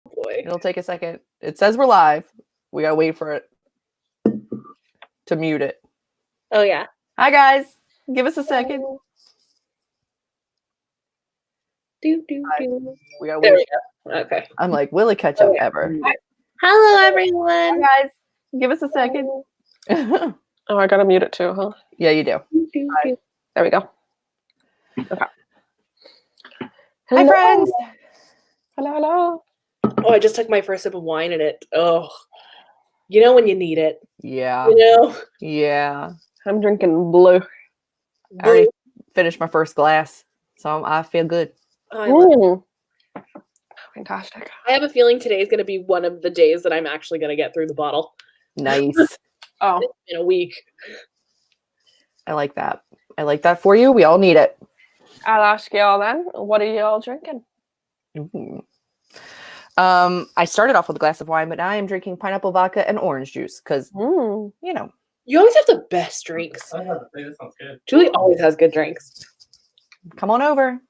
boy. It'll take a second. It says we're live. We gotta wait for it to mute it. Oh, yeah. Hi, guys. Give us a second. Do. We gotta There wait. we go. Okay. I'm like, will it catch up ever? Hello, everyone. Hi, guys. Give us a second. Oh, I gotta mute it too, huh? Yeah, you do. Do. There we go. Okay. Hi, friends. Hello. Oh, I just took my first sip of wine and it. Oh, you know when you need it. Yeah. You know. Yeah. I'm drinking blue. I already finished my first glass, so I feel good. Oh, I love it. Fantastic. I have a feeling today is going to be one of the days that I'm actually going to get through the bottle. Nice. Oh, In a week. I like that. I like that for you. We all need it. I'll ask y'all then. What are y'all drinking? Ooh. I started off with a glass of wine, but now I am drinking pineapple vodka and orange juice because, you know. You always have the best drinks. I have to say, this sounds good. Julie always has good drinks. Come on over.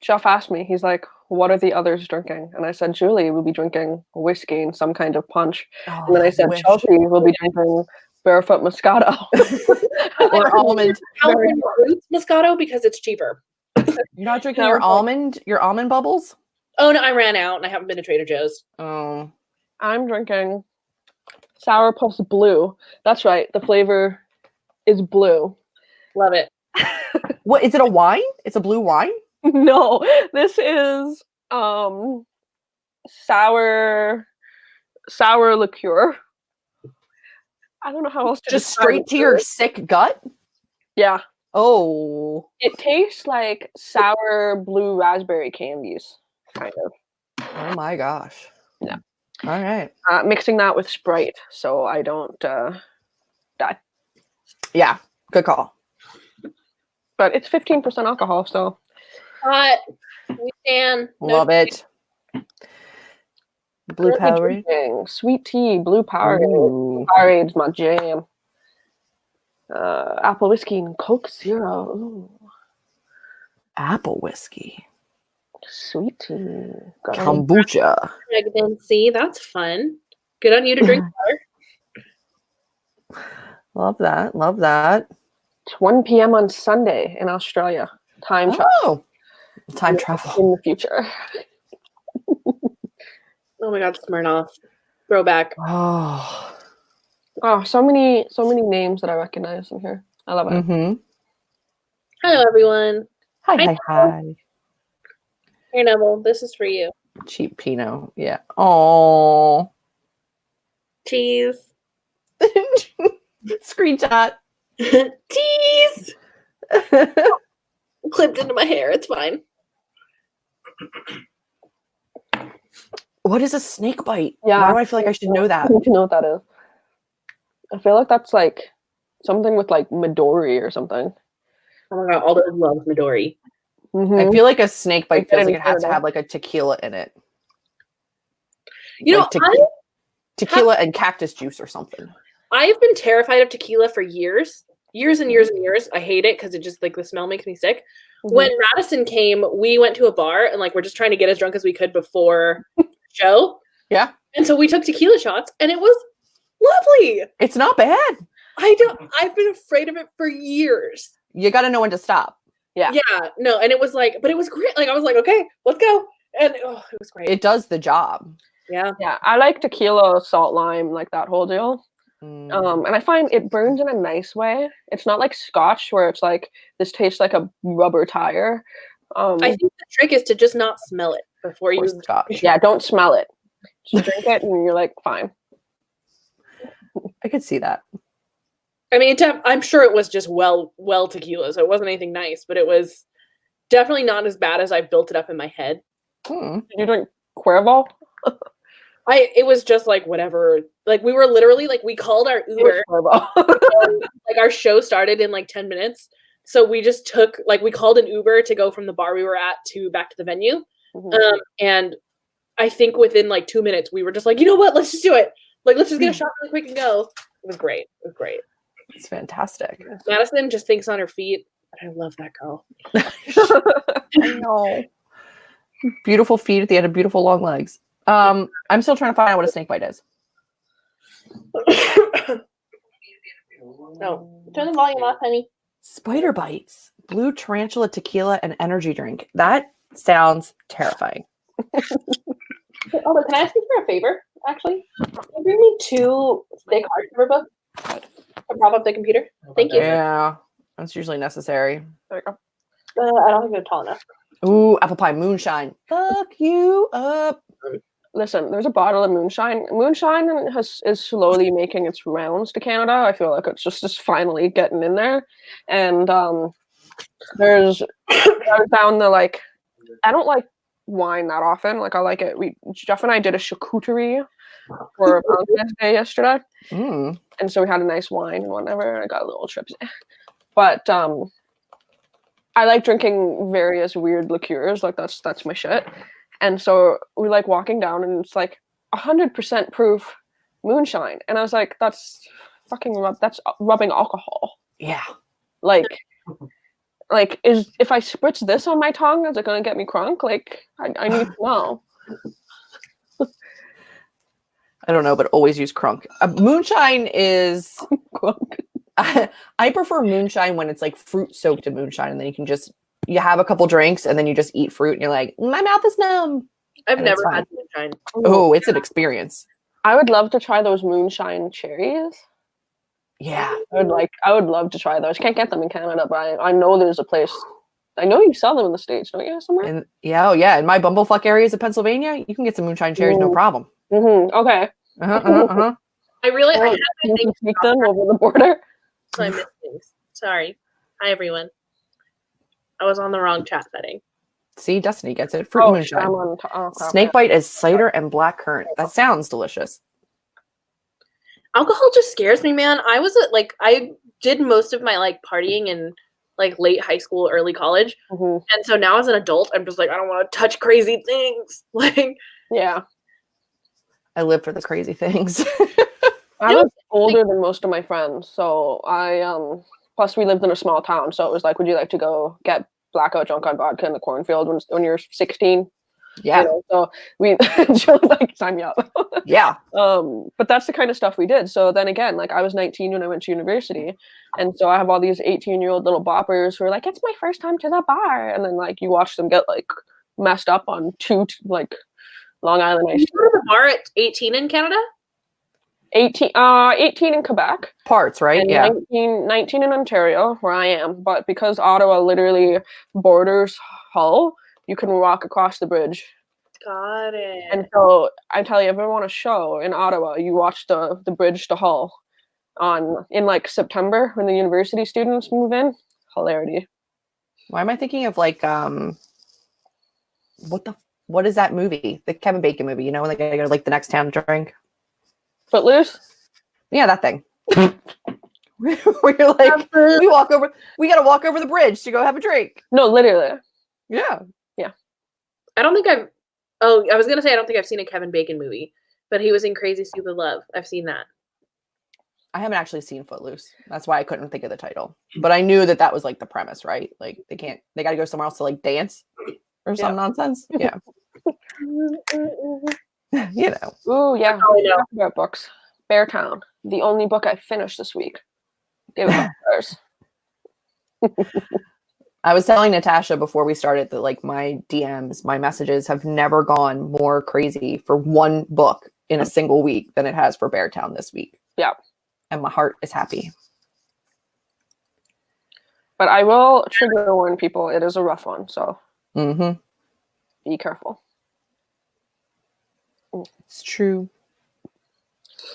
Jeff asked me, he's like, what are the others drinking? And I said, Julie will be drinking whiskey and some kind of punch. Oh, And then I said, Chelsea will be drinking barefoot Moscato. or almond. California Roots Moscato because it's cheaper. You're not drinking your almond bubbles? Oh, no, I ran out and I haven't been to Trader Joe's. Oh. I'm drinking Sourpuss Blue. That's right. The flavor is blue. Love it. What, is it a wine? It's a blue wine? No, this is sour liqueur. I don't know how else to Just describe straight it. to your sick gut? Yeah. Oh. It tastes like sour blue raspberry candies, kind of. Oh my gosh. Yeah. All right. Mixing that with Sprite so I don't die. Yeah. Good call. But it's 15% alcohol, so. Hot. We stand. Love it. Blue Powerade. Sweet tea, blue Powerade. Ooh. Powerade's my jam. Apple whiskey and Coke Zero. Ooh. Apple whiskey. Sweet tea. Kombucha. Pregnancy. That's fun. Good on you to drink water. Love that. Love that. It's 1 p.m. on Sunday in Australia. Time travel. Oh. Time travel. In the future. Oh my God, Smirnoff. Throwback. Oh. Oh, so many names that I recognize in here. I love it. Mm-hmm. Hello, everyone. Hi. Here, Neville. This is for you. Cheap Pinot. Yeah. Oh. Cheese. Screenshot. Tease. Clipped into my hair. It's fine. What is a snake bite? Yeah. Why do I feel like I should know that? I need to know what that is. I feel like that's like something with like Midori or something. Oh my God, Aldo loves Midori. I feel like a snake bite I feels like didn't it has to know. have like a tequila in it. You know, Like tequila and cactus juice or something. I've been terrified of tequila for years. Years and years and years. I hate it because it just like the smell makes me sick. When Madison came, we went to a bar and like we're just trying to get as drunk as we could before the show. Yeah. And so we took tequila shots and it was lovely. It's not bad. I've been afraid of it for years. You got to know when to stop. Yeah. Yeah. No, and it was like, but it was great. Like I was like, okay, let's go. And it was great. It does the job. Yeah. Yeah. I like tequila, salt, lime, like that whole deal. And I find it burns in a nice way. It's not like Scotch where it's like this tastes like a rubber tire. I think the trick is to just not smell it before you Scotch. Yeah, don't smell it. Just drink it and you're like, fine. I could see that. I mean, I'm sure it was just well tequila, so it wasn't anything nice, but it was definitely not as bad as I built it up in my head. Did you drink Cuervo? It was just like whatever. Like we were literally like we called our Uber. Like our show started in like 10 minutes. So we just took like we called an Uber to go from the bar we were at to back to the venue. And I think within like 2 minutes we were just like, you know what, let's just do it. Like let's just get a shot really quick and go. It was great. It was great. It's fantastic. Madison just thinks on her feet. I love that girl. I know. Beautiful feet at the end of beautiful long legs. I'm still trying to find out what a snake bite is. No, turn the volume off, honey. Spider bites, blue tarantula tequila, and energy drink. That sounds terrifying. Oh, but can I ask you for a favor? Actually, can you bring me 2 thick hardcover books to prop up the computer? Thank you. Yeah, that's usually necessary. There you go. I don't think they're tall enough. Ooh, apple pie moonshine. Fuck you up. Listen, there's a bottle of Moonshine. Moonshine is slowly making its rounds to Canada. I feel like it's just finally getting in there. And there's down the like, I don't like wine that often. Like I like it. Jeff and I did a charcuterie for Valentine's Day yesterday, and so we had a nice wine and whatever. I got a little trips, but I like drinking various weird liqueurs. Like that's my shit. And so we like walking down, and it's like 100% proof moonshine, and I was like, "That's fucking that's rubbing alcohol." Yeah, like is if I spritz this on my tongue, is it gonna get me crunk? Like I need to know. I don't know, but always use crunk. Moonshine is Crunk. I prefer moonshine when it's like fruit soaked in moonshine, and then you have a couple drinks and then you just eat fruit and you're like, my mouth is numb. I've never had moonshine. Oh, it's an experience. I would love to try those moonshine cherries. Yeah. I would love to try those. Can't get them in Canada, but I know there's a place. I know you sell them in the States, don't you, somewhere? And in my bumblefuck areas of Pennsylvania, you can get some moonshine cherries, no problem. Okay. I you can take them over the border. So I missed things. Sorry. Hi, everyone. I was on the wrong chat setting. See, Destiny gets it. Fruit moonshine. Snakebite is cider and black currant. That sounds delicious. Alcohol just scares me, man. I did most of my like partying in like late high school, early college, and so now as an adult, I'm just like, I don't want to touch crazy things. Like, yeah, I live for the crazy things. I was older than most of my friends, so plus we lived in a small town, so it was like, would you like to go get blackout drunk on vodka in the cornfield when you're 16? Yeah. So we just like sign me up. Yeah. But that's the kind of stuff we did. So then again, like I was 19 when I went to university, and so I have all these 18-year-old little boppers who are like, it's my first time to the bar, and then like you watch them get like messed up on like Long Island Ice. You go to the bar at 18 in Canada? 18 in Quebec. Parts, right? And yeah. 19 in Ontario, where I am. But because Ottawa literally borders Hull, you can walk across the bridge. Got it. And so I tell you, if you want a show in Ottawa, you watch the bridge to Hull in like September when the university students move in. Hilarity. Why am I thinking of like what is that movie? The Kevin Bacon movie, you know, when they go to like the next town to drink? Footloose? Yeah, that thing. Where you're like, we gotta walk over the bridge to go have a drink. No, literally. Yeah. I don't think I was gonna say I don't think I've seen a Kevin Bacon movie, but he was in Crazy Stupid Love. I've seen that. I haven't actually seen Footloose. That's why I couldn't think of the title. But I knew that was like the premise, right? Like they gotta go somewhere else to like dance or some nonsense. Yeah. You know. Ooh, yeah. Talk about books. Beartown, the only book I finished this week. Gave it 5 stars. I was telling Natasha before we started that like my DMs, my messages have never gone more crazy for one book in a single week than it has for Beartown this week. Yeah. And my heart is happy. But I will trigger warn people, it is a rough one, so be careful. It's true.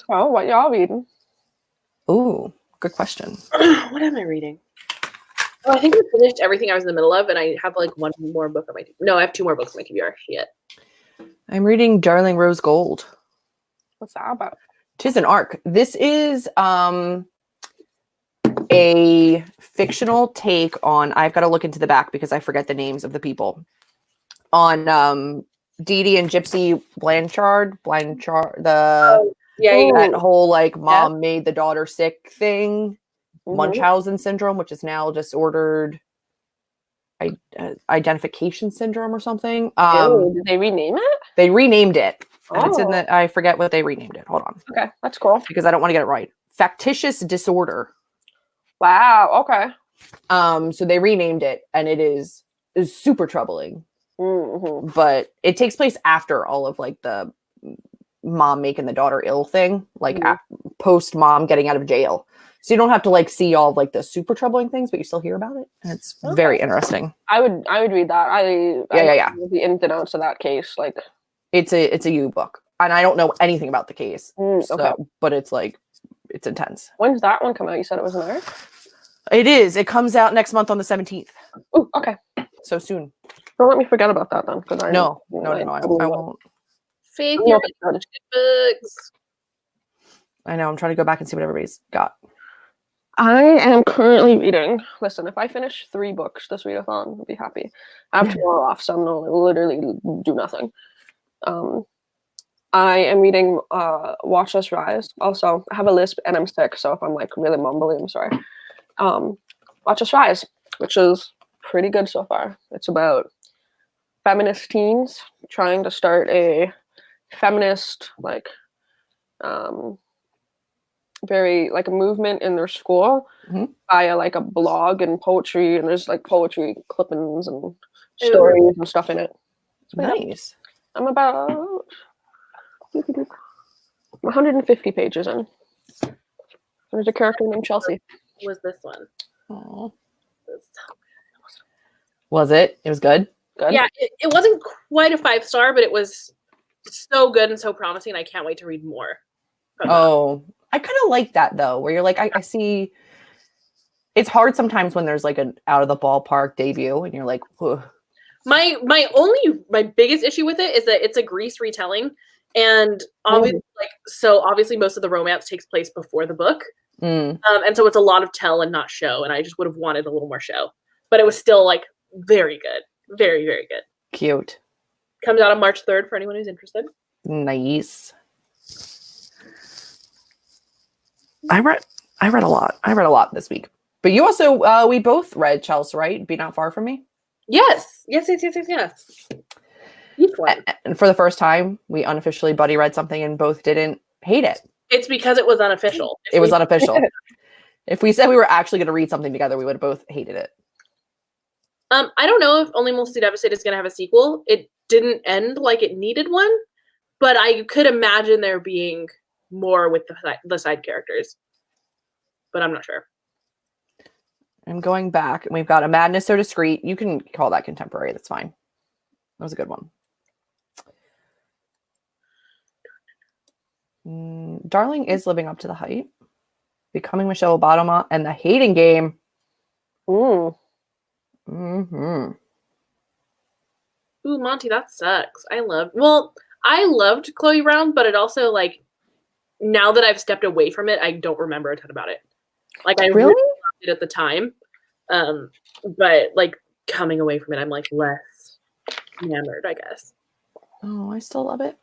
Oh, what y'all reading? Ooh, good question. What am I reading? Oh, I think I finished everything I was in the middle of, and I have like one more book on my no, I have 2 more books on my TBR. Shit. I'm reading Darling Rose Gold. What's that about? 'Tis an arc. This is a fictional take on, I've got to look into the back because I forget the names of the people, on Dee Dee and Gypsy Blanchard, that whole like mom made the daughter sick thing, Munchausen syndrome, which is now disordered identification syndrome or something. Did they rename it? They renamed it. And it's in the, I forget what they renamed it. Hold on. Okay, that's cool. Because I don't want to get it right. Factitious Disorder. Wow, okay. So they renamed it, and it is super troubling. Mm-hmm. But it takes place after all of like the mom making the daughter ill thing, like post mom getting out of jail. So you don't have to like see all of, like the super troubling things, but you still hear about it, and it's very interesting. I would read that. I know the ins and outs of that case. Like it's a U book, and I don't know anything about the case. Okay, but it's like it's intense. When's that one come out? You said it was in there. It is. It comes out next month on the 17th. Oh, okay. So soon. Don't let me forget about that then. I won't. Faith, your books. I know. I'm trying to go back and see what everybody's got. I am currently reading. Listen, if I finish 3 books this readathon, I'll be happy. I have tomorrow off, so I'm gonna literally do nothing. I am reading Watch Us Rise. Also, I have a lisp and I'm sick, so if I'm like really mumbly, I'm sorry. Watch Us Rise, which is pretty good so far. It's about feminist teens trying to start a feminist very like a movement in their school via like a blog and poetry, and there's like poetry clippings and stories and stuff in it. It's nice. I'm about 150 pages in. There's a character named Chelsea. Was this one? Oh. Was it? It was good? Good. Yeah, it wasn't quite a 5-star, but it was so good and so promising. I can't wait to read more. I kind of like that though, where you're like, I see. It's hard sometimes when there's like an out of the ballpark debut, and you're like, ugh. My biggest issue with it is that it's a Grease retelling, and obviously most of the romance takes place before the book, and so it's a lot of tell and not show, and I just would have wanted a little more show, but it was still like very good, very very good. Cute. Comes out on March 3rd for anyone who's interested. Nice. I read a lot. I read a lot this week. But you also, we both read Chelsea, right? Be Not Far From Me? Yes. Each one. And for the first time, we unofficially buddy read something and both didn't hate it. It's because it was unofficial. It was unofficial. If we said we were actually going to read something together, we would have both hated it. I don't know if Only Mostly Devastated is going to have a sequel. It didn't end like it needed one, but I could imagine there being more with the side characters, but I'm not sure. I'm going back, and we've got A Madness So Discreet. You can call that contemporary. That's fine. That was a good one. Darling is living up to the hype. Becoming Michelle Obama and The Hating Game. Ooh. Mm-hmm. Ooh, Monty, that sucks. I loved Chloe Brown, but it also like now that I've stepped away from it, I don't remember a ton about it. Like I really loved it at the time, but like coming away from it, I'm like less enamored, I guess. Oh, I still love it.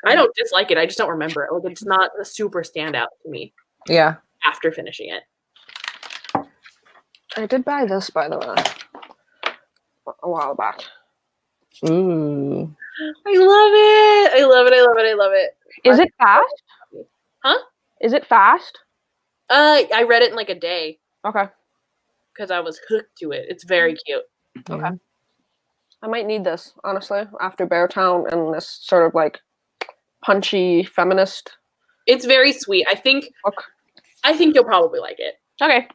I don't dislike it. I just don't remember it. Like it's not a super standout to me. Yeah. After finishing it, I did buy this, by the way, a while back. Ooh. I love it. Is it fast? Huh? Is it fast? I read it in like a day. Okay. Because I was hooked to it. It's very cute. Okay. I might need this, honestly, after Beartown and this sort of like punchy feminist. It's very sweet. I think you'll probably like it. Okay.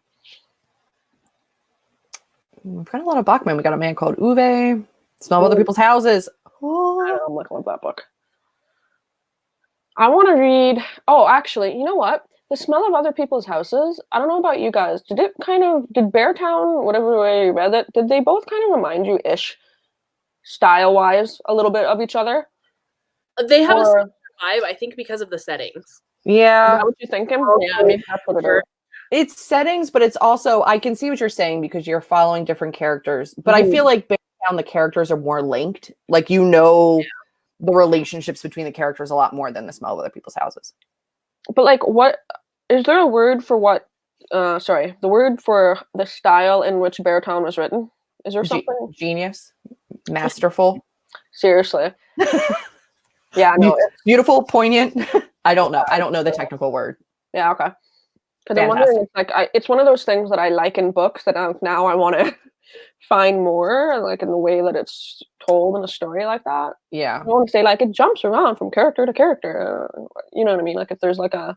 We've got a lot of Bachman. We got A Man Called Uwe. Smell Other People's Houses. Oh. I'm looking at that book. I want to read. Oh, actually, you know what? The Smell of Other People's Houses. I don't know about you guys. Did Beartown, whatever way you read it, did they both kind of remind you ish, style-wise, a little bit of each other? They have a similar vibe, I think, because of the settings. Yeah. Is that what you're thinking? Yeah, maybe that's what it is. It's settings, but it's also, I can see what you're saying because you're following different characters. But I feel like Beartown, the characters are more linked. Like, the relationships between the characters a lot more than The Smell of Other People's Houses. But like, what is there a word for what? The word for the style in which Beartown was written? Is there something? Genius, masterful. Seriously. Yeah, no. Beautiful, poignant. I don't know. I don't know the technical word. Yeah, okay. Because I'm wondering, it's like it's one of those things that I like in books that now I want to find more, like in the way that it's told in a story like that. Yeah. I want to say like it jumps around from character to character. You know what I mean? Like if there's like a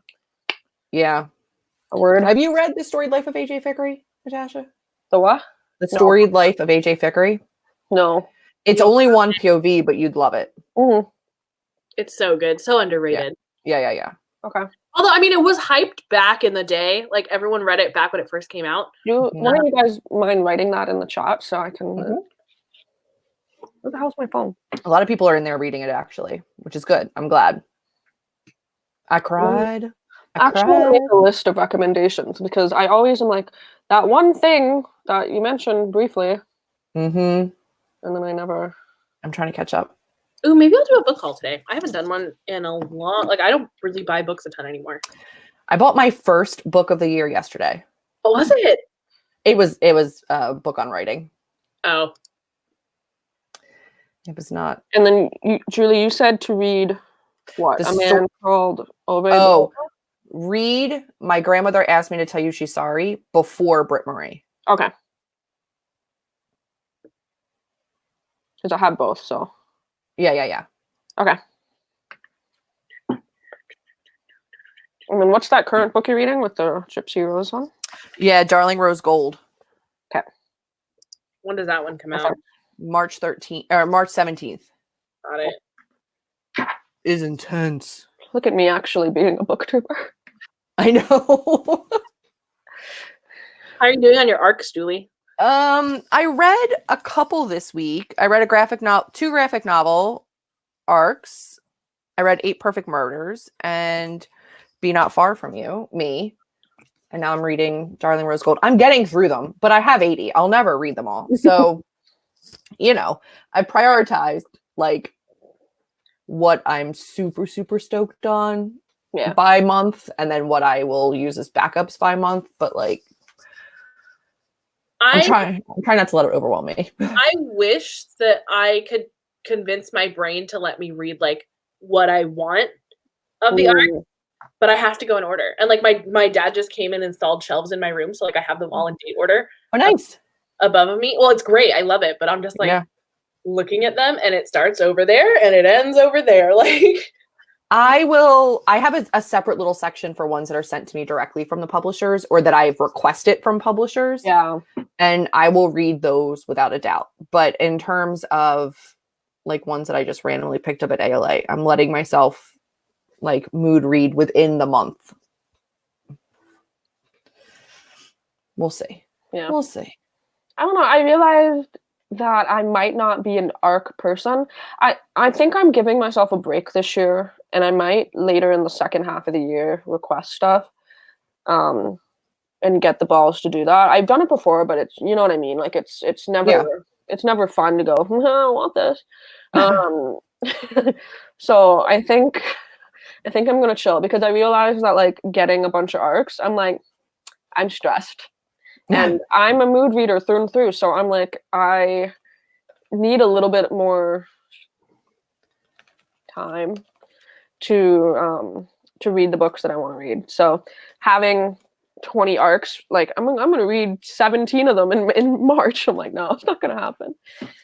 word. Have you read The Storied Life of AJ Fickery, Natasha? The what? The Storied Life of AJ Fickery? No. It's only one POV, but you'd love it. Mm-hmm. It's so good. So underrated. Yeah. Okay. Although, I mean, it was hyped back in the day. Like, everyone read it back when it first came out. One of you guys mind writing that in the chat so I can... Where the hell's my phone? A lot of people are in there reading it, actually, which is good. I'm glad. I cried. Actually, make a list of recommendations because I always am like, that one thing that you mentioned briefly. Mm-hmm. And then I never... I'm trying to catch up. Ooh, maybe I'll do a book haul today. I haven't done one in a long... Like, I don't really buy books a ton anymore. I bought my first book of the year yesterday. What was it? It was a book on writing. Oh. It was not. And then, Julie, you said to read what? A Man Called Ove. Oh, read My Grandmother Asked Me to Tell You She's Sorry before Britt Marie. Okay. Because I have both, so. Yeah. Okay. And then what's that current book you're reading with the Gypsy Rose one? Yeah, Darling Rose Gold. Okay. When does that one come out? March 13th or March 17th. Got it. Is intense. Look at me actually being a booktuber. I know. How are you doing on your arcs, Julie? I read a couple this week. I read two graphic novel arcs. I read 8 Perfect Murders and Be Not Far From You, me. And now I'm reading Darling Rose Gold. I'm getting through them, but I have 80. I'll never read them all. So, I prioritized like what I'm super, super stoked on by month, and then what I will use as backups by month. But like, I'm trying not to let it overwhelm me. I wish that I could convince my brain to let me read like what I want of the art, but I have to go in order. And like my dad just came and installed shelves in my room, so like I have them all in date order. Oh, nice. Above me. Well, it's great. I love it, but I'm just like looking at them, and it starts over there and it ends over there. Like, I have a separate little section for ones that are sent to me directly from the publishers or that I've requested from publishers. Yeah. And I will read those without a doubt. But in terms of like ones that I just randomly picked up at ALA, I'm letting myself like mood read within the month. We'll see. Yeah. We'll see. I don't know. I realized that I might not be an arc person. I think I'm giving myself a break this year, and I might later in the second half of the year request stuff and get the balls to do that. I've done it before, but it's, you know what I mean? Like it's never fun to go, I want this. So I think I'm going to chill because I realized that like getting a bunch of arcs, I'm like, I'm stressed. And I'm a mood reader through and through, so I'm like, I need a little bit more time to read the books that I want to read. So having 20 arcs, like I'm going to read 17 of them in March. I'm like, no, it's not going to happen.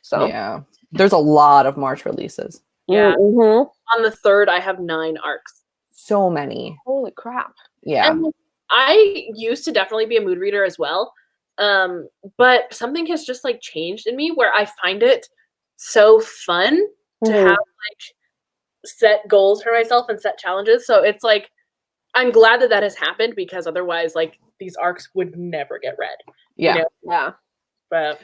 So yeah, there's a lot of March releases. Yeah. Mm-hmm. On the 3rd, I have 9 arcs. So many. Holy crap. Yeah. And I used to definitely be a mood reader as well. But something has just like changed in me where I find it so fun to have like set goals for myself and set challenges. So it's like, I'm glad that has happened because otherwise like these arcs would never get read. Yeah. You know? Yeah. But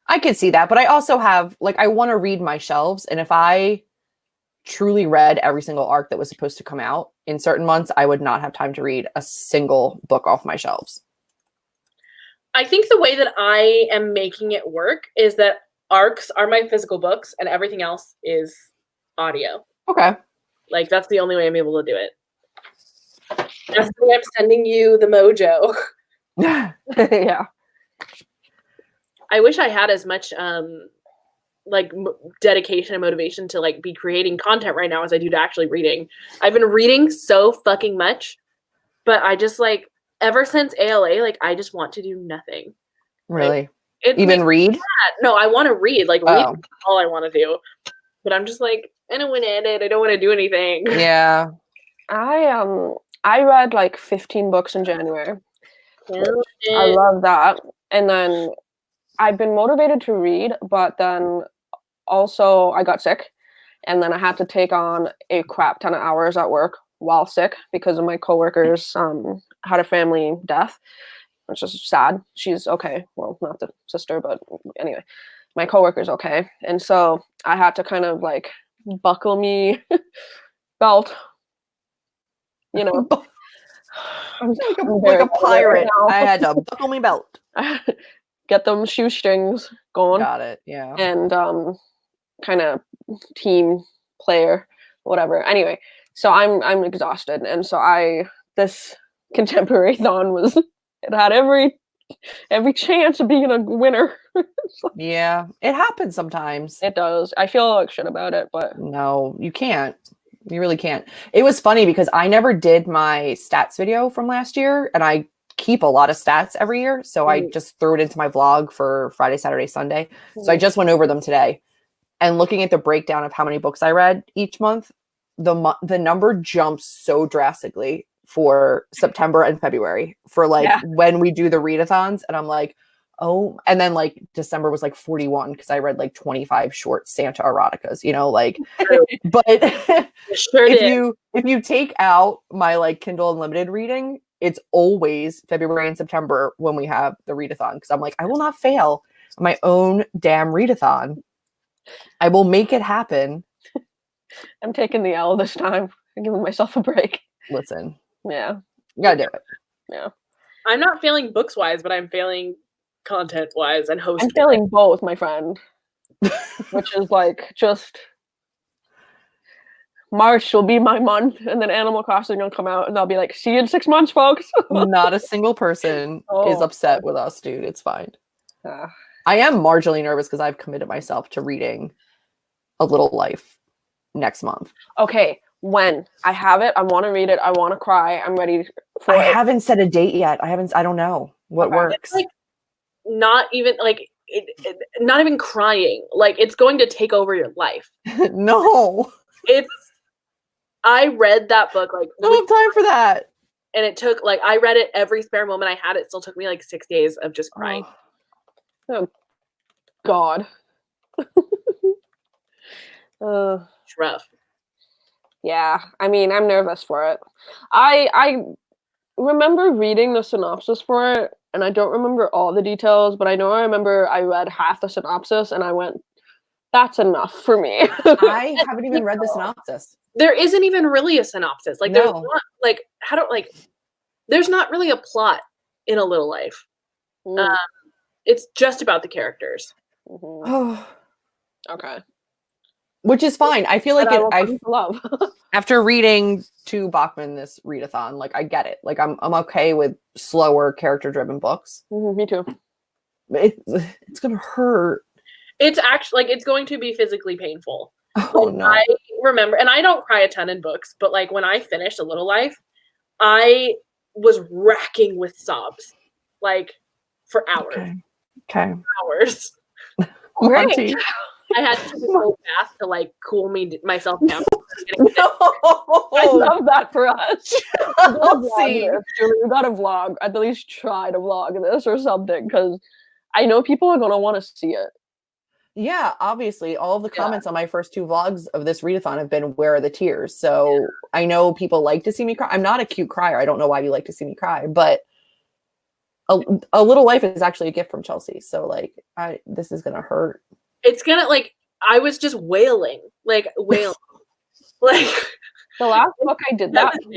I could see that, but I also have like, I want to read my shelves. And if I truly read every single arc that was supposed to come out in certain months, I would not have time to read a single book off my shelves. I think the way that I am making it work is that arcs are my physical books and everything else is audio. Okay. Like that's the only way I'm able to do it. That's the way I'm sending you the mojo. Yeah. I wish I had as much like dedication and motivation to like be creating content right now as I do to actually reading. I've been reading so fucking much, but I just like ever since ALA, like I just want to do nothing. Really? Like, even read? No, I want to read. Like read is all I want to do. But I'm just like, I don't want to edit. I don't want to do anything. Yeah. I read like 15 books in January. I love that. And then I've been motivated to read, but then also I got sick, and then I had to take on a crap ton of hours at work while sick because of my coworkers had a family death, which is sad. She's okay. Well, not the sister, but anyway, my coworker's okay. And so I had to kind of like buckle me belt, you know. I'm like a pirate. Right, I had to buckle me belt. Get them shoestrings going. Got it. Yeah. And kind of team player, whatever. Anyway, so I'm exhausted, and so this ContemporaryAthon was, it had every chance of being a winner. Yeah, it happens sometimes. It does. I feel like shit about it, but no, you can't. You really can't. It was funny because I never did my stats video from last year, and I keep a lot of stats every year, so I just threw it into my vlog for Friday, Saturday, Sunday. So I just went over them today, and looking at the breakdown of how many books I read each month, the number jumps so drastically for September and February for like when we do the readathons, and I'm like, oh, and then like December was like 41 because I read like 25 short Santa eroticas, you know, like, but if you take out my like Kindle Unlimited reading, it's always February and September when we have the readathon, because I'm like, I will not fail my own damn readathon. I will make it happen. I'm taking the L this time. I'm giving myself a break. Listen. Yeah. You gotta do it. Yeah. I'm not failing books wise, but I'm failing content wise and hosting. I'm failing both, my friend. Which is like just March will be my month, and then Animal Crossing will come out, and I'll be like, see you in 6 months, folks. Not a single person is upset with us, dude. It's fine. I am marginally nervous because I've committed myself to reading A Little Life next month. Okay, when I have it, I want to read it. I want to cry. I'm ready for I haven't set a date yet. I don't know what works. It's like not even like not even crying. Like it's going to take over your life. No. I read that book like I don't have time for that. And it took like I read it every spare moment I had. It still took me like 6 days of just crying. Oh God. It's rough. Yeah, I mean, I'm nervous for it. I remember reading the synopsis for it, and I don't remember all the details, but I know I remember I read half the synopsis, and I went, that's enough for me. I haven't even read the synopsis. There isn't even really a synopsis. Like, there's not, like, there's not really a plot in A Little Life. It's just about the characters. Okay. Which is fine. I feel like I love. After reading to Bachman this readathon, like I get it. Like I'm okay with slower character-driven books. Me too. It's gonna hurt. It's actually like it's going to be physically painful. Oh no! I remember, and I don't cry a ton in books, but like when I finished A Little Life, I was racking with sobs, like for hours. Okay. Hours. Great. I had to go bath to like cool myself down. No. I love that for us. We got to vlog. At least try to vlog this or something, because I know people are gonna want to see it. Yeah, obviously, all of the comments on my first 2 vlogs of this readathon have been, "Where are the tears?" So I know people like to see me cry. I'm not a cute crier. I don't know why you like to see me cry, but a Little Life is actually a gift from Chelsea. So like, this is gonna hurt. It's gonna like I was just wailing. Like the last book I did that for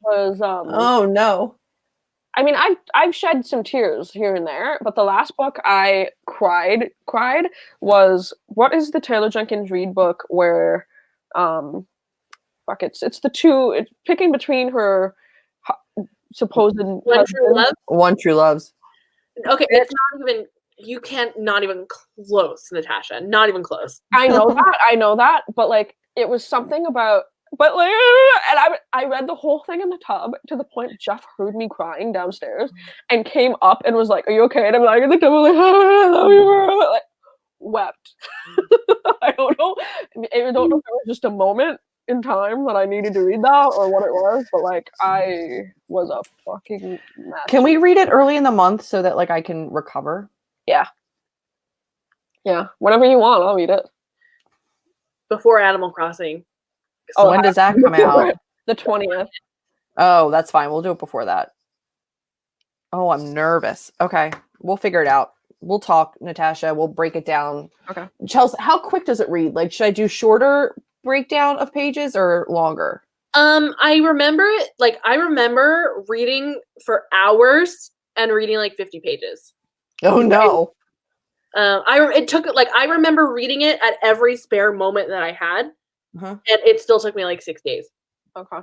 was oh no. I mean, I've shed some tears here and there, but the last book I cried was, what is the Taylor Jenkins Reid book where it's the two, it's picking between her supposed One True Love. One True Loves. Okay, it's not even you can't, not even close, Natasha. Not even close. I know that, but like it was something about, but like, and I read the whole thing in the tub to the point Jeff heard me crying downstairs and came up and was like, "Are you okay?" And I'm like in the tub, like, "I love you, bro." Like, wept. I don't know. I don't know if it was just a moment in time that I needed to read that or what it was, but like I was a fucking mess. Can we read it early in the month so that like I can recover? Yeah, whenever you want, I'll read it. Before Animal Crossing. So when does that come out? The 20th. Oh, that's fine. We'll do it before that. Oh, I'm nervous. Okay, we'll figure it out. We'll talk, Natasha. We'll break it down. Okay. Chelsea, how quick does it read? Like, should I do shorter breakdown of pages or longer? I remember reading for hours and reading like 50 pages. Oh no. I remember reading it at every spare moment that I had, and it still took me like 6 days. Okay.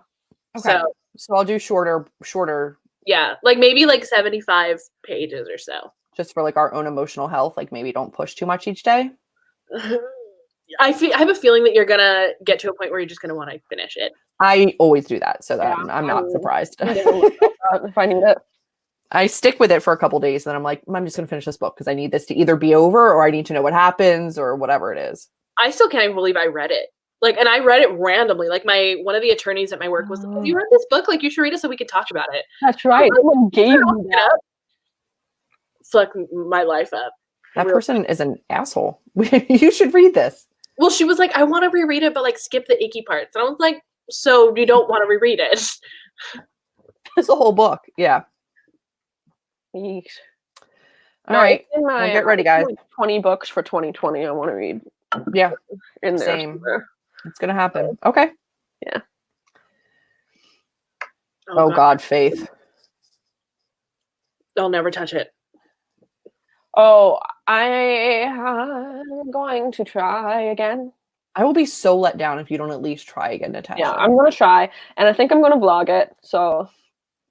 So I'll do shorter. Yeah, like maybe like 75 pages or so. Just for like our own emotional health, like maybe don't push too much each day. I have a feeling that you're gonna get to a point where you're just gonna want to finish it. I always do that, so that I'm not surprised. If I need it. I stick with it for a couple days, and then I'm like, I'm just gonna finish this book because I need this to either be over or I need to know what happens or whatever it is. I still can't even believe I read it. Like, and I read it randomly. Like, one of the attorneys at my work was, "Have you read this book? Like, you should read it so we could talk about it." That's right. Someone gave me that. Fuck my life up. That person is an asshole. You should read this. Well, she was like, "I want to reread it, but like skip the icky parts." And I was like, "So you don't want to reread it?" It's a whole book. Yeah. Yeesh. All right. Well, get ready, guys. 20 books for 2020 I want to read. Yeah. In there. Same. It's going to happen. Okay. Yeah. Oh God, Faith. I'll never touch it. Oh, I am going to try again. I will be so let down if you don't at least try again, Natasha. Yeah, I'm going to try, and I think I'm going to vlog it. So,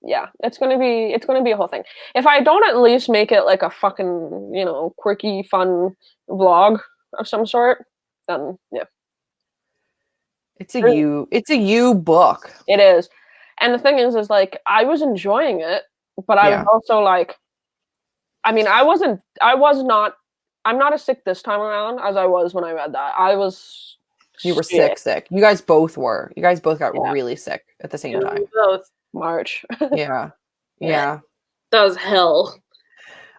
yeah, it's going to be a whole thing. If I don't at least make it like a fucking, quirky, fun vlog of some sort, then yeah. It's a you book. It is. And the thing is like I was enjoying it, but I was also like, I mean, I'm not as sick this time around as I was when I read that. You were sick. You guys both were. You guys both got really sick at the same time. Both. March. Yeah. Yeah. That was hell.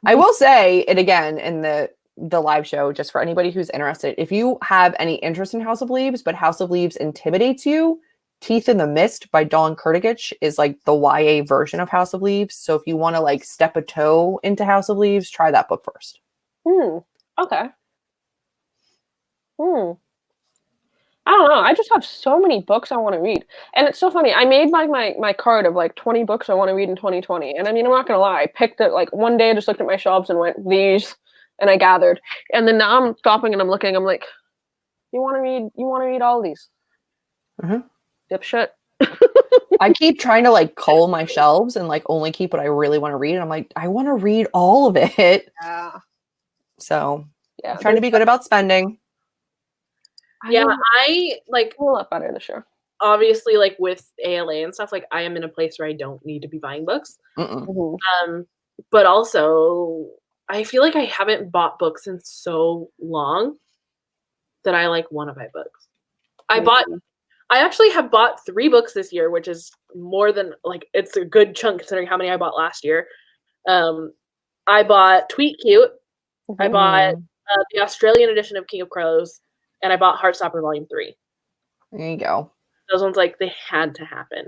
I will say it again in the live show, just for anybody who's interested. If you have any interest in House of Leaves, but House of Leaves intimidates you, Teeth in the Mist by Dawn Kurtagich is like the YA version of House of Leaves. So if you want to like step a toe into House of Leaves, try that book first. Okay. I don't know. I just have so many books I want to read. And it's so funny. I made my card of like 20 books I want to read in 2020. And I mean, I'm not going to lie. I picked it like one day, I just looked at my shelves and went, these, and I gathered. And then now I'm stopping and I'm looking. I'm like, you want to read all of these? Dipshit. I keep trying to like cull my shelves and like only keep what I really want to read. And I'm like, I want to read all of it. Yeah. So I'm trying to be good about spending. Yeah, I like a lot better this year. Obviously, like with ALA and stuff, like I am in a place where I don't need to be buying books. But also I feel like I haven't bought books in so long that I like want to buy books. I actually have bought 3 books this year, which is more than like it's a good chunk considering how many I bought last year. I bought Tweet Cute. I bought the Australian edition of King of Crows, and I bought Heartstopper Volume 3. There you go. Those ones, like, they had to happen.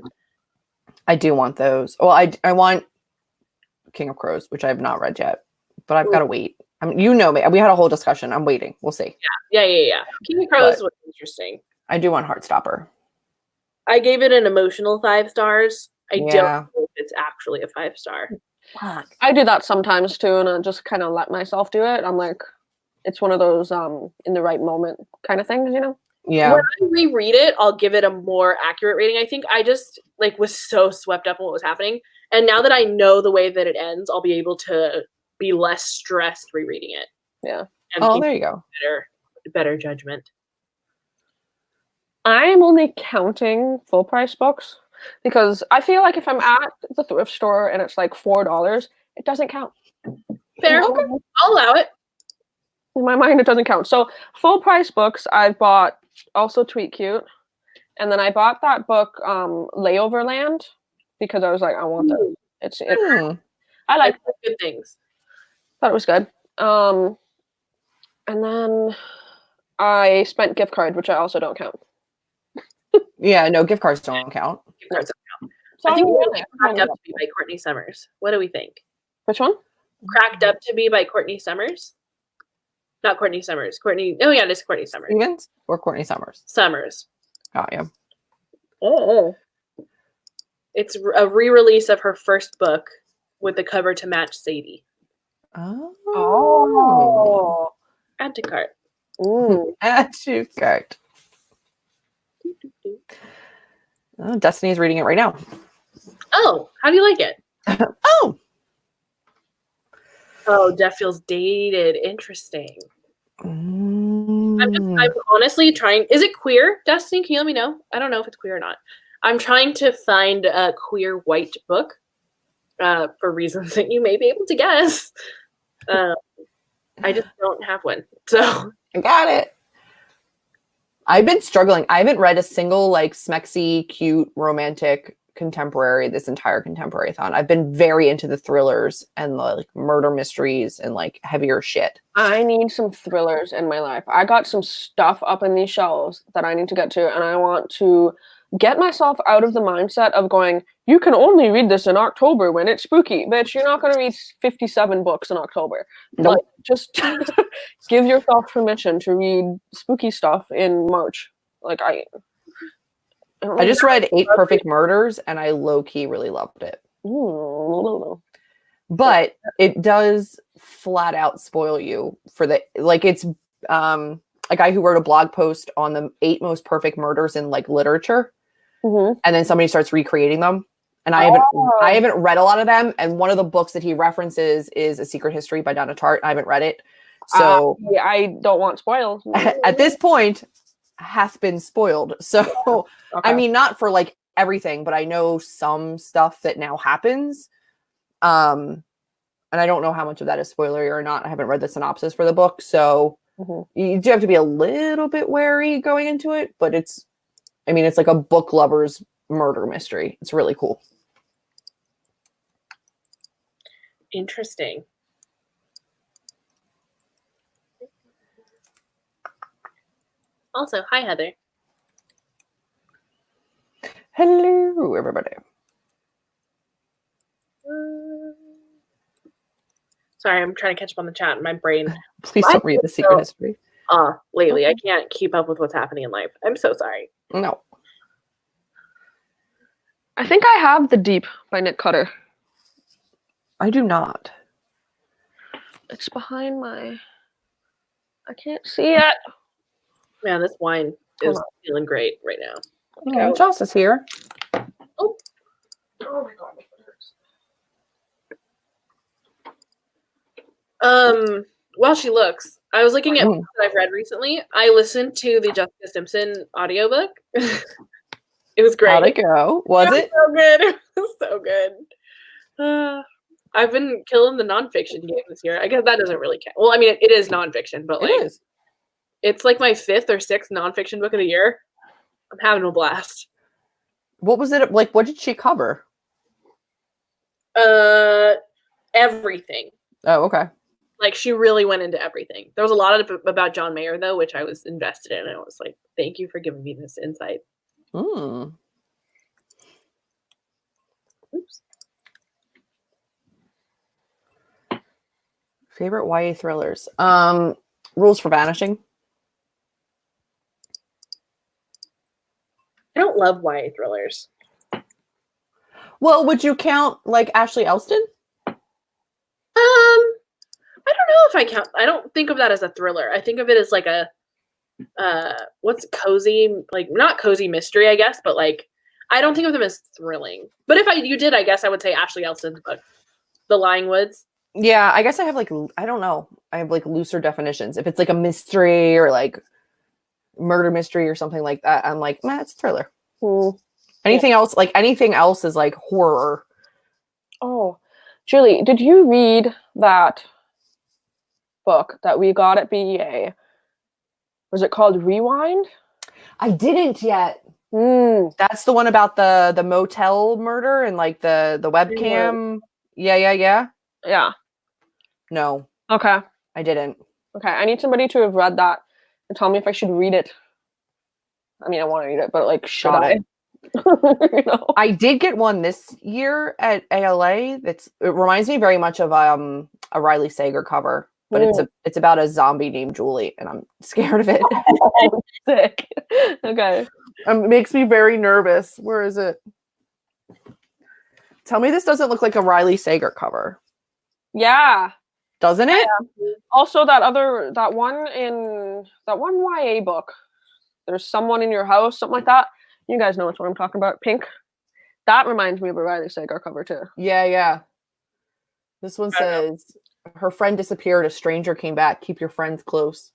I do want those. Well, I want King of Crows, which I have not read yet, but I've got to wait. I mean, you know me. We had a whole discussion. I'm waiting. We'll see. Yeah. King of Crows was interesting. I do want Heartstopper. I gave it an emotional 5 stars. I don't know if it's actually a 5-star. I do that sometimes too, and I just kind of let myself do it. I'm like, it's one of those in the right moment kind of things, Yeah. When I reread it, I'll give it a more accurate rating. I think I just like was so swept up in what was happening, and now that I know the way that it ends, I'll be able to be less stressed rereading it. Yeah. And there you go. Better judgment. I'm only counting full price books because I feel like if I'm at the thrift store and it's like $4, it doesn't count. Fair. Okay. I'll allow it. In my mind, it doesn't count. So full price books, I've bought also Tweet Cute, and then I bought that book Layover Land because I was like, I want that. I like good things. Thought it was good. And then I spent gift card, which I also don't count. Yeah, no, gift cards don't count. Gift cards don't count. So I think really Cracked Up to Be by Courtney Summers. What do we think? Which one? Cracked Up to Be by Courtney Summers. Not Courtney Summers. Courtney. Oh yeah, it is Courtney Summers. Stevens or Courtney Summers? Summers. Got you. Oh. It's a re-release of her first book with the cover to match Sadie. Oh. Add to cart. Ooh. Add to cart. Oh, Destiny's reading it right now. Oh, how do you like it? Oh, Def feels dated. Interesting. I'm honestly trying. Is it queer, Destiny? Can you let me know? I don't know if it's queer or not. I'm trying to find a queer white book for reasons that you may be able to guess. I just don't have one. So I got it. I've been struggling. I haven't read a single like smexy, cute, romantic contemporary this entire ContemporaryAthon. I've been very into the thrillers and the like murder mysteries and like heavier shit. I need some thrillers in my life. I got some stuff up in these shelves that I need to get to, and I want to get myself out of the mindset of going, you can only read this in October when it's spooky. Bitch, you're not going to read 57 books in October. Nope. Like, just give yourself permission to read spooky stuff in March. Like, I just read 8 Perfect Murders, and I low-key really loved it. But it does flat out spoil you for the, like, it's a guy who wrote a blog post on the 8 most perfect murders in like literature. And then somebody starts recreating them. And I haven't read a lot of them. And one of the books that he references is A Secret History by Donna Tartt. I haven't read it. So yeah, I don't want spoiled. At this point, hath been spoiled. So, Okay. I mean, not for like everything, but I know some stuff that now happens. And I don't know how much of that is spoilery or not. I haven't read the synopsis for the book. So you do have to be a little bit wary going into it. But it's like a book lover's murder mystery. It's really cool. Interesting. Also, hi, Heather. Hello, everybody. Sorry, I'm trying to catch up on the chat. My brain. Please don't read The Secret History. Lately, I can't keep up with what's happening in life. I'm so sorry. No. I think I have The Deep by Nick Cutter. I do not. It's behind my... I can't see it. Man, this wine is feeling great right now. Okay. Joss is here. Oh my god. While she looks, I was looking at books that I've read recently. I listened to the Jessica Simpson audiobook. It was great. How'd it go? Was it? So good. It was so good. I've been killing the nonfiction game this year. I guess that doesn't really count. Well, I mean, it is nonfiction, but like, it's like my 5th or 6th nonfiction book of the year. I'm having a blast. What was it like? What did she cover? Everything. Oh, okay. Like, she really went into everything. There was a lot of about John Mayer, though, which I was invested in. I was like, thank you for giving me this insight. Oops. Favorite YA thrillers? Rules for Vanishing. I don't love YA thrillers. Well, would you count like Ashley Elston? I don't know if I count. I don't think of that as a thriller. I think of it as like a what's cozy, like not cozy mystery, I guess, but like I don't think of them as thrilling. But if you did, I guess I would say Ashley Elston's book, The Lying Woods. Yeah, I guess I have like, I don't know. I have like looser definitions. If it's like a mystery or like murder mystery or something like that, I'm like, man, it's a thriller. Anything else, like anything else is like horror. Oh, Julie, did you read that book that we got at BEA? Was it called Rewind? I didn't yet. That's the one about the motel murder and like the webcam. Yeah. No, Okay. I didn't. Okay. I need somebody to have read that and tell me if I should read it. I mean, I want to read it, but like, should I? You know? I did get one this year at ALA. It reminds me very much of a Riley Sager cover, but it's about a zombie named Julie, and I'm scared of it. Oh, sick. Okay. It makes me very nervous. Where is it? Tell me this doesn't look like a Riley Sager cover. Yeah. Doesn't it? Yeah. Also, that one YA book. There's someone in your house, something like that. You guys know what I'm talking about. Pink. That reminds me of a Riley Sager cover too. Yeah. This one says, her friend disappeared. A stranger came back. Keep your friends close.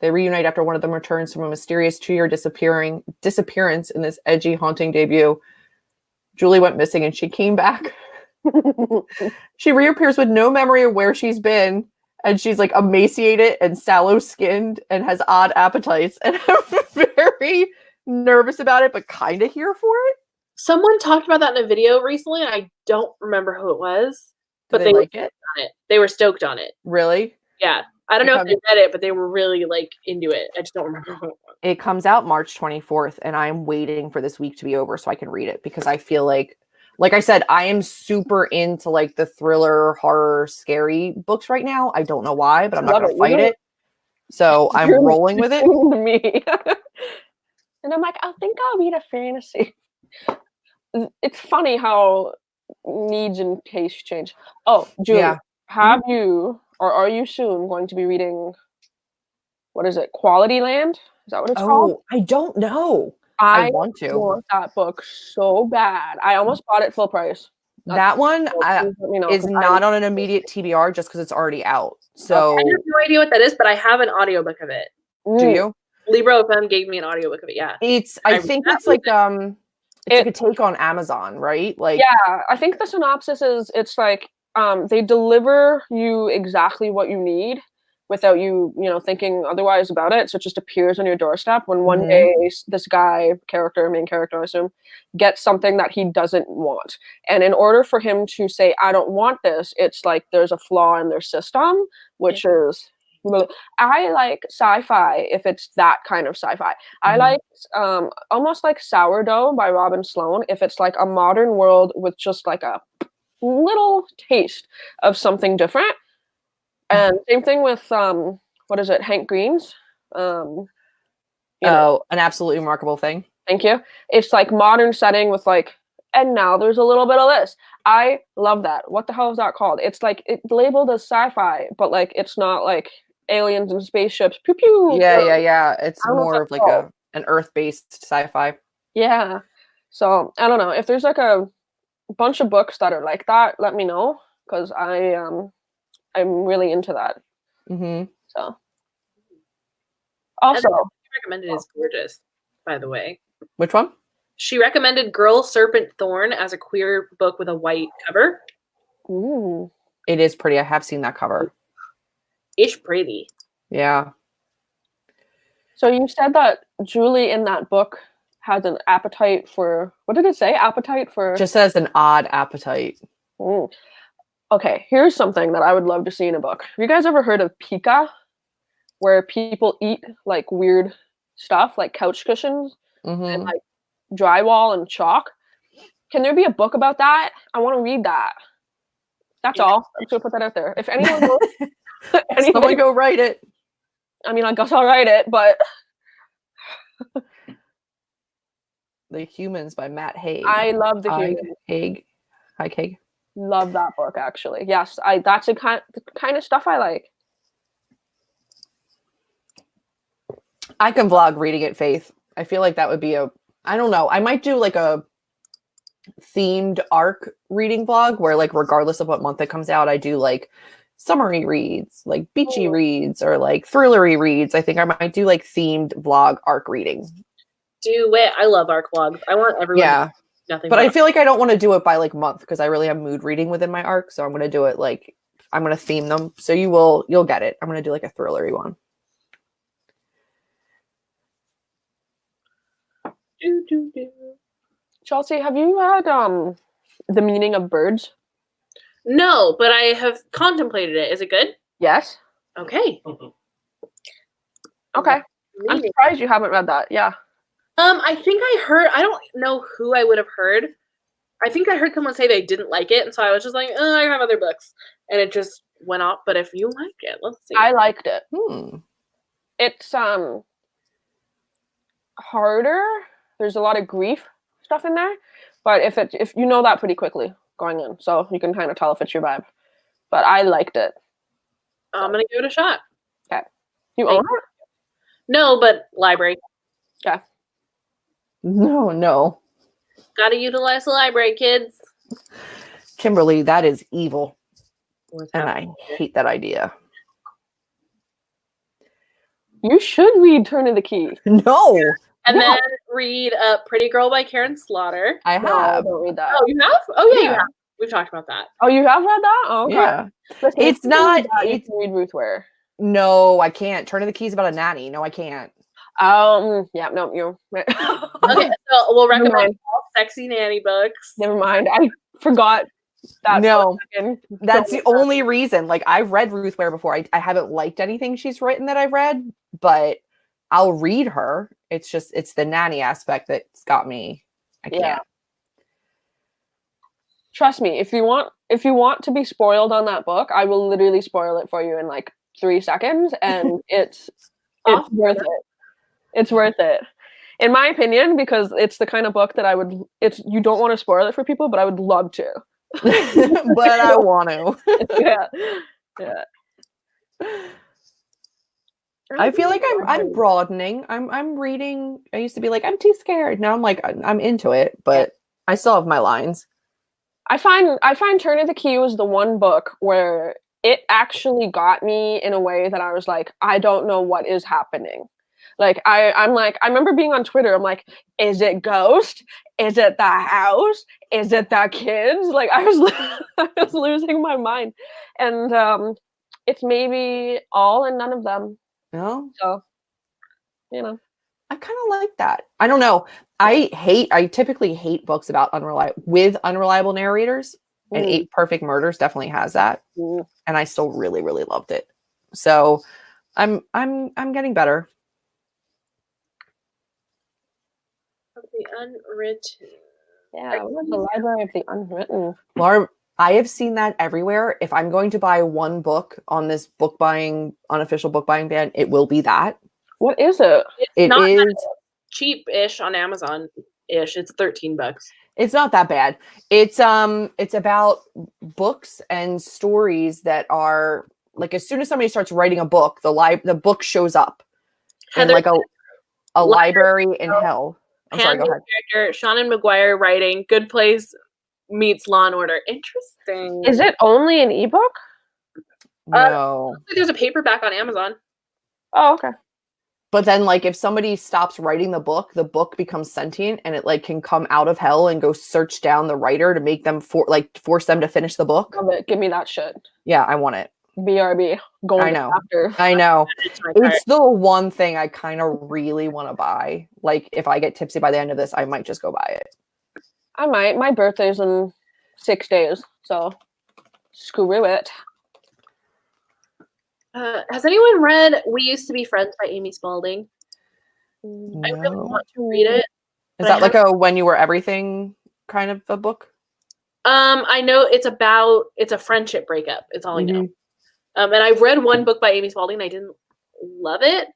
They reunite after one of them returns from a mysterious 2-year disappearance in this edgy, haunting debut. Julie went missing and she came back. She reappears with no memory of where she's been. And she's like emaciated and sallow-skinned and has odd appetites. And I'm very nervous about it, but kind of here for it. Someone talked about that in a video recently, and I don't remember who it was. But they like it? On it. They were stoked on it. Really? Yeah. I don't know if they read it, but they were really like into it. I just don't remember who it was. It comes out March 24th, and I'm waiting for this week to be over so I can read it because I feel like I said, I am super into like the thriller, horror, scary books right now. I don't know why, but I'm not going to fight it. So I'm rolling with it. Me. And I'm like, I think I'll read a fantasy. It's funny how needs and tastes change. Oh, Julie, have you or are you soon going to be reading, what is it, Quality Land? Is that what it's called? I don't know. I want to. Want that book so bad. I almost bought it full price. That one is not on an immediate TBR just because it's already out. So I have no idea what that is, but I have an audiobook of it. Do you? Libro FM gave me an audiobook of it. Yeah. I think it's like like a take on Amazon, right? Like I think the synopsis is it's like they deliver you exactly what you need without you thinking otherwise about it. So it just appears on your doorstep when one day this main character, I assume, gets something that he doesn't want. And in order for him to say, I don't want this, it's like there's a flaw in their system, which is, I like sci-fi if it's that kind of sci-fi. I like almost like Sourdough by Robin Sloan if it's like a modern world with just like a little taste of something different. And same thing with what is it, Hank Green's? An Absolutely Remarkable Thing. Thank you. It's like modern setting with like, and now there's a little bit of this. I love that. What the hell is that called? It's like it's labeled as sci-fi, but like it's not like aliens and spaceships. Pew pew. Yeah. It's more of like an Earth-based sci-fi. Yeah. So I don't know if there's like a bunch of books that are like that. Let me know because I'm really into that. So also she recommended is gorgeous, by the way. Which one? She recommended Girl Serpent Thorn as a queer book with a white cover. Ooh. It is pretty. I have seen that cover. It's pretty. Yeah. So you said that Julie in that book has an appetite for, what did it say? Appetite for? Just says an odd appetite. Ooh. Okay, here's something that I would love to see in a book. Have you guys ever heard of pica? Where people eat like weird stuff, like couch cushions and like drywall and chalk. Can there be a book about that? I want to read that. That's all. I'm just gonna put that out there. If anyone knows, someone go write it. I mean, I guess I'll write it, but The Humans by Matt Haig. I love The Humans. Haig. Love that book, actually. Yes, that's the kind of stuff I like. I can vlog reading it, Faith. I feel like that would be I don't know. I might do like a themed arc reading vlog where like regardless of what month it comes out, I do like summery reads, like beachy reads, or like thrillery reads. I think I might do like themed vlog arc reading. Do it. I love arc vlogs. I want everyone to nothing but I feel like I don't want to do it by like month because I really have mood reading within my arc. So I'm going to do it like, I'm going to theme them. So you'll get it. I'm going to do like a thrillery one. Chelsea, have you had The Meaning of Birds? No, but I have contemplated it. Is it good? Yes. Okay. Okay. I'm surprised you haven't read that. Yeah. I think I don't know who I would have heard. I think I heard someone say they didn't like it, and so I was just like, I have other books. And it just went off. But if you like it, let's see. I liked it. It's harder. There's a lot of grief stuff in there. But if you know that pretty quickly going in, so you can kind of tell if it's your vibe. But I liked it. I'm gonna give it a shot. Okay. You own it? No, but library. Okay. No. Gotta utilize the library, kids. Kimberly, that is evil. And I hate that idea. You should read Turn of the Key. No. And then read Pretty Girl by Karen Slaughter. I have. No, don't read that. Oh, you have? Oh, yeah, you have. We've talked about that. Oh, you have read that? Oh, okay. Yeah. Listen, it's not. You can read Ruth Ware. No, I can't. Turn of the Key is about a nanny. No, I can't. Yeah, no, you. Okay, so we'll recommend all sexy nanny books. Never mind. I forgot that. No, that's the only reason. Like, I've read Ruth Ware before. I haven't liked anything she's written that I've read, but I'll read her. It's just, it's the nanny aspect that's got me. I can't. Yeah. Trust me, if you want to be spoiled on that book, I will literally spoil it for you in like 3 seconds, and it's worth it. It's worth it, in my opinion, because it's the kind of book that you don't want to spoil it for people, but I would love to. But I want to. Yeah. I feel like I'm broadening. I'm reading. I used to be like, I'm too scared. Now I'm like, I'm into it, but I still have my lines. I find Turn of the Key was the one book where it actually got me in a way that I was like, I don't know what is happening. Like I'm like, I remember being on Twitter, I'm like, is it Ghost? Is it the house? Is it the kids? Like I was losing my mind. And it's maybe all and none of them. No. So, you know. I kind of like that. I don't know. I typically hate books about unreliable narrators, and 8 Perfect Murders definitely has that. And I still really, really loved it. So I'm getting better. The Unwritten. Yeah, the Library of the Unwritten. Laura, I have seen that everywhere. If I'm going to buy one book on this unofficial book buying ban, it will be that. What is it? It's not is cheap-ish on Amazon-ish. It's $13. It's not that bad. It's about books and stories that are like, as soon as somebody starts writing a book, the book shows up in like a library in hell. I'm sorry, go ahead. Character, Shannon McGuire writing Good Place meets Law and Order. Interesting. Is it only an ebook? No. There's a paperback on Amazon. Oh, okay. But then, like, if somebody stops writing the book becomes sentient, and it like can come out of hell and go search down the writer to make them force them to finish the book. Love it. Give me that shit. Yeah, I want it. BRB. I know. I know. It's the one thing I kind of really want to buy. Like, if I get tipsy by the end of this, I might just go buy it. I might. My birthday's in 6 days, so screw it. Has anyone read We Used to Be Friends by Amy Spalding? No. I really want to read it. Is that like a When You Were Everything kind of a book? I know it's a friendship breakup. It's all I know. And I've read one book by Amy Spalding. I didn't love it,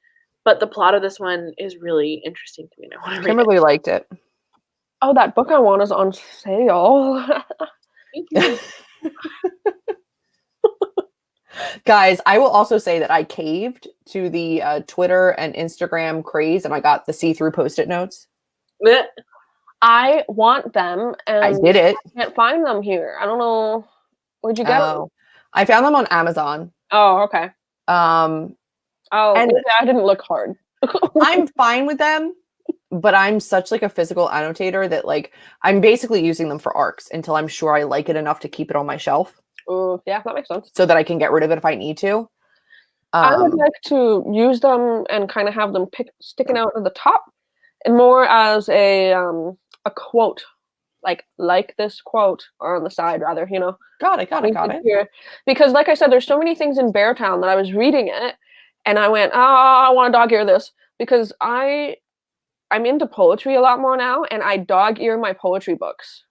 but the plot of this one is really interesting to me. I want to read Kimberly liked it. Oh, that book I want is on sale. Thank you. Guys, I will also say that I caved to the Twitter and Instagram craze, and I got the see-through Post-it notes. I want them, and I did it. I can't find them here. I don't know. Where'd you get them? I found them on Amazon. Oh, okay. And I didn't look hard. I'm fine with them, but I'm such like a physical annotator that like I'm basically using them for arcs until I'm sure I like it enough to keep it on my shelf. Yeah, that makes sense. So that I can get rid of it if I need to. I would like to use them and kind of have them sticking out at the top, and more as a quote, like this quote, or on the side rather, you know. Got it. Here. Because like I said, there's so many things in Beartown that I was reading it, and I went, oh, I want to dog ear this because I'm into poetry a lot more now, and I dog ear my poetry books,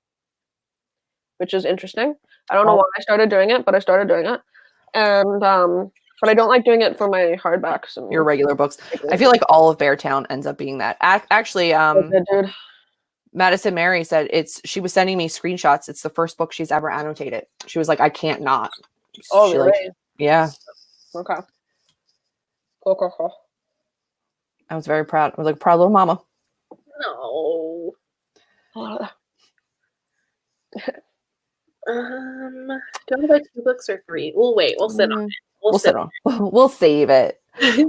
which is interesting. I don't know why I started doing it, but I started doing it, and but I don't like doing it for my hardbacks and your regular books. I feel like all of Beartown ends up being that. Actually, dude. Madison Mary said she was sending me screenshots. It's the first book she's ever annotated. She was like, I can't not. Oh, really? Yeah. Okay. Cool. I was very proud. I was like, proud little mama. No. Do I have like 2 books or 3? We'll wait. We'll sit on it. We'll sit on. We'll save it.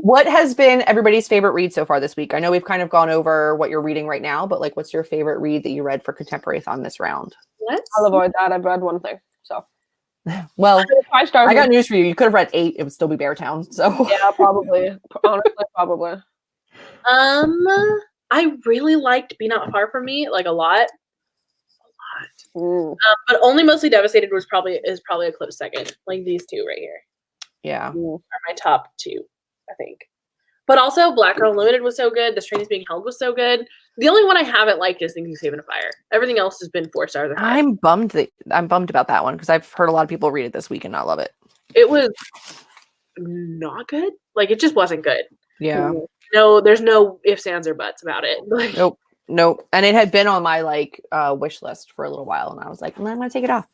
What has been everybody's favorite read so far this week? I know we've kind of gone over what you're reading right now, but like, what's your favorite read that you read for ContemporaryAthon this round? I'll avoid that. I've read one thing, so. Well, 5 stars. I got news for you. You could have read 8. It would still be Beartown. So yeah, probably. Honestly, probably. I really liked Be Not Far From Me, like a lot. Mm. But Only Mostly Devastated is probably a close second. Like these 2 right here. Yeah. Are my top 2, I think. But also Black Girl Unlimited was so good. This Train Is Being Held was so good. The only one I haven't liked is Things You Save in a Fire. Everything else has been 4 stars or higher. I'm bummed about that one because I've heard a lot of people read it this week and not love it. It was not good. Like it just wasn't good. Yeah. No, there's no ifs, ands, or buts about it. Like, Nope. And it had been on my like wish list for a little while, and I was like, I'm gonna take it off.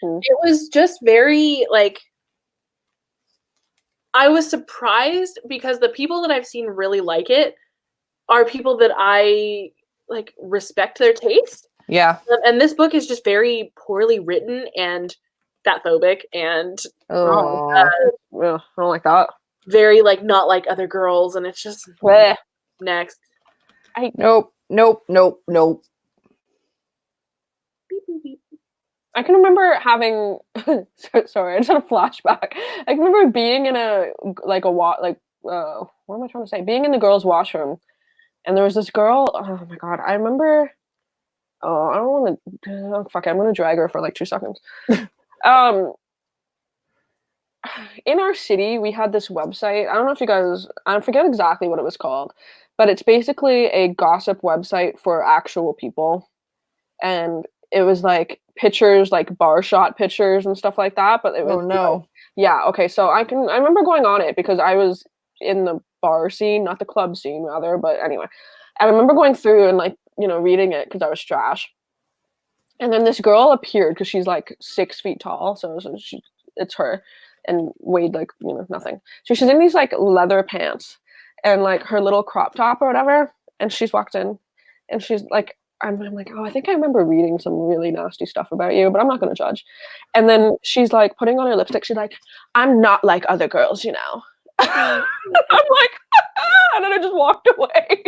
It was just very like. I was surprised because the people that I've seen really like it are people that I like respect their taste. Yeah. And this book is just very poorly written and fatphobic and I don't like that. Very like not like other girls, and it's just next. Nope. Beep, beep, beep. I can remember having sorry, I just had a flashback. I can remember being in what am I trying to say? Being in the girls' washroom, and there was this girl. Oh my god, I remember. Oh, I don't want to. Fuck it, I'm gonna drag her for like 2 seconds. In our city, we had this website. I don't know if you guys. I forget exactly what it was called, but it's basically a gossip website for actual people, and it was like pictures, like bar shot pictures and stuff like that. But it was okay. So I remember going on it because I was in the bar scene, not the club scene rather. But anyway, I remember going through and like reading it because I was trash. And then this girl appeared because she's like 6 feet tall, so it's her, and weighed like nothing. So she's in these like leather pants and like her little crop top or whatever, and she's walked in, and she's like. I'm like, oh, I think I remember reading some really nasty stuff about you, but I'm not going to judge. And then she's like putting on her lipstick. She's like, I'm not like other girls, I'm like, and then I just walked away.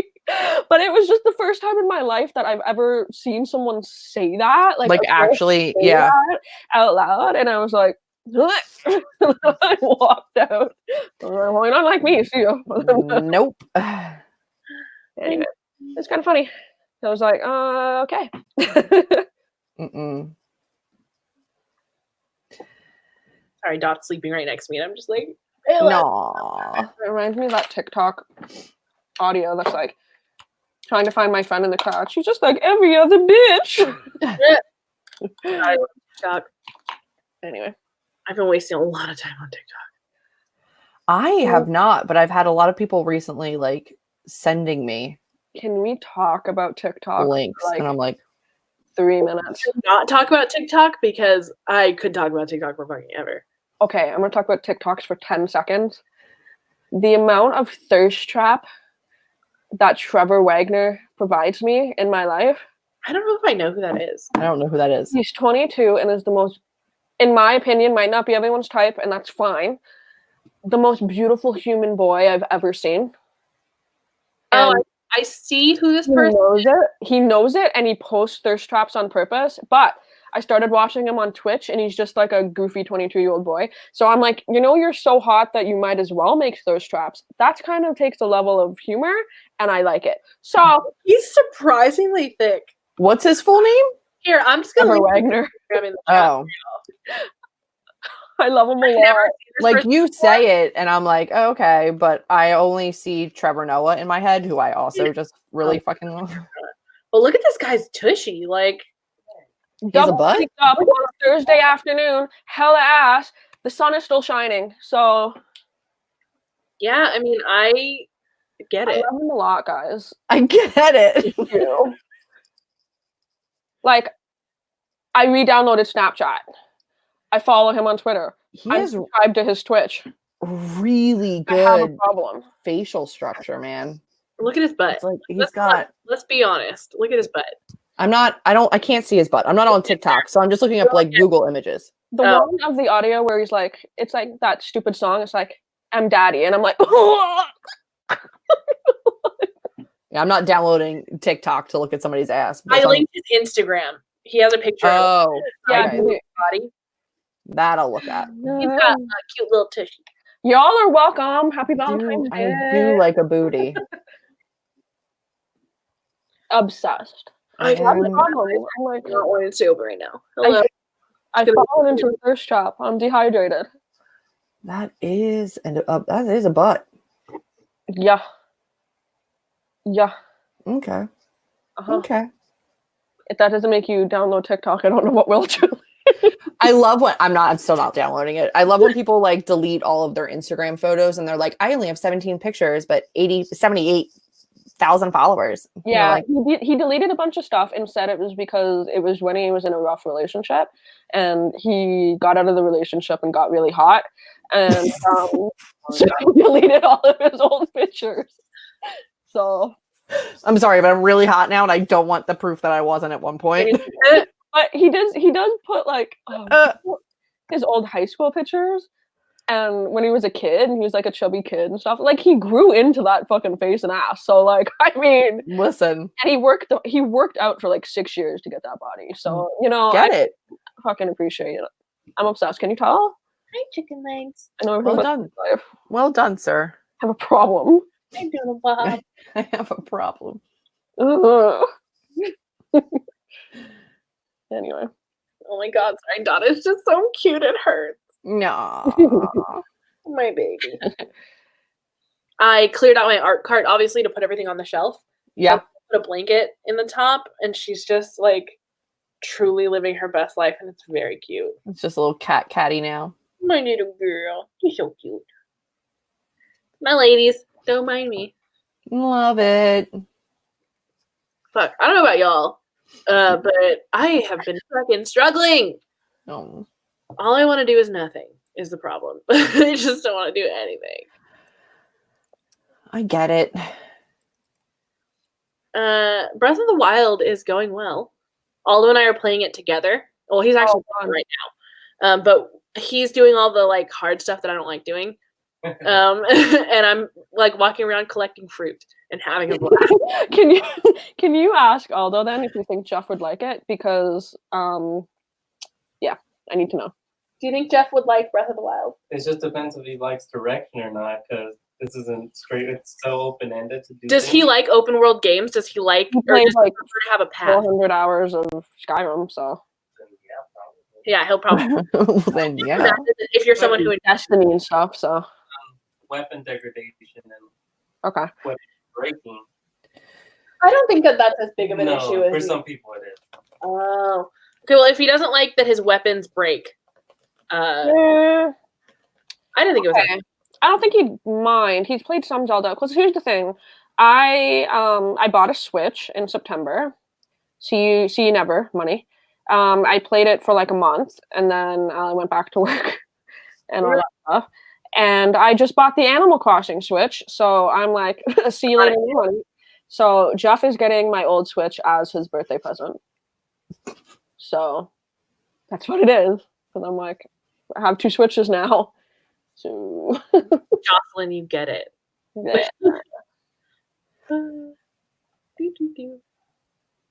But it was just the first time in my life that I've ever seen someone say that. Like actually, yeah. Out loud. And I was like, I walked out. Well, you're not like me, see you. Nope. Anyway, it's kind of funny. I was like, okay. Sorry, Dot's sleeping right next to me, and I'm just like, no. It reminds me of that TikTok audio that's like trying to find my friend in the crowd. She's just like every other bitch. I love TikTok. Anyway, I've been wasting a lot of time on TikTok. I have not, but I've had a lot of people recently like sending me. Can we talk about TikTok links? And I'm like, 3 minutes. Not talk about TikTok because I could talk about TikTok for fucking ever. Okay, I'm gonna talk about TikToks for 10 seconds. The amount of thirst trap that Trevor Wagner provides me in my life. I don't know if I know who that is. I don't know who that is. He's 22 and is the most in my opinion, might not be everyone's type, and that's fine. The most beautiful human boy I've ever seen. Oh, And I see who this he person knows it. He knows it, and he posts thirst traps on purpose. But I started watching him on Twitch, and he's just like a goofy 22-year-old boy. So I'm like, you're so hot that you might as well make thirst traps. That kind of takes a level of humor, and I like it. So He's surprisingly thick. What's his full name? Here, I'm just gonna Trevor leave Wagner. Instagram in the chat. Oh, I love him a I've lot. never seen this like person you before. say it, and I'm like, oh, okay, but I only see Trevor Noah in my head, who I also just really fucking love. But look at this guy's tushy. Like, Double butt? Picked up on Thursday afternoon, hella ass. The sun is still shining, so yeah, I mean, I get I it. love him a lot, guys. I get it. Thank you. Like, I re-downloaded Snapchat. I follow him on Twitter. He I'm has subscribed to his Twitch. really I have a good problem. facial structure, man. Look at his butt. It's like Let's be honest. Look at his butt. I can't see his butt. I'm not on TikTok, so I'm just looking up like Google images. The one of the audio where he's like, it's like that stupid song. It's like, I'm daddy. And I'm like, Yeah, I'm not downloading TikTok to look at somebody's ass. I linked his Instagram. He has a picture of yeah, okay. his body. That I'll look at. He's got a cute little tushy. Y'all are welcome. Happy Valentine's Day. I do like a booty. Obsessed. I Like, I'm am- like, I'm not wanting to stay over right now. Hello. I fallen into a thirst trap. I'm dehydrated. That is a butt. Yeah. Yeah. Okay. Uh-huh. Okay. If that doesn't make you download TikTok, I don't know what will. I love when I'm still not downloading it. I love when people like delete all of their Instagram photos and they're like, I only have 17 pictures, but 78,000 followers. Yeah, like, he deleted a bunch of stuff and said it was because it was when he was in a rough relationship and he got out of the relationship and got really hot. And so he deleted all of his old pictures. So I'm sorry, but I'm really hot now and I don't want the proof that I wasn't at one point. but he does put like his old high school pictures and when he was a kid and he was like a chubby kid and stuff. Like he grew into that fucking face and ass. So like I mean listen. And he worked out for like 6 years to get that body. So I fucking appreciate it. I'm obsessed. Can you tell? Hi, chicken legs. I know Well done. life. Well done, sir. I have a problem. I'm doing well. I have a problem. Anyway. Oh my god, sorry, Dot is just so cute. It hurts. No. My baby. I cleared out my art cart, obviously, to put everything on the shelf. Yeah. I put a blanket in the top, and she's just like truly living her best life, and it's very cute. It's just a little catty now. My little girl. She's so cute. My ladies, don't mind me. Love it. Fuck, I don't know about y'all, but I have been fucking struggling. Oh. All I want to do is nothing, is the problem. I just don't want to do anything. I get it. Breath of the Wild is going well. Aldo and I are playing it together. Well, he's actually playing right now. But he's doing all the like hard stuff that I don't like doing. And I'm like walking around collecting fruit and having a blast. Can you ask Aldo then if you think Jeff would like it? Because yeah, I need to know. Do you think Jeff would like Breath of the Wild? It just depends if he likes direction or not, because this isn't straight. It's so open-ended to do. Does he like open world games? Does he like, He or plays does he like prefer to have a path? 400 hours of Skyrim, so Yeah, he'll probably. Well, then yeah. If you're someone who Destiny and stuff, so weapon degradation and okay. weapon breaking. I don't think that that's as big of an issue as for some people it is. Oh, okay. Well, if he doesn't like that his weapons break, I didn't think it was. Okay. I don't think he'd mind. He's played some Zelda. Because here's the thing, I bought a Switch in September. See you never money. I played it for like a month, and then I went back to work and all that stuff. And I just bought the Animal Crossing Switch, so I'm like, see you later, money. So Jeff is getting my old Switch as his birthday present. So that's what it is. And I'm like, I have 2 Switches now. So Jocelyn, you get it.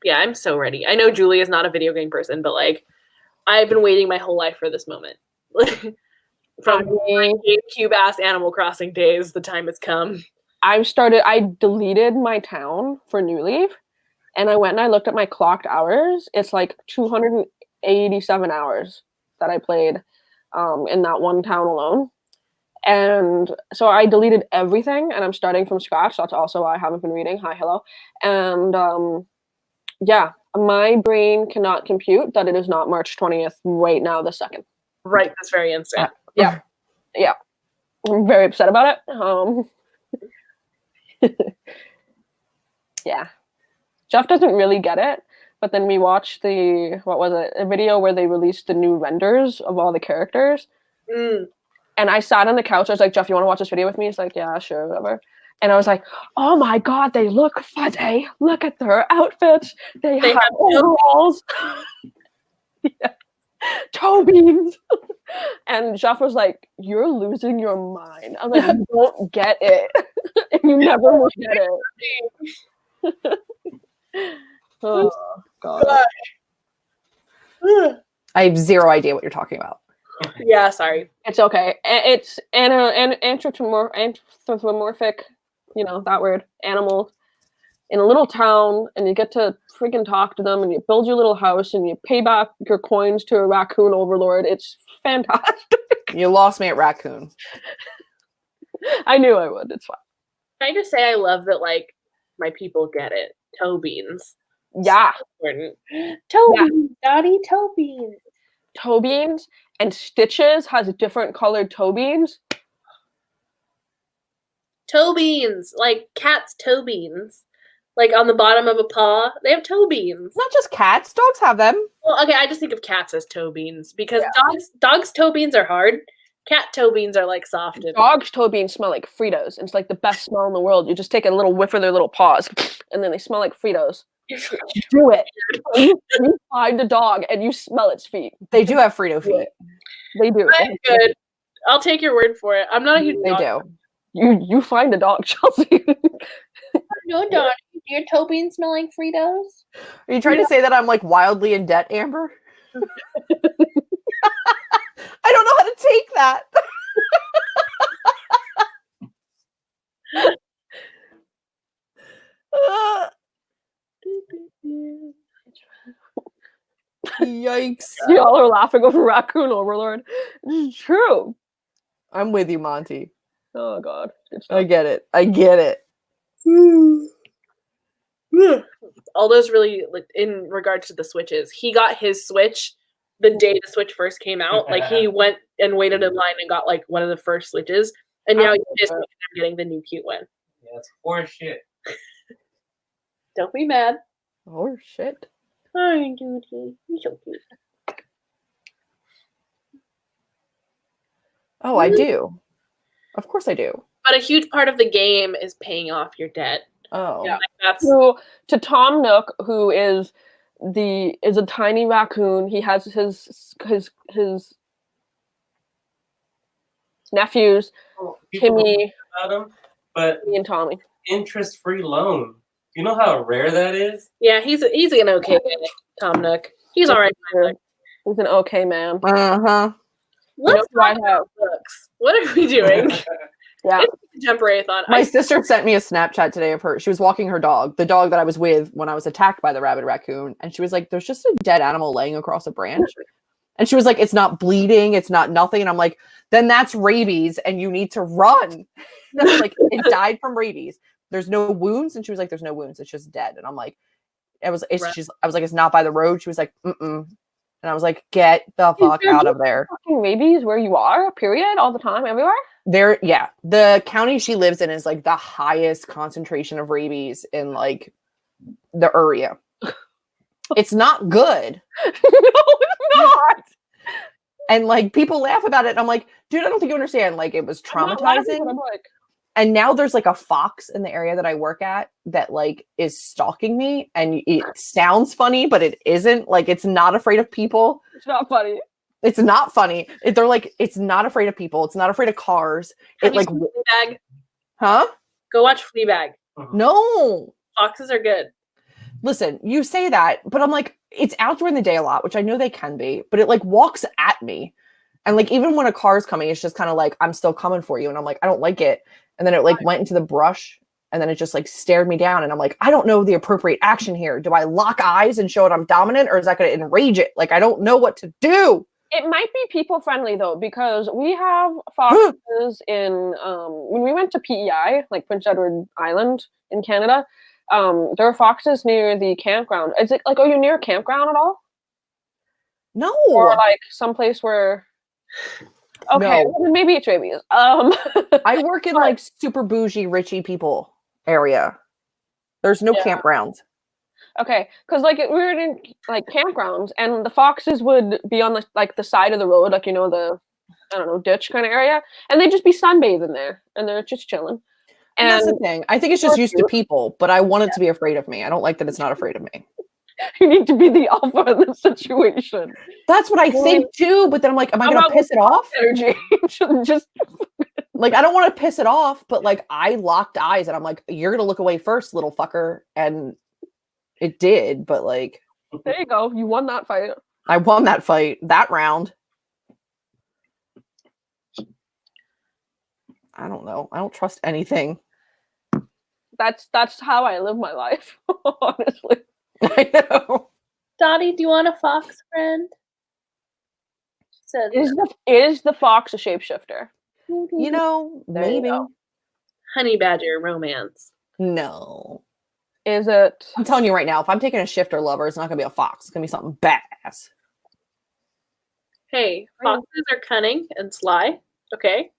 Yeah, I'm so ready. I know Julie is not a video game person, but like I've been waiting my whole life for this moment. From my GameCube ass Animal Crossing days, the time has come. I deleted my town for New Leaf, and I went and I looked at my clocked hours. It's like 287 hours that I played in that one town alone. And so I deleted everything, and I'm starting from scratch. That's also why I haven't been reading. Hi, hello. And yeah, my brain cannot compute that it is not March 20th right now, the second. Right, this very instant. Yeah. I'm very upset about it. Yeah. Jeff doesn't really get it, but then we watched a video where they released the new renders of all the characters. Mm. And I sat on the couch. I was like, Jeff, you want to watch this video with me? He's like, yeah, sure, whatever. And I was like, oh my God, they look fuzzy. Look at their outfits. They have overalls. Yeah. Toe beans. And Jeff was like, you're losing your mind. I was like, you don't get it. You never will get it. Oh, God. I have zero idea what you're talking about. Yeah, sorry. It's okay. It's an anthropomorphic, that word, animal in a little town, and you get to freaking talk to them, and you build your little house, and you pay back your coins to a raccoon overlord. It's fantastic. You lost me at raccoon. I knew I would. It's fine. Can I just say I love that, like, my people get it. Toe beans. Yeah. So important. Toe beans, Dottie, toe beans. Toe beans and Stitches has different colored toe beans. Toe beans, like cats' toe beans. Like on the bottom of a paw, they have toe beans. Not just cats, dogs have them. Well, okay, I just think of cats as toe beans because dogs' toe beans are hard. Cat toe beans are like soft. Dogs' toe beans smell like Fritos. It's like the best smell in the world. You just take a little whiff of their little paws, and then they smell like Fritos. Do it. You find a dog and you smell its feet. They do have Frito feet. They do. I'm good. I'll take your word for it. I'm not a huge They dog. do. You find a dog, Chelsea. No, dog. Do your toe beans smell like Fritos? Are you trying to say that I'm like wildly in debt, Amber? I don't know how to take that. Yikes. Y'all are laughing over Raccoon Overlord. This is true. I'm with you, Monty. Oh, God. I get it. I get it. Aldo's really, like, in regard to the Switches, he got his Switch the day the Switch first came out. Like, he went and waited in line and got, like, one of the first Switches. And now he's just getting the new cute one. Yeah, it's horse shit. Don't be mad. Oh, shit. Hi, Duty. You're so cute. Oh, I do. Of course I do. But a huge part of the game is paying off your debt. Oh. Yeah, like that's So, to Tom Nook, who is a tiny raccoon, he has his nephews, People Timmy, don't know about him, but and Tommy. interest-free loan. You know how rare that is? yeah, he's an okay guy, Tom Nook. He's all right. He's an okay man. Uh-huh. Let's You know talk about books. What are we doing? Yeah. It's ContemporaryAthon. My sister sent me a Snapchat today of her. She was walking her dog, the dog that I was with when I was attacked by the rabid raccoon. And she was like, there's just a dead animal laying across a branch. And she was like, it's not bleeding. It's not nothing. And I'm like, then that's rabies and you need to run. And I was like, it died from rabies. There's no wounds. And she was like, there's no wounds. It's just dead. And I'm like, I was like, it's not by the road. She was like, mm-mm. And I was like, get the fuck out of there. Fucking rabies where you are, period, all the time, everywhere? The county she lives in is like the highest concentration of rabies in like the area. It's not good. No, it's not. And like people laugh about it. And I'm like, dude, I don't think you understand. Like it was traumatizing. I'm like, And now there's like a fox in the area that I work at that like is stalking me, and it sounds funny, but it isn't. Like it's not afraid of people. it's not funny. It's not funny. They're like, it's not afraid of people. It's not afraid of cars. Have It you like, seen Fleabag? huh? Go watch Fleabag. No. Foxes are good. Listen, you say that, but I'm like, it's out during the day a lot, which I know they can be, but it like walks at me. And like, even when a car's coming, it's just kind of like, I'm still coming for you. And I'm like, I don't like it. And then it like went into the brush and then it just like stared me down. And I'm like, I don't know the appropriate action here. Do I lock eyes and show it I'm dominant, or is that going to enrage it? Like, I don't know what to do. It might be people friendly though, because we have foxes in when we went to PEI, like Prince Edward Island in Canada. There are foxes near the campground. Is it like, are you near a campground at all? No. Or like someplace where? Okay, No. well, maybe it's rabies. I work in like super bougie, richy people area. There's no campgrounds. Okay, because like we were in like campgrounds, and the foxes would be on the side of the road, like, you know, the, I don't know, ditch kind of area, and they'd just be sunbathing there, and they're just chilling. And that's the thing. I think it's just used to people, but I want it to be afraid of me. I don't like that it's not afraid of me. You need to be the alpha in this situation. That's what I think too, but then I'm like, am I going to piss it off? Energy. Just like, I don't want to piss it off, but like, I locked eyes and I'm like, you're going to look away first, little fucker. And it did, but like, there you go. You won that fight. I won that fight, that round. I don't know. I don't trust anything. That's how I live my life, honestly. I know. Dottie, do you want a fox friend? Said Is the fox a shapeshifter? You know, maybe. Honey badger romance. No. Is it? I'm telling you right now, if I'm taking a shifter lover, it's not gonna be a fox. It's gonna be something badass. Hey, foxes are cunning and sly. Okay.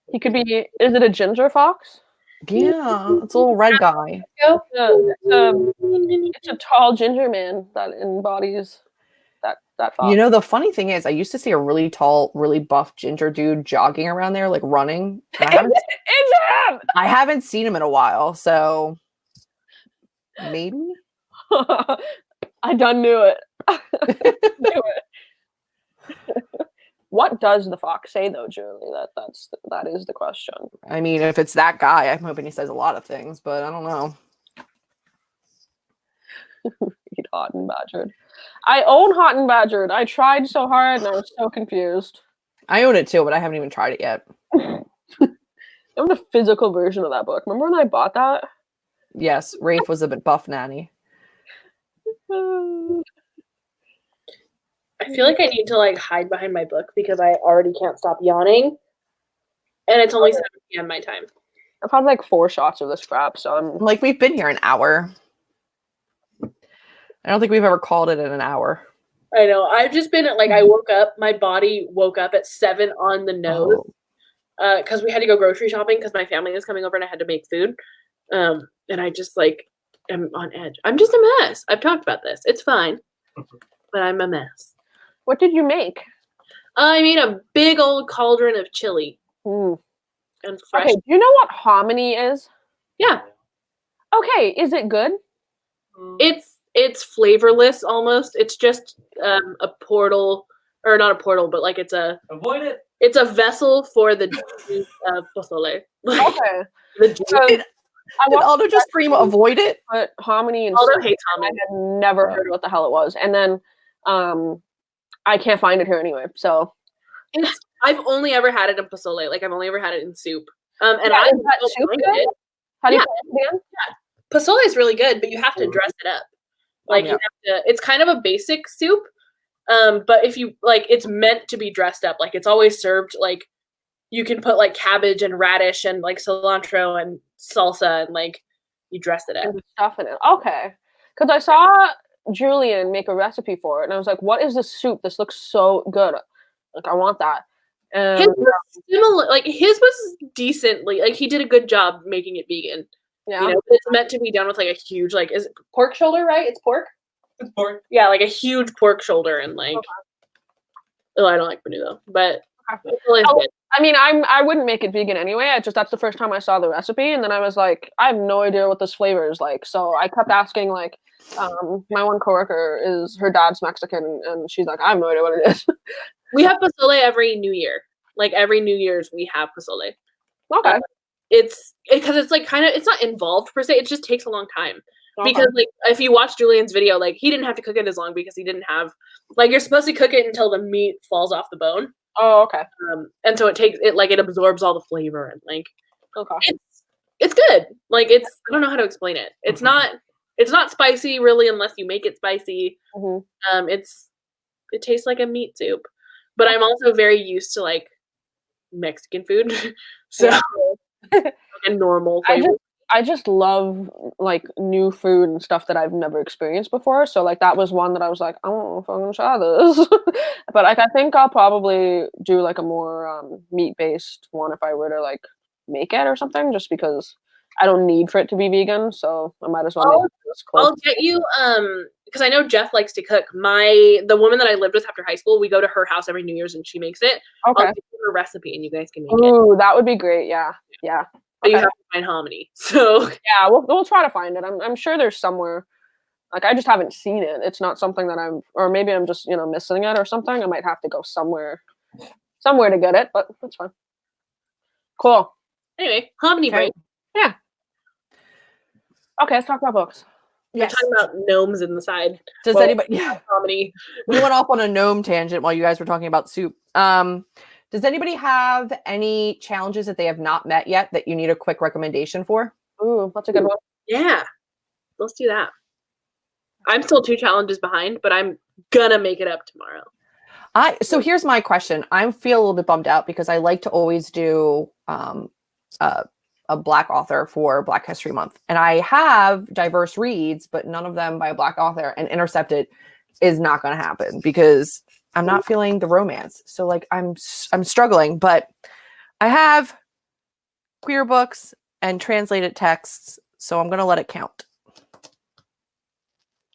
He could be. Is it a ginger fox? Yeah, it's a little red guy. It's a tall ginger man that embodies that fox. You know, the funny thing is, I used to see a really tall, really buff ginger dude jogging around there, like running. And It's him! I haven't seen him in a while, so maybe. I done knew it. What does the fox say though, Julie? That is the question. I mean, if it's that guy, I'm hoping he says a lot of things, but I don't know. Eat hot and badgered. I own Hot and Badgered. I tried so hard and I was so confused. I own it too, but I haven't even tried it yet. I have the physical version of that book. Remember when I bought that? Yes, Rafe was a bit buff nanny. I feel like I need to like hide behind my book because I already can't stop yawning. And it's only 7 p.m. my time. I've had like 4 shots of this crap, so I'm like, we've been here an hour. I don't think we've ever called it in an hour. I know. I've just been like, I woke up, my body woke up at 7 on the nose because we had to go grocery shopping because my family was coming over and I had to make food. And I just like am on edge. I'm just a mess. I've talked about this. It's fine, but I'm a mess. What did you make? I made a big old cauldron of chili. Mm. And fresh. Okay, do you know what hominy is? Yeah. Okay, is it good? It's flavorless almost. It's just a portal, or not a portal, but like avoid it. It's a vessel for the juice of pozole. Okay. The juice. Did Aldo just scream avoid it? But hominy and Aldo hates I hominy. had never heard what the hell it was. And then I can't find it here anyway. So I've only ever had it in pozole. Like I've only ever had it in soup. And yeah, I is that soup like good? it. How do you Yeah. put it again? Yeah. Pozole is really good, but you have to dress it up. Like you have to, it's kind of a basic soup. But if you like, it's meant to be dressed up. Like it's always served like you can put like cabbage and radish and like cilantro and salsa and like you dress it up. And stuff in it. Okay. Because I saw Julian make a recipe for it and I was like, what is this soup? This looks so good. Like I want that. His was similar, like his was decently, like he did a good job making it vegan. Yeah. You know, it's meant to be done with like a huge, like, is it pork shoulder, right? It's pork? It's pork. Yeah, like a huge pork shoulder and like, oh, I don't like menudo, but it's always good. I mean, I wouldn't make it vegan anyway. That's the first time I saw the recipe, and then I was like, I have no idea what this flavor is like. So I kept asking, like, my one coworker her dad's Mexican, and she's like, I have no idea what it is. We have pozole every New Year. Like every New Year's, we have pozole. Okay. It's because it's like kind of it's not involved per se. It just takes a long time. Okay. Because like if you watch Julian's video, like he didn't have to cook it as long because he didn't have like you're supposed to cook it until the meat falls off the bone. Oh, okay. And so it absorbs all the flavor and like okay. It's good. Like I don't know how to explain it. It's not spicy really unless you make it spicy. Mm-hmm. It tastes like a meat soup. But I'm also very used to like Mexican food. So like a normal flavor. I just love like new food and stuff that I've never experienced before. So like that was one that I was like, I don't know if I'm gonna try this. But like I think I'll probably do like a more meat-based one if I were to like make it or something, just because I don't need for it to be vegan, so I might as well make this close. I'll get you because I know Jeff likes to cook. The woman that I lived with after high school, we go to her house every New Year's and she makes it. Okay. I'll give you her recipe and you guys can make it. Ooh, that would be great. Yeah. But you have to find hominy. So yeah, we'll try to find it. I'm sure there's somewhere. Like I just haven't seen it. It's not something that or maybe I'm just missing it or something. I might have to go somewhere to get it, but that's fine. Cool. Anyway, hominy break. Yeah. Okay, let's talk about books. We're talking about gnomes in the side. Does anybody? Comedy. We went off on a gnome tangent while you guys were talking about soup. Does anybody have any challenges that they have not met yet that you need a quick recommendation for? Ooh, that's a good one. Yeah, let's do that. I'm still 2 challenges behind, but I'm gonna make it up tomorrow. So here's my question. I feel a little bit bummed out because I like to always do a Black author for Black History Month. And I have diverse reads, but none of them by a Black author, and Intercepted is not going to happen because I'm not feeling the romance. So like I'm struggling, but I have queer books and translated texts, so I'm going to let it count.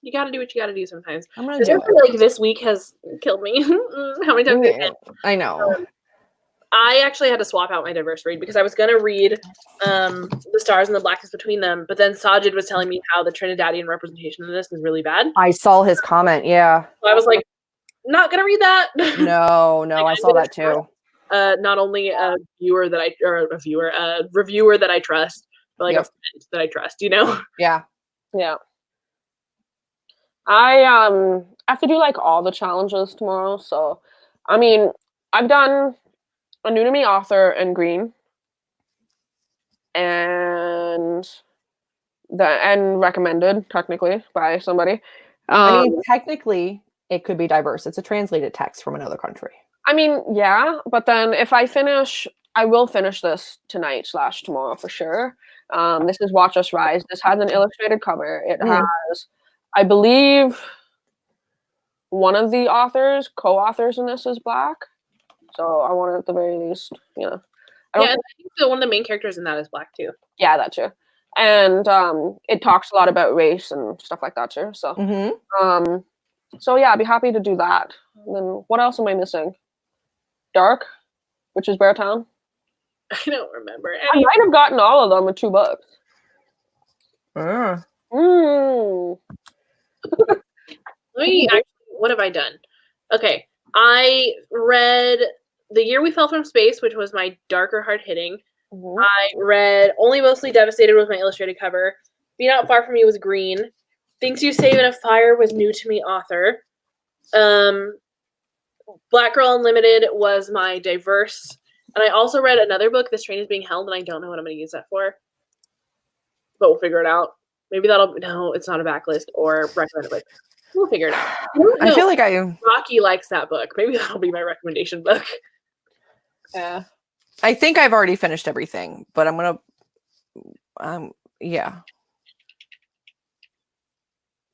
You got to do what you got to do sometimes. I'm going to do it. Like this week has killed me. How many times again? I know. I actually had to swap out my diverse read because I was going to read The Stars and the Blackness Between Them, but then Sajid was telling me how the Trinidadian representation of this is really bad. I saw his comment, yeah. So I was like, not going to read that. No, I saw that too. Not only a reviewer that I trust, but like a friend that I trust, Yeah. Yeah. I have to do like all the challenges tomorrow, so I mean, I've done a new to me author and green, and recommended technically by somebody. I mean, technically, it could be diverse. It's a translated text from another country. I mean, yeah, but then if I will finish this tonight / tomorrow for sure. This is Watch Us Rise. This has an illustrated cover. It has, I believe, one of the co-authors in this is Black. So I want to, at the very least, I think one of the main characters in that is Black too. Yeah, that too. And it talks a lot about race and stuff like that too. So, so yeah, I'd be happy to do that. And then what else am I missing? Dark, which is Beartown. I don't remember. I might have gotten all of them with 2 books. What have I done? Okay, I read The Year We Fell from Space, which was my darker, hard-hitting. I read Only Mostly Devastated was my illustrated cover. Be Not Far From Me was green. Things You Save in a Fire was new to me author. Black Girl Unlimited was my diverse. And I also read another book, This Train Is Being Held, and I don't know what I'm going to use that for. But we'll figure it out. Maybe no, it's not a backlist or recommended book. We'll figure it out. I feel like Rocky likes that book. Maybe that'll be my recommendation book. Yeah. I think I've already finished everything, but I'm gonna yeah.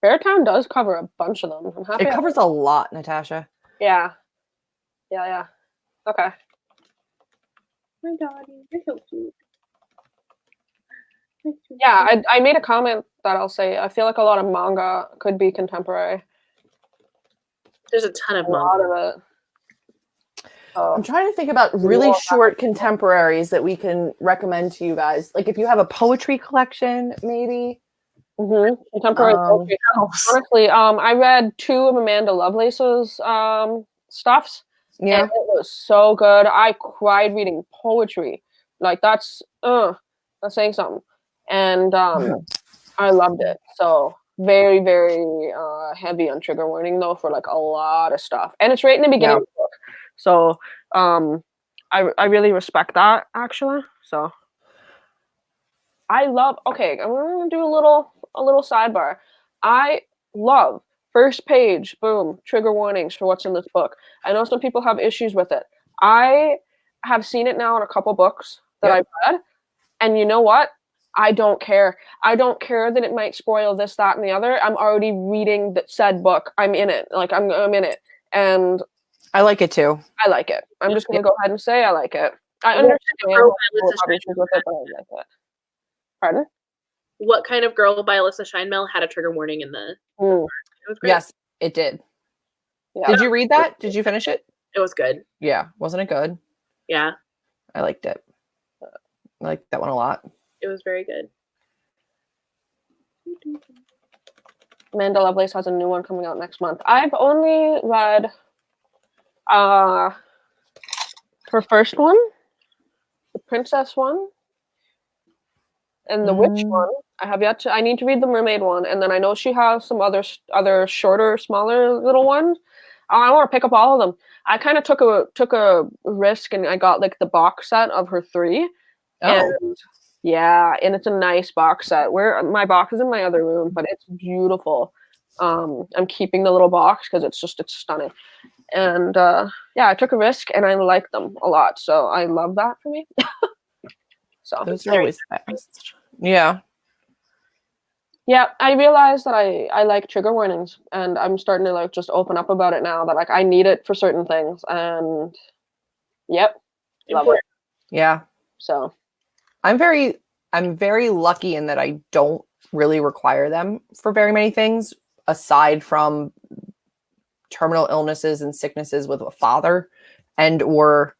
Beartown does cover a bunch of them. I'm happy. It covers a lot, Natasha. Yeah. Okay. My doggy, you're so cute. Yeah, I made a comment that I'll say. I feel like a lot of manga could be contemporary. There's a ton of manga. A lot of it. So I'm trying to think about really short contemporaries that we can recommend to you guys. Like if you have a poetry collection, maybe. contemporary poetry. Honestly, I read 2 of Amanda Lovelace's stuffs. Yeah. And it was so good. I cried reading poetry. Like that's saying something. And I loved it. So very, very heavy on trigger warning though for like a lot of stuff. And it's right in the beginning of the book. So I really respect that actually. So I love I'm gonna do a little sidebar. I love first page, boom, trigger warnings for what's in this book. I know some people have issues with it. I have seen it now in a couple books that I've read, and you know what? I don't care. I don't care that it might spoil this, that, and the other. I'm already reading that said book. I'm in it. Like I'm in it, and I like it too. I like it. I'm just gonna go ahead and say I like it. I understand people have issues with it, but I like it. Pardon? What Kind of Girl by Alyssa Scheinmel had a trigger warning in the. It was great. Yes, it did. Yeah. Did you read that? Did you finish it? It was good. Yeah. Wasn't it good? Yeah. I liked it. I liked that one a lot. It was very good. Amanda Lovelace has a new one coming out next month. I've only read her first one, the princess one, and the witch one. I need to read the mermaid one, and then I know she has some other shorter, smaller little ones. I want to pick up all of them. I kind of took a risk, and I got like the box set of her 3. And yeah, and it's a nice box set. Where my box is in my other room, but it's beautiful. I'm keeping the little box because it's stunning. And yeah, I took a risk, and I like them a lot. So I love that for me. So those are always fast. Yeah. Yeah, I realized that I like trigger warnings, and I'm starting to like just open up about it now that like I need it for certain things, and love it. Yeah. So I'm very lucky in that I don't really require them for very many things aside from terminal illnesses and sicknesses with a father and or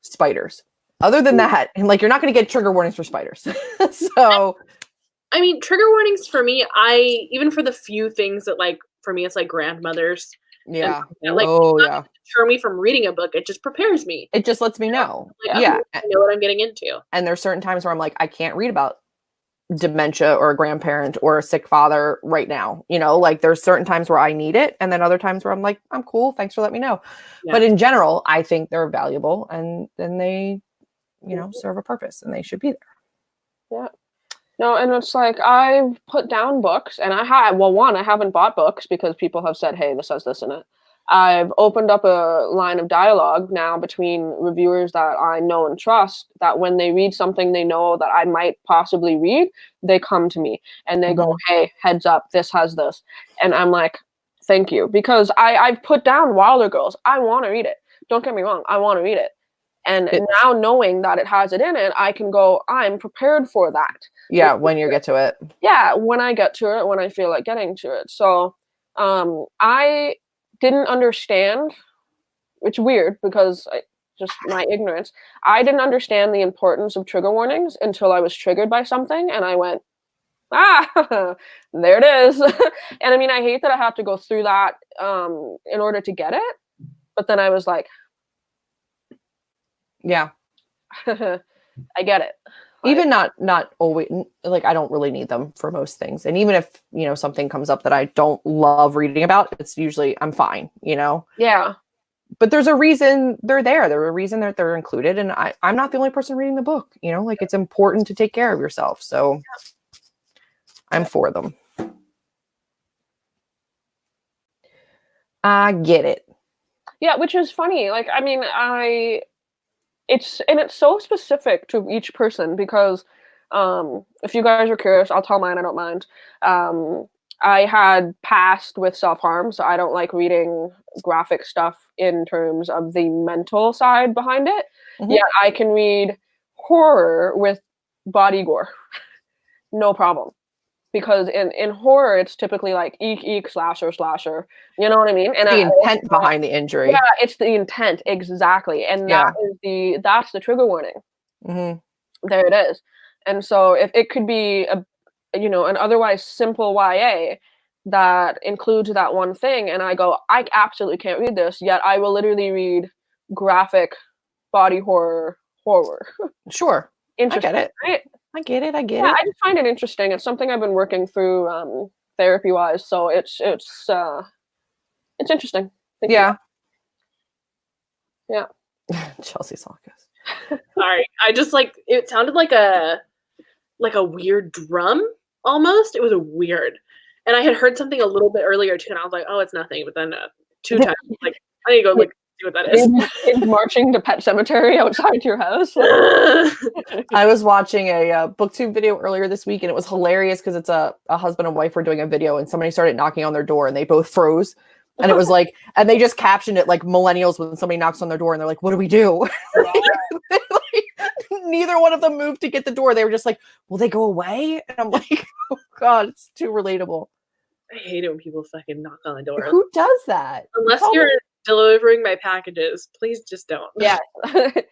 spiders. Other than that, and like you're not going to get trigger warnings for spiders. So I mean, trigger warnings for me, even for the few things that like for me it's like grandmothers. Yeah. And, like deter me from reading a book. It just prepares me. It just lets me know. Like, I know what I'm getting into. And there's certain times where I'm like, I can't read about dementia or a grandparent or a sick father right now. You know, like there's certain times where I need it, and then other times where I'm like, I'm cool. Thanks for letting me know. Yeah. But in general, I think they're valuable, and then they, serve a purpose, and they should be there. Yeah. No, and it's like I've put down books, and I haven't bought books because people have said, hey, this has this in it. I've opened up a line of dialogue now between reviewers that I know and trust, that when they read something they know that I might possibly read, they come to me and they go, hey, heads up, this has this. And I'm like, thank you. Because I've put down Wilder Girls. I want to read it. Don't get me wrong. I want to read it. And now knowing that it has it in it, I can go, I'm prepared for that. Yeah, when you get to it. Yeah, when I get to it, when I feel like getting to it. So I didn't understand, it's weird because just my ignorance, I didn't understand the importance of trigger warnings until I was triggered by something, and I went, there it is. And I mean, I hate that I have to go through that in order to get it, but then I was like, yeah, I get it. Like, even not always, like I don't really need them for most things. And even if, something comes up that I don't love reading about, it's usually, I'm fine, Yeah. But there's a reason they're there. There's a reason that they're included. And I'm not the only person reading the book, like it's important to take care of yourself. So I'm for them. I get it. Yeah, which is funny. Like, I mean, it's so specific to each person because if you guys are curious, I'll tell mine, I don't mind. I had passed with self-harm, so I don't like reading graphic stuff in terms of the mental side behind it. Mm-hmm. Yeah, I can read horror with body gore. No problem. because in horror it's typically like eek slasher, you know what I mean? And the intent behind the injury. Yeah, it's the intent, exactly, and that's the trigger warning. There it is. And so if it could be an otherwise simple YA that includes that one thing, and I go, I absolutely can't read this, yet I will literally read graphic body horror. Sure. Interesting, I get it. right? I get it. Yeah, I just find it interesting. It's something I've been working through therapy-wise, so it's interesting. Yeah. Yeah. Chelsea Salkas. Sorry, I just it sounded like a weird drum almost. It was a weird, and I had heard something a little bit earlier too, and I was like, oh, it's nothing. But then 2 times, like, I need to go see what that is. Kids marching to Pet Cemetery outside your house. I was watching a booktube video earlier this week, and it was hilarious because it's a husband and wife were doing a video, and somebody started knocking on their door, and they both froze. And it was like, and they just captioned it like millennials when somebody knocks on their door and they're like, what do we do? Neither one of them moved to get the door. They were just like, will they go away? And I'm like, oh God, it's too relatable. I hate it when people fucking knock on the door. Who does that? Unless you're delivering my packages, please just don't. Yeah.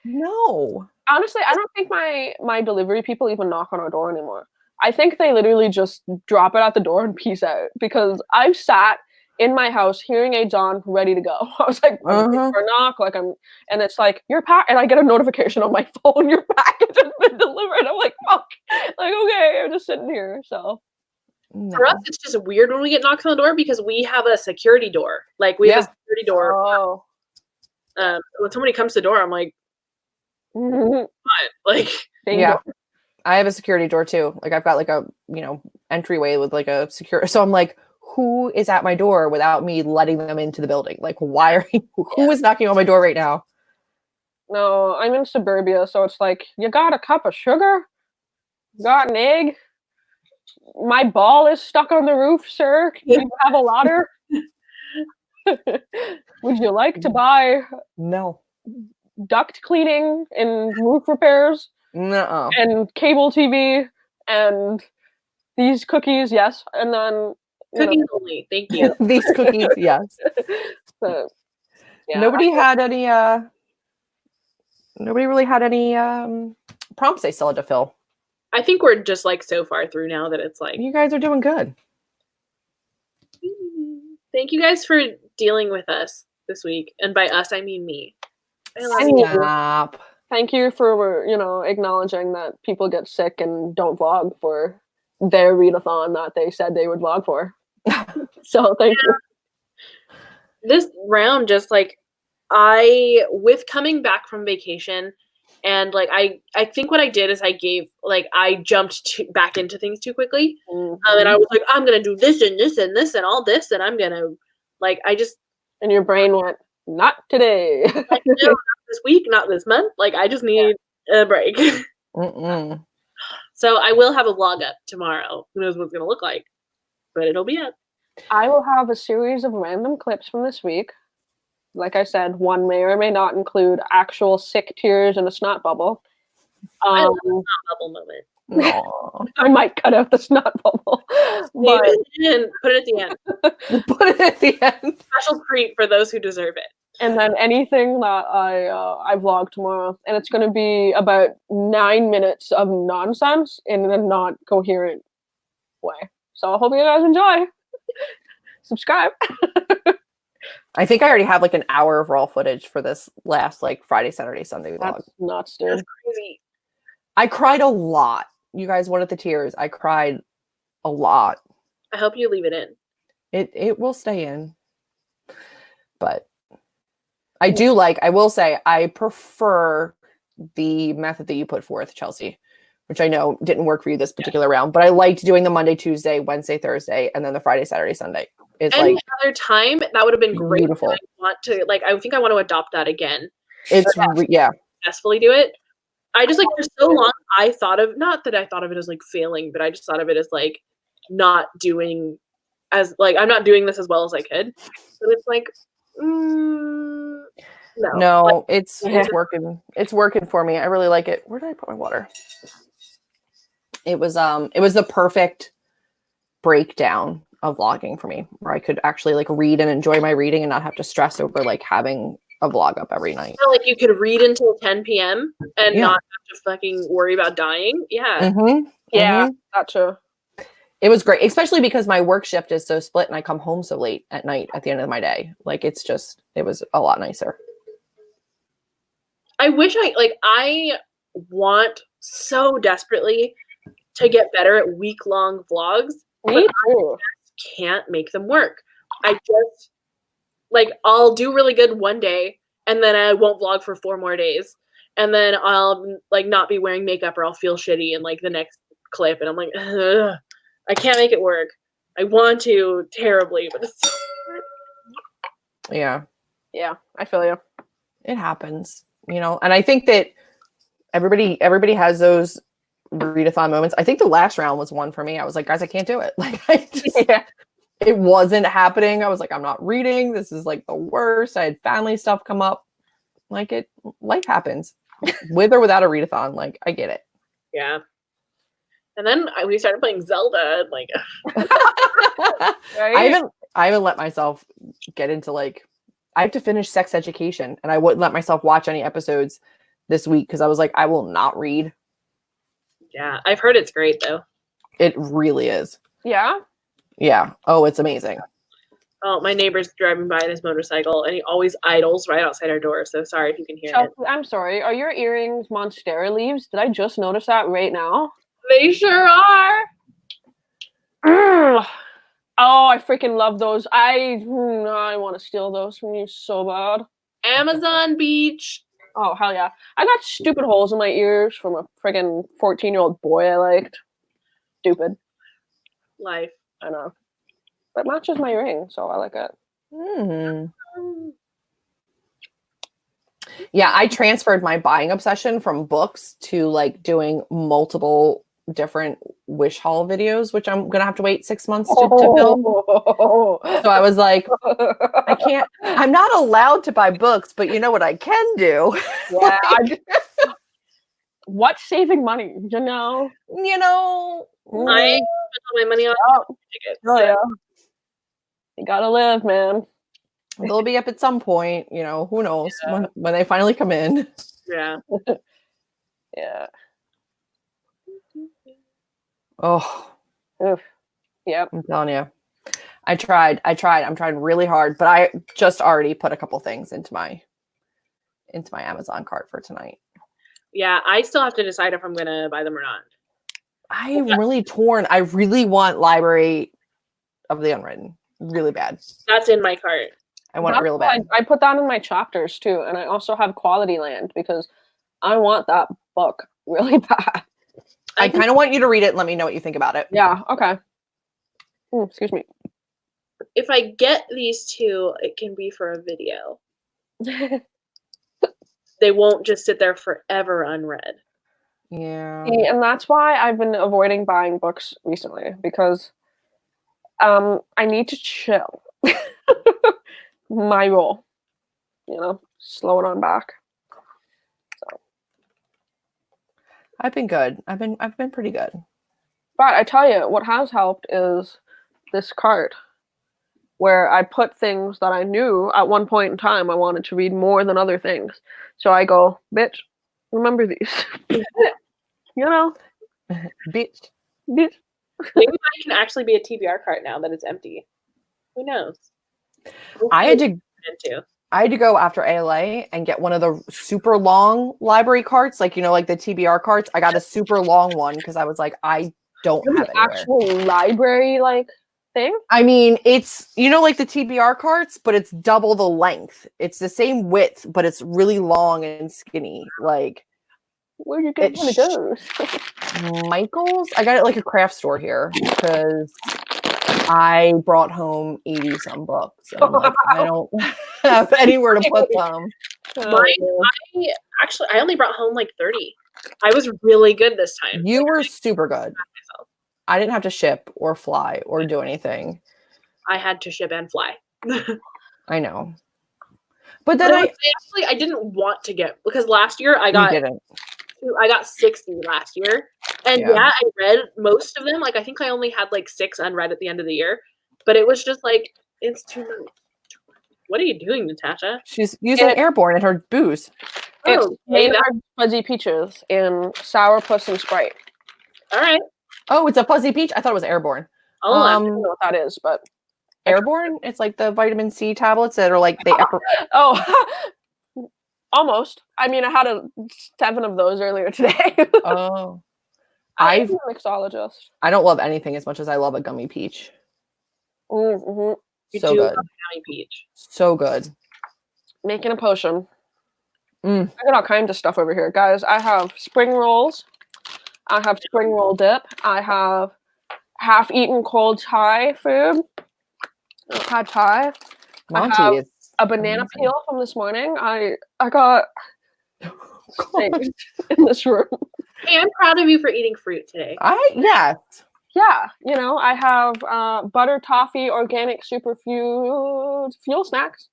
No. Honestly, I don't think my delivery people even knock on our door anymore. I think they literally just drop it at the door and peace out, because I've sat in my house, hearing aids on, ready to go. I was like, for a knock, and it's like, and I get a notification on my phone, your package has been delivered. I'm like, fuck. Like, okay, I'm just sitting here. So for us, it's just weird when we get knocks on the door because we have a security door. Like, we have a security door. Oh. When somebody comes to the door, I'm like, what? Like, yeah. I have a security door too. Like, I've got like a, entryway with like a secure. So I'm like, who is at my door without me letting them into the building? Like, why are you, who is knocking on my door right now? No, I'm in suburbia, so it's like, you got a cup of sugar? You got an egg? My ball is stuck on the roof, sir. Can you have a ladder? Would you like to buy duct cleaning and roof repairs? No. And cable TV and these cookies, yes. And then cookies only, thank you. These cookies, yes. So, yeah, nobody really had any prompts they still had to fill. I think we're just like so far through now that it's like, you guys are doing good. Thank you guys for dealing with us this week, and by us I mean me. Stop. Thank you for acknowledging that people get sick and don't vlog for their readathon that they said they would vlog for. So thank you. This round, just like with coming back from vacation, and like I think what I did is I jumped back into things too quickly, and I was like, I'm gonna do this and this and this and all this, and I'm gonna and your brain went, not today. Like, no, not this week, not this month. Like, I just need a break. So I will have a vlog up tomorrow. Who knows what it's gonna look like, but it'll be up. I will have a series of random clips from this week. Like I said, one may or may not include actual sick tears and a snot bubble. I love the snot bubble moment. I might cut out the snot bubble. But put it at the end. Put it at the end. Special treat for those who deserve it. And then anything that I vlog tomorrow, and it's going to be about 9 minutes of nonsense in a not coherent way. So I hope you guys enjoy. Subscribe. I think I already have like an hour of raw footage for this last like Friday, Saturday, Sunday vlog. That's nuts, dude. That's crazy. I cried a lot. You guys wanted the tears. I cried a lot. I hope you leave it in. It will stay in. But I will say, I prefer the method that you put forth, Chelsea, which I know didn't work for you this particular round, but I liked doing the Monday, Tuesday, Wednesday, Thursday, and then the Friday, Saturday, Sunday. It's any like other time, that would have been great. Beautiful. I think I want to adopt that again. It's successfully do it. I just for so long I thought of, not that I thought of it as like failing, but I just thought of it as like not doing as like I'm not doing this as well as I could. But it's like no, it's working. It's working for me. I really like it. Where did I put my water? It was the perfect breakdown of vlogging for me, where I could actually like read and enjoy my reading and not have to stress over like having a vlog up every night. So, like you could read until 10 p.m. and Yeah. not have to fucking worry about dying. Yeah. Mm-hmm. Yeah, Mm-hmm. gotcha. It was great, especially because my work shift is so split and I come home so late at night at the end of my day. Like it was a lot nicer. I wish I want so desperately to get better at week-long vlogs. Me too. Can't make them work. I just I'll do really good one day and then I won't vlog for 4 more days. And then I'll not be wearing makeup or I'll feel shitty in the next clip and I'm like, ugh, I can't make it work. I want to terribly, but it's Yeah. Yeah, I feel you. It happens, and I think that everybody has those readathon moments. I think the last round was one for me. I was like, guys, I can't do it. It wasn't happening. I was like, I'm not reading. This is the worst. I had family stuff come up. Life happens with or without a readathon. I get it. yeah. And then we started playing Zelda and Right? I haven't let myself get into I have to finish Sex Education and I wouldn't let myself watch any episodes this week because I was like, I will not read. yeah, I've heard it's great though. It really is. Yeah. Yeah. Oh, it's amazing. Oh, my neighbor's driving by in his motorcycle and he always idles right outside our door. So sorry if you can hear Chelsea, it. I'm sorry. Are your earrings Monstera leaves? Did I just notice that right now? They sure are. Mm. Oh, I freaking love those. I want to steal those from you so bad. Amazon Beach. Oh, hell yeah. I got stupid holes in my ears from a freaking 14-year-old boy I liked. Stupid. Life. I know. But matches my ring, so I like it. Mm-hmm. Yeah, I transferred my buying obsession from books to doing multiple different wish haul videos, which I'm gonna have to wait 6 months to film. So I was like, I'm not allowed to buy books, but you know what I can do? Yeah. What's saving money? I spent all my money on tickets. Oh, yeah. You gotta live, man. They'll be up at some point, who knows when they finally come in. Yeah. Yeah. Oh, Oof. Yep. I'm telling you. I'm trying really hard, but I just already put a couple things into my Amazon cart for tonight. Yeah, I still have to decide if I'm gonna buy them or not. I'm really torn. I really want Library of the Unwritten really bad. That's in my cart. I want it real bad. I put that in my chapters too, and I also have Quality Land because I want that book really bad. I kind of want you to read it and let me know what you think about it. Yeah, okay. Excuse me. If I get these two, it can be for a video. They won't just sit there forever unread. Yeah. And that's why I've been avoiding buying books recently because I need to chill. My role. Slow it on back. So I've been good. I've been pretty good. But I tell you, what has helped is this cart where I put things that I knew at one point in time I wanted to read more than other things. So I go, bitch, remember these. Bitch. Maybe mine can actually be a TBR cart now that it's empty. Who knows? I had to go after ALA and get one of the super long library carts, the TBR carts. I got a super long one because I was like, I don't have it. Actual library thing? I mean, it's the TBR carts, but it's double the length. It's the same width, but it's really long and skinny. Where'd you get one of those? Michael's? I got it a craft store here because I brought home 80-some books. And I'm like, I don't have anywhere to put them. I only brought home 30. I was really good this time. You were super good. I didn't have to ship or fly or do anything. I had to ship and fly. I know. But then I didn't want to get, because last year I got I got 60 last year. And Yeah. I read most of them. Like, I think I only had like 6 unread at the end of the year. But it was just like, it's too much. What are you doing, Natasha? She's using Airborne in her booze. It's Oh, Maynard Fuzzy Peaches in Sourpuss and Sprite. all right. Oh, it's a fuzzy peach. I thought it was Airborne. I'll I don't know what that is, but Airborne? It's like the vitamin C tablets that are like they. oh, almost. I mean, I had 7 of those earlier today. Oh, I'm a mixologist. I don't love anything as much as I love a gummy peach. Mm-hmm. So good. Gummy peach. So good. Making a potion. Mm. I got all kinds of stuff over here, guys. I have spring rolls. I have spring roll dip. I have half-eaten cold Thai food. Pad Thai. Monty I have is a banana peel from this morning. I got things in this room. Hey, I'm proud of you for eating fruit today. Yeah. Yeah, you know, I have butter toffee organic superfood fuel snacks.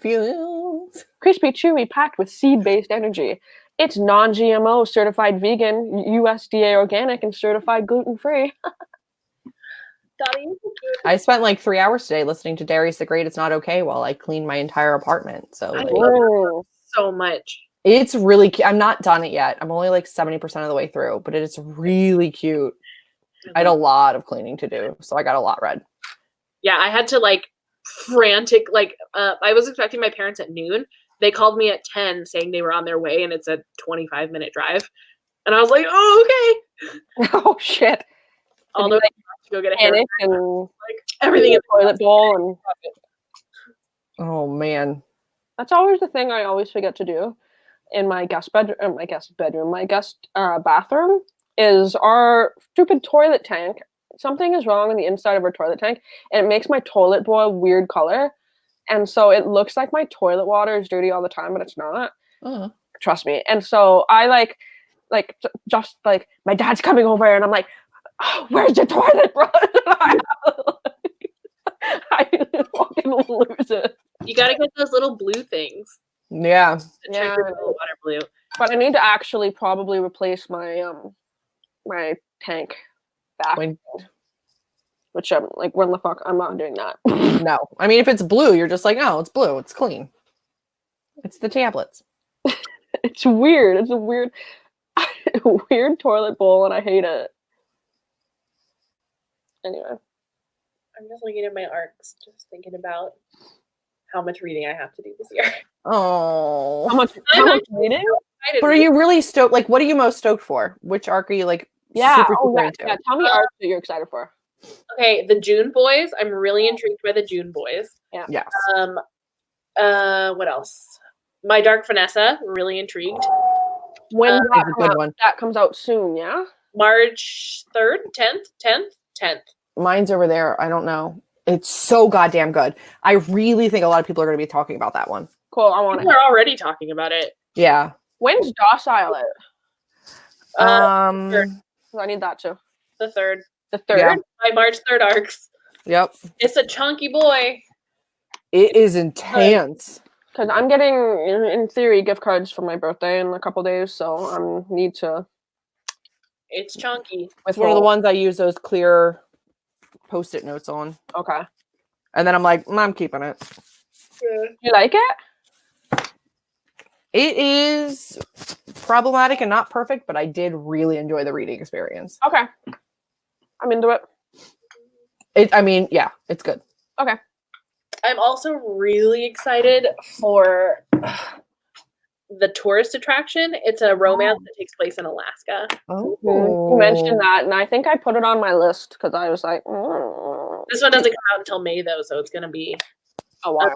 Feels. Crispy, chewy, packed with seed-based energy. It's non-GMO, certified vegan, USDA organic, and certified gluten-free. I spent like 3 hours today listening to Darius the Great. It's Not Okay while I cleaned my entire apartment. So I like, love it so much. it's really cute. I'm not done it yet. I'm only like 70% of the way through, but it's really cute. I had a lot of cleaning to do, so I got a lot read. Yeah, I had to like frantic, like I was expecting my parents at noon. They called me at 10 saying they were on their way and it's a 25-minute drive. And I was like, oh, okay. Oh, shit. Although I have to go get a haircut. And Like everything in the toilet bowl. And Oh, man. that's always the thing I always forget to do in my guest bathroom is our stupid toilet tank. Something is wrong in the inside of our toilet tank, and it makes my toilet bowl a weird color. And so it looks like my toilet water is dirty all the time, but it's not. Uh-huh. Trust me. And so I just my dad's coming over, and I'm like, oh, where's your toilet brush? I fucking lose it. You gotta get those little blue things. Yeah. Yeah. Water blue. But I need to actually probably replace my my tank back. Which I'm like, when the fuck? I'm not doing that. No. I mean, if it's blue, you're just like, oh, it's blue. It's clean. It's the tablets. It's weird. It's a weird, weird toilet bowl, and I hate it. Anyway. I'm just looking at my arcs, just thinking about how much reading I have to do this year. Oh. How much reading? But are you really stoked? Like, what are you most stoked for? Which arc are you like super into? Yeah. Tell me arcs that you're excited for. Okay, the June boys. I'm really intrigued by the June boys. Yeah. Yes. What else? My Dark Vanessa. Really intrigued. When that comes out soon, yeah? March 3rd, 10th. Mine's over there. I don't know. It's so goddamn good. I really think a lot of people are going to be talking about that one. Cool. I want it. People are already talking about it. Yeah. When's Docile it? Third. I need that too. The 3rd. The 3rd? Yeah. My March 3rd arcs. Yep. It's a chunky boy. It is intense. Because I'm getting, in theory, gift cards for my birthday in a couple days, so I need to. It's chunky. It's one of the ones I use those clear Post-it notes on. Okay. And then I'm like, I'm keeping it. You like it? It is problematic and not perfect, but I did really enjoy the reading experience. Okay. I'm into it. It's good. Okay. I'm also really excited for the tourist attraction. It's a romance that takes place in Alaska. Oh. You mentioned that, and I think I put it on my list because I was like, This one doesn't come out until May, though, so it's going to be a while.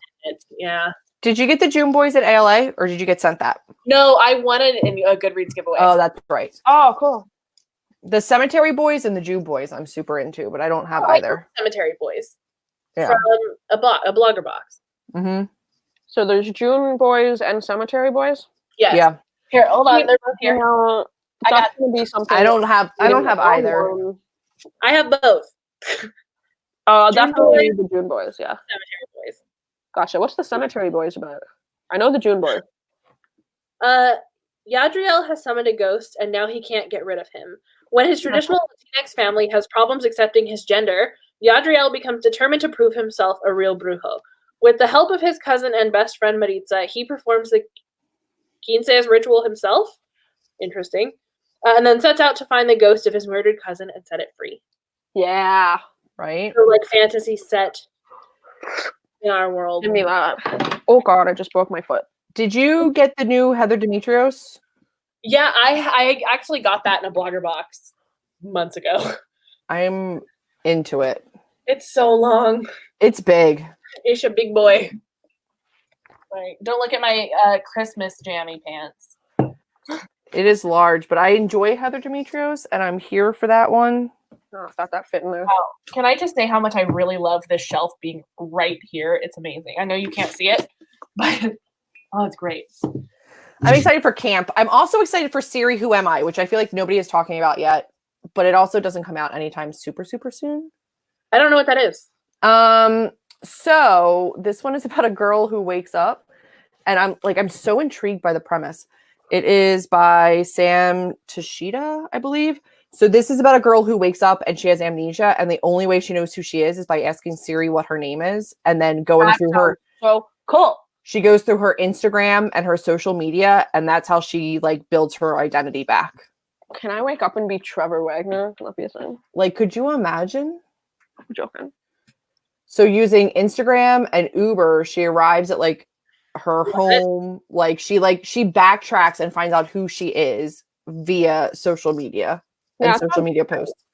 Yeah. Did you get the June Boys at ALA, or did you get sent that? No, I wanted a Goodreads giveaway. Oh, that's right. Oh, cool. The Cemetery Boys and the June Boys I'm super into, but I don't have either. Cemetery Boys. Yeah. From a blogger box. Mm-hmm. So there's June Boys and Cemetery Boys? Yes. Yeah. Here, hold on. They're both here. You know, that's going to be something. I don't have either. I have both. Definitely the June Boys, yeah. Cemetery Boys. Gotcha. What's the Cemetery Boys about? I know the June Boys. Yadriel has summoned a ghost, and now he can't get rid of him. When his traditional Latinx family has problems accepting his gender, Yadriel becomes determined to prove himself a real brujo. With the help of his cousin and best friend Maritza, he performs the Quince's ritual himself. Interesting. And then sets out to find the ghost of his murdered cousin and set it free. Yeah. Right? So, like, fantasy set in our world. Give me that. Oh god, I just broke my foot. Did you get the new Heather Demetrios? Yeah, I actually got that in a blogger box months ago. I'm into it. It's so long. It's big. It's a big boy. Right. Don't look at my Christmas jammy pants. It is large, but I enjoy Heather Demetrios, and I'm here for that one. Oh, I thought that fit in there. Wow. Can I just say how much I really love this shelf being right here? It's amazing. I know you can't see it, but oh, it's great. I'm excited for camp. I'm also excited for Siri Who Am I, which I feel like nobody is talking about yet, but it also doesn't come out anytime super soon. I don't know what that is. So this one is about a girl who wakes up, and I'm so intrigued by the premise. It is by Sam Tashida, I believe. So this is about a girl who wakes up and she has amnesia, and the only way she knows who she is by asking Siri what her name is, and then going through her. So cool. She goes through her Instagram and her social media, and that's how she like builds her identity back. Can I wake up and be Trevor Wagner? Can that be a thing? Like, could you imagine? I'm joking. So using Instagram and Uber, she arrives at like her home. Like she backtracks and finds out who she is via social media and social media posts.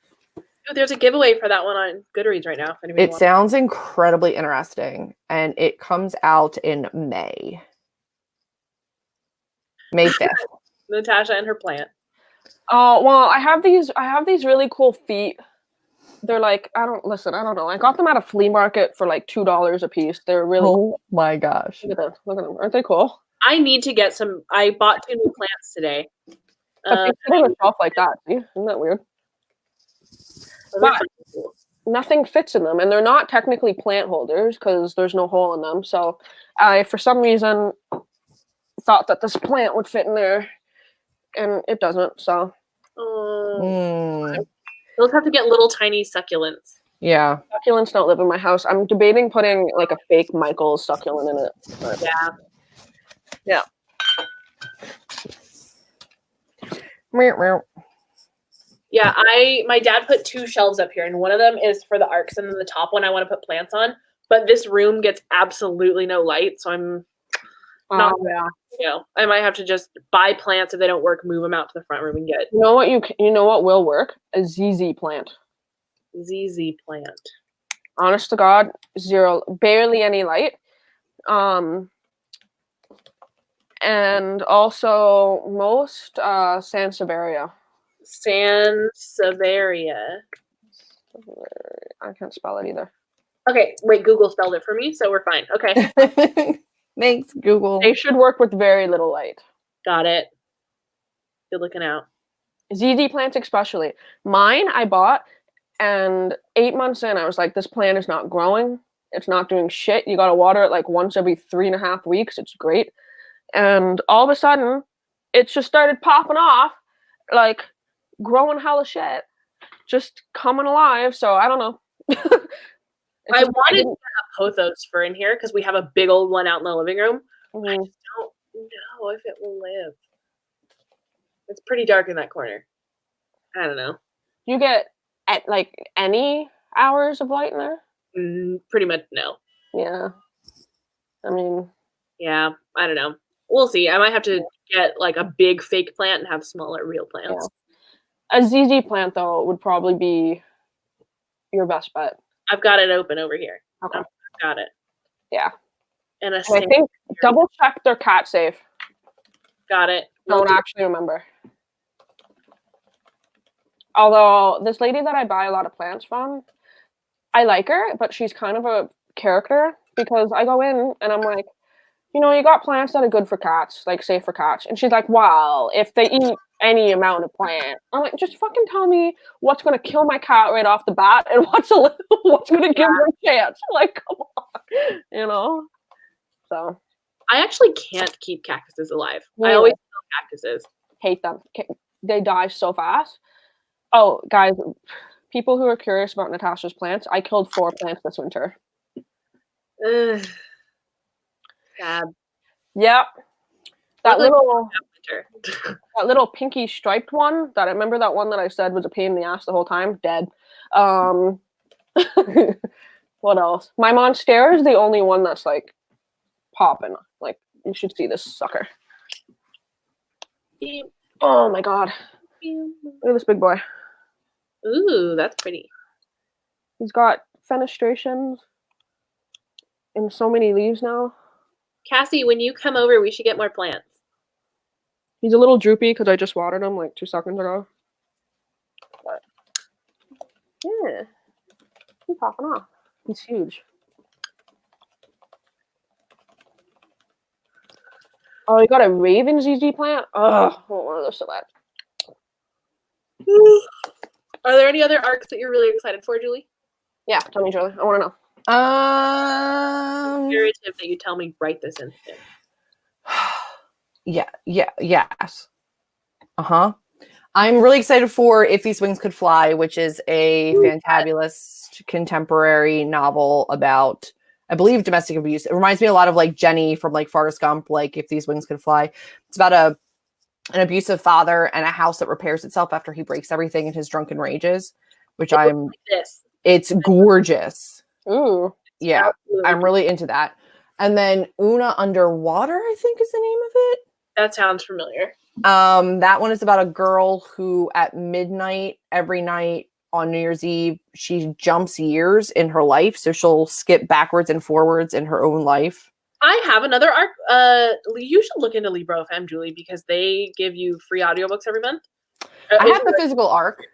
There's a giveaway for that one on Goodreads right now. If anybody wants. Sounds incredibly interesting, and it comes out in May 5th. Natasha and her plant. Oh well, I have these really cool feet. They're like, I don't know. I got them at a flea market for like $2 a piece. They're really Oh my gosh. Look at them. Aren't they cool? I need to get some. I bought 2 new plants today. They sit on a shelf like that. See? Isn't that weird? But nothing fits in them, and they're not technically plant holders because there's no hole in them. So I, for some reason, thought that this plant would fit in there, and it doesn't. So those have to get little tiny succulents. Yeah. Succulents don't live in my house. I'm debating putting like a fake Michael's succulent in it. But yeah. Yeah, my dad put 2 shelves up here, and one of them is for the arcs, and then the top one I want to put plants on. But this room gets absolutely no light, so I'm not. You know, I might have to just buy plants if they don't work, move them out to the front room and get. You know what will work? A ZZ plant. ZZ plant. Honest to God, barely any light. And also most Sansevieria. Sansevieria. I can't spell it either. Okay, wait, Google spelled it for me, so we're fine. Okay. Thanks, Google. They should work with very little light. Got it. Good looking out. ZZ plants especially. Mine I bought, and 8 months in, I was like, this plant is not growing. It's not doing shit. You got to water it like once every 3.5 weeks. It's great. And all of a sudden, it just started popping off, like growing hella shit, just coming alive. So I don't know. I wanted to get a pothos fir in here because we have a big old one out in the living room. Mm-hmm. I just don't know if it will live. It's pretty dark in that corner. I don't know. You get at like any hours of light in there? Pretty much no. Yeah. I mean. Yeah, I don't know. We'll see. I might have to get like a big fake plant and have smaller real plants. Yeah. A ZZ plant though would probably be your best bet. I've got it open over here. Okay. I've got it. Yeah. And I think double check they're cat safe. Got it. Don't actually remember. Although this lady that I buy a lot of plants from, I like her, but she's kind of a character because I go in and I'm like, you know, you got plants that are good for cats, like safe for cats. And she's like, well, if they eat any amount of plant. I'm like, just fucking tell me what's going to kill my cat right off the bat and what's going to give her a chance. Like, come on, you know? So. I actually can't keep cactuses alive. Yeah. I always kill cactuses. Hate them. They die so fast. Oh, guys, people who are curious about Natasha's plants, I killed 4 plants this winter. Ugh. Sad. Yep. That Luckily, little winter. that little pinky striped one, that I remember that one that I said was a pain in the ass the whole time, dead. What else? My Monstera is the only one that's like popping. Like, you should see this sucker. Oh my god. Look at this big boy. Ooh, that's pretty. He's got fenestrations and so many leaves now. Cassie, when you come over, we should get more plants. He's a little droopy because I just watered him like 2 seconds ago. But yeah, he's popping off. He's huge. Oh, you got a Raven ZZ plant? Ugh, I want one of those so bad. Are there any other arcs that you're really excited for, Julie? Yeah, tell me, Julie. I want to know. Imperative that you tell me right this instant. Yes. I'm really excited for If These Wings Could Fly, which is a fantabulous contemporary novel about, I believe, domestic abuse. It reminds me a lot of like Jenny from like Forrest Gump, like If These Wings Could Fly. It's about an abusive father and a house that repairs itself after he breaks everything in his drunken rages, which it's gorgeous. Ooh. Yeah, I'm really into that. And then Una Underwater, I think is the name of it. That sounds familiar. That one is about a girl who at midnight every night on New Year's Eve, she jumps years in her life. So she'll skip backwards and forwards in her own life. I have another arc. You should look into Libro FM, Julie, because they give you free audiobooks every month. I have the physical arc.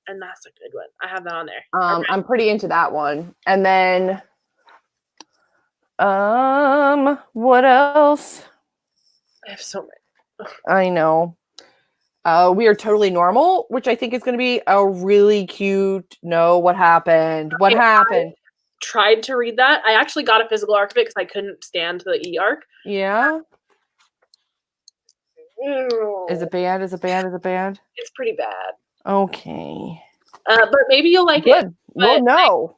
And that's a good one. I have that on there. I'm pretty into that one. And then what else? I have so many. I know. We Are Totally Normal, which I think is going to be a really cute. No, what happened? What happened? I tried to read that. I actually got a physical arc of it because I couldn't stand the e-arc. Yeah. Is it bad? Is it bad? Is it bad? It's pretty bad. Okay. But maybe you'll like it. Well, no.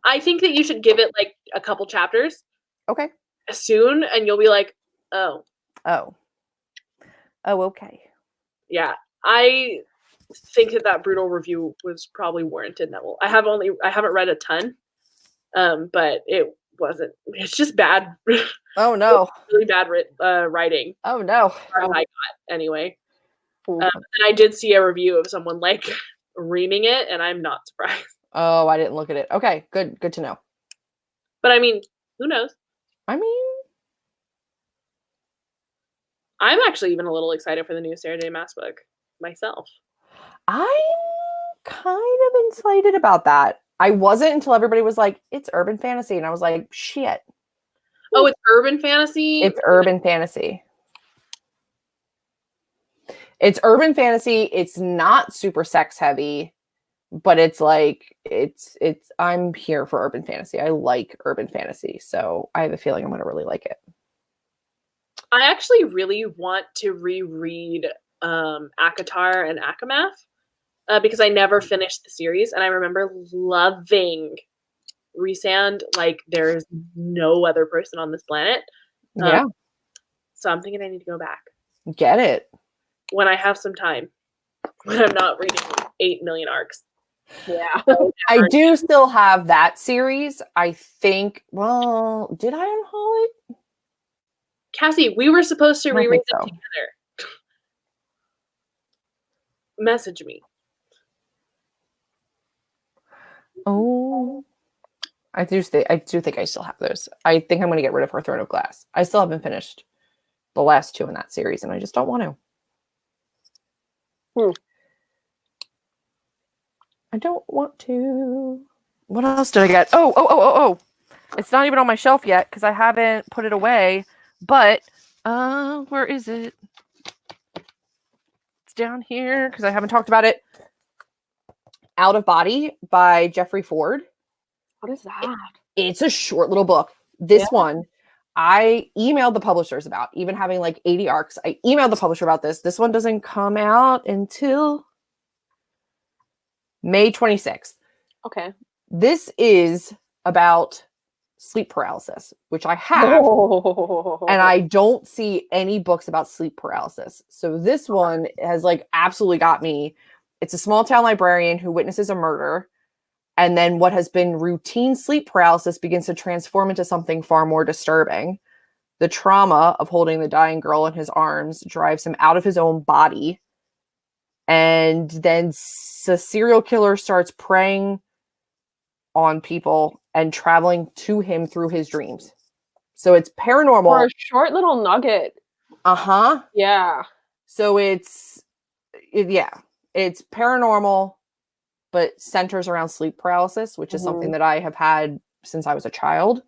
I think that you should give it like a couple chapters. Okay. Soon, and you'll be like, oh. Oh, okay. Yeah. I think that brutal review was probably warranted. I haven't read a ton. But it wasn't. It's just bad. Oh no. Really bad writing. Oh no. As far as I got anyway. And I did see a review of someone like reaming it, and I'm not surprised. Oh, I didn't look at it. Okay, good to know. But I mean, who knows? I mean, I'm actually even a little excited for the new Sarah J. Maas book myself. I'm kind of excited about that. I wasn't until everybody was like, it's urban fantasy. And I was like, shit. Oh, it's urban fantasy? It's urban fantasy. It's urban fantasy. It's not super sex heavy, but it's like, I'm here for urban fantasy. I like urban fantasy. So I have a feeling I'm going to really like it. I actually really want to reread Akatar and Akamath because I never finished the series, and I remember loving Rhysand like there's no other person on this planet. Yeah. So I'm thinking I need to go back. Get it. When I have some time. When I'm not reading 8 million arcs. Yeah. I do still have that series. I think, well, did I unhaul it? Cassie, we were supposed to reread them together. Message me. Oh, I do think I still have those. I think I'm going to get rid of her Throne of Glass. I still haven't finished the last 2 in that series, and I just don't want to. I don't want to. What else did I get? Oh. It's not even on my shelf yet because I haven't put it away. But where is it? It's down here because I haven't talked about it. Out of Body by Jeffrey Ford. What is that? It's a short little book. This one, I emailed the publishers about even having like 80 arcs. I emailed the publisher about this. This one doesn't come out until May 26th. Okay. This is about sleep paralysis, which I have, and I don't see any books about sleep paralysis. So this one has like absolutely got me. It's a small town librarian who witnesses a murder, and then what has been routine sleep paralysis begins to transform into something far more disturbing. The trauma of holding the dying girl in his arms drives him out of his own body, and then the serial killer starts preying on people and traveling to him through his dreams. So it's paranormal. For a short little nugget. Uh-huh. Yeah. So it's paranormal, but centers around sleep paralysis, which is something that I have had since I was a child,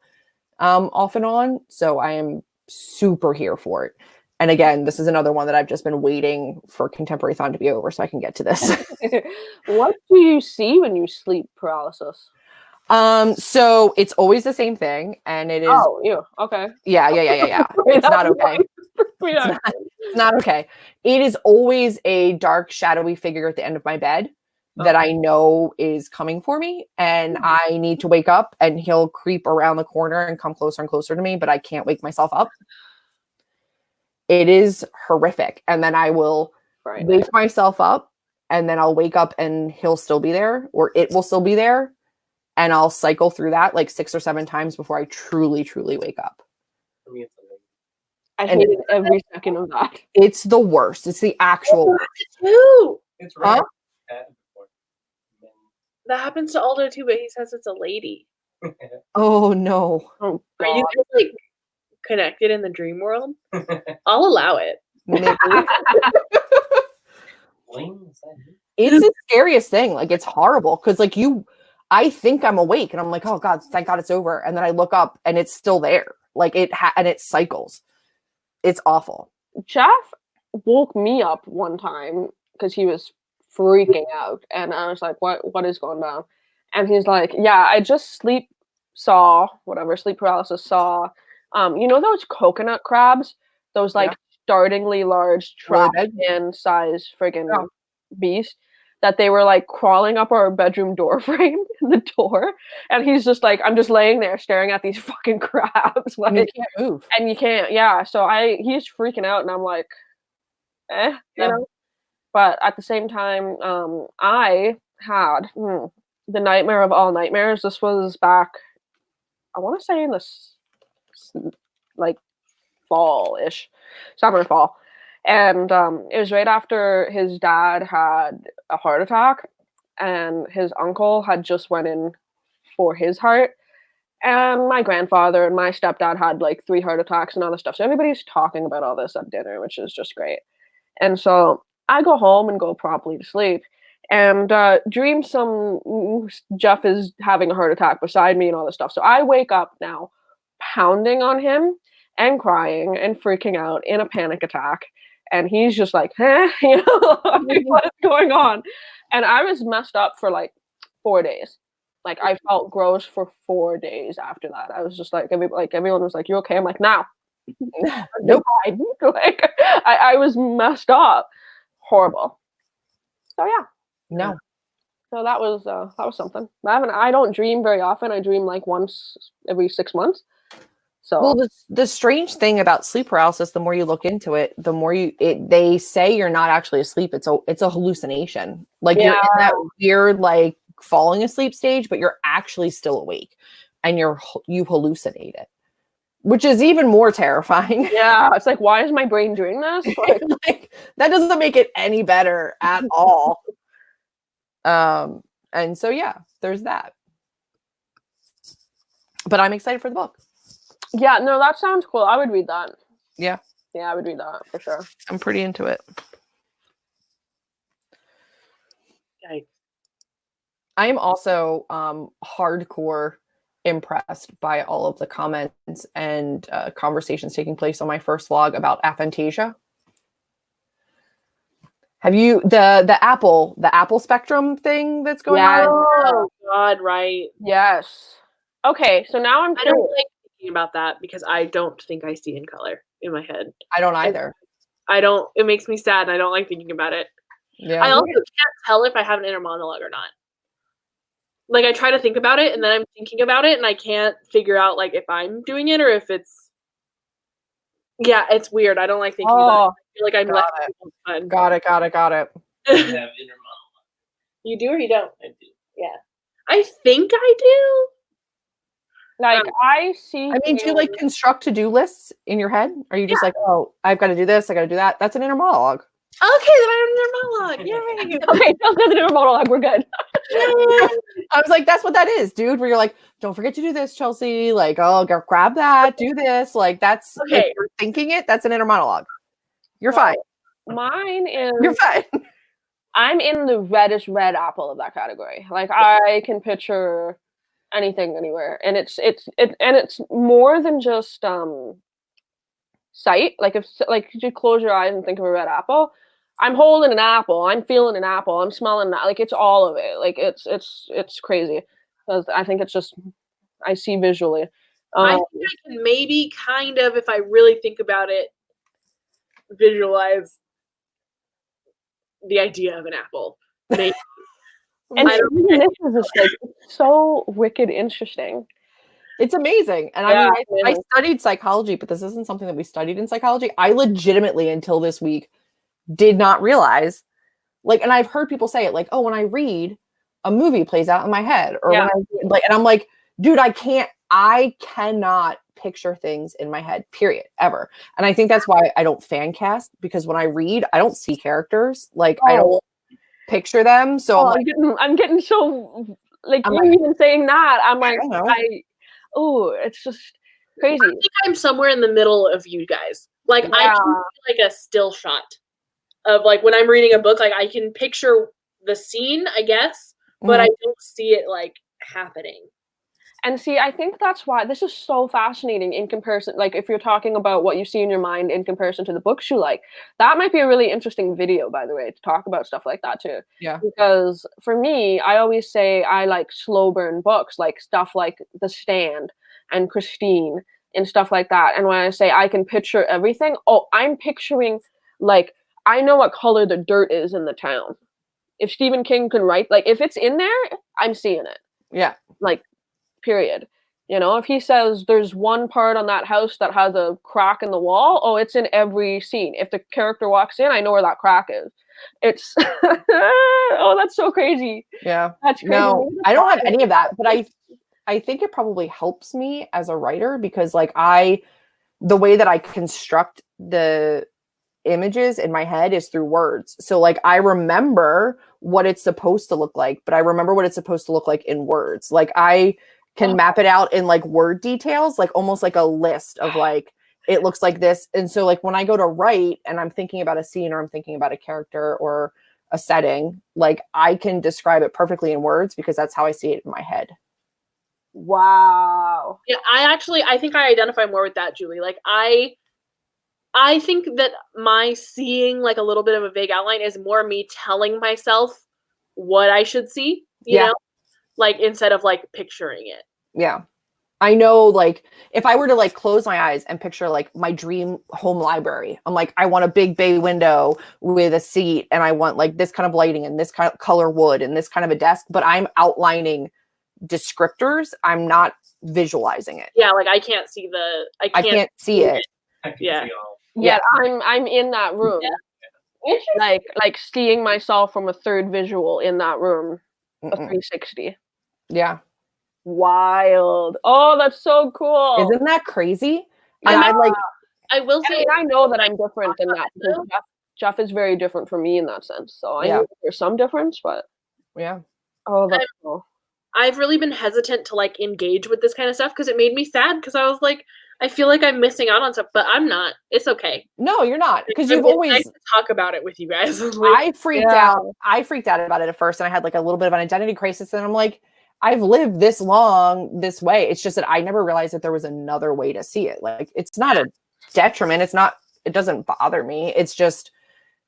off and on. So I am super here for it. And again, this is another one that I've just been waiting for ContemporaryAthon to be over so I can get to this. What do you see when you sleep paralysis? So it's always the same thing, and it is. Oh, yeah. Okay. Yeah. It's not okay. It's not okay. It is always a dark, shadowy figure at the end of my bed that I know is coming for me, and I need to wake up, and he'll creep around the corner and come closer and closer to me, but I can't wake myself up. It is horrific. And then I will wake myself up, and then I'll wake up and he'll still be there, or it will still be there. And I'll cycle through that like 6 or 7 times before I truly, truly wake up. For me, it's amazing. I hated every second of that. It's the worst. It's the actual worst. Too. It's rare. That happens to Aldo too, but he says it's a lady. Oh no. Oh, Are you guys like connected in the dream world? I'll allow it. It's the scariest thing. Like, it's horrible because like I think I'm awake and I'm like, oh God, thank God it's over. And then I look up and it's still there. Like and it cycles. It's awful. Jeff woke me up one time because he was freaking out. And I was like, what is going on? And he's like, yeah, I just sleep paralysis saw. You know those coconut crabs? Those like startlingly large trap-in size friggin' beast? That they were like crawling up our bedroom door frame in the door. And he's just like, I'm just laying there staring at these fucking crabs. Like, you can't move. And you can't, So he's freaking out and I'm like, you know? But at the same time, I had the nightmare of all nightmares. This was back, I want to say in this like fall-ish, summer, fall. And it was right after his dad had a heart attack and his uncle had just went in for his heart. And my grandfather and my stepdad had like 3 heart attacks and all this stuff. So everybody's talking about all this at dinner, which is just great. And so I go home and go promptly to sleep and dream Jeff is having a heart attack beside me and all this stuff. So I wake up now pounding on him and crying and freaking out in a panic attack. And he's just like, what is going on? And I was messed up for like 4 days. Like I felt gross for 4 days after that. I was just like, everyone was like, you okay? I'm like, no. Nope. Like I was messed up. Horrible. So yeah. No. So that was something. I don't dream very often. I dream like once every 6 months. So well, the strange thing about sleep paralysis, the more you look into it, the more they say you're not actually asleep. It's a hallucination. Like you're in that weird like falling asleep stage, but you're actually still awake, and you hallucinate it, which is even more terrifying. Yeah, it's like, why is my brain doing this? Like that doesn't make it any better at all. And so yeah, there's that. But I'm excited for the book. Yeah, no, that sounds cool. I would read that. Yeah. Yeah, I would read that for sure. I'm pretty into it. Yikes. I am also hardcore impressed by all of the comments and conversations taking place on my first vlog about aphantasia. Have you the Apple Spectrum thing that's going on? Oh God, right. Yes. Okay, so now I'm I don't like thinking about that because I don't think I see in color in my head. I don't either. I don't. It makes me sad. And I don't like thinking about it. Yeah. I also can't tell if I have an inner monologue or not. Like I try to think about it, and then I'm thinking about it, and I can't figure out like if I'm doing it or if it's. Yeah, it's weird. I don't like thinking about it. I feel like I'm got letting people fun. Got it. I have inner monologue. You do or you don't? I do. Yeah. I think I do. Like I see. I mean, do you like construct to-do lists in your head? Are you just like, oh, I've got to do this, I got to do that? That's an inner monologue. Okay, then I have an inner monologue. Yay. Okay, that's an inner monologue. We're good. I was like, that's what that is, dude. Where you're like, don't forget to do this, Chelsea. Like, oh, grab that, do this. Like, that's Okay. if you're thinking it. That's an inner monologue. You're fine. Mine is. You're fine. I'm in the reddish red apple of that category. Like I can picture anything anywhere, and it's more than just sight. Like if you close your eyes and think of a red apple, I'm holding an apple, I'm feeling an apple, I'm smelling that. Like it's all of it. Like it's crazy. Because I think it's just I see visually. I think I can maybe kind of, if I really think about it, visualize the idea of an apple. Maybe. And this is just like so wicked interesting. It's amazing. And I mean, I studied psychology, but this isn't something that we studied in psychology. I legitimately, until this week, did not realize, like, and I've heard people say it, like, oh, when I read, a movie plays out in my head. Or when I like, and I'm like, dude, I cannot picture things in my head, period, ever. And I think that's why I don't fan cast, because when I read, I don't see characters. Like, I don't picture them. So I'm getting so like you even saying that. I'm like, it's just crazy. I think I'm somewhere in the middle of you guys. Like I can see like a still shot of like when I'm reading a book, like I can picture the scene, I guess, but I don't see it like happening. And see, I think that's why this is so fascinating in comparison. Like, if you're talking about what you see in your mind in comparison to the books you like, that might be a really interesting video, by the way, to talk about stuff like that too. Yeah. Because for me, I always say I like slow burn books, like stuff like The Stand and Christine and stuff like that. And when I say I can picture everything, I'm picturing like I know what color the dirt is in the town. If Stephen King can write, like if it's in there, I'm seeing it. Yeah. Like. Period. You know, if he says there's one part on that house that has a crack in the wall, it's in every scene. If the character walks in, I know where that crack is. It's that's so crazy. Yeah. That's crazy. No, I don't have any of that, but I think it probably helps me as a writer because like the way that I construct the images in my head is through words. So like I remember what it's supposed to look like, but I remember what it's supposed to look like in words. Like I can map it out in like word details, like almost like a list of like, it looks like this. And so like when I go to write and I'm thinking about a scene or I'm thinking about a character or a setting, like I can describe it perfectly in words because that's how I see it in my head. Wow. Yeah, I think I identify more with that, Julie. Like I think that my seeing like a little bit of a vague outline is more me telling myself what I should see, you know? Like instead of like picturing it. Yeah. I know like if I were to like close my eyes and picture like my dream home library, I'm like, I want a big bay window with a seat and I want like this kind of lighting and this kind of color wood and this kind of a desk, but I'm outlining descriptors. I'm not visualizing it. Yeah. Like I can't see I can't see it. Yeah. Yeah. I'm in that room. Yeah. Like seeing myself from a third visual in that room. A 360. Yeah. Wild. Oh, that's so cool. Isn't that crazy? And I will say I know that I'm different in that because Jeff is very different from me in that sense. So I know there's some difference, but yeah. Oh, that's cool. I've really been hesitant to like engage with this kind of stuff because it made me sad because I was like, I feel like I'm missing out on stuff, but I'm not. It's okay. No, you're not. Because you've always nice to talk about it with you guys. I freaked out. I freaked out about it at first, and I had like a little bit of an identity crisis. And I'm like, I've lived this long this way. It's just that I never realized that there was another way to see it. Like, it's not a detriment. It doesn't bother me. It's just,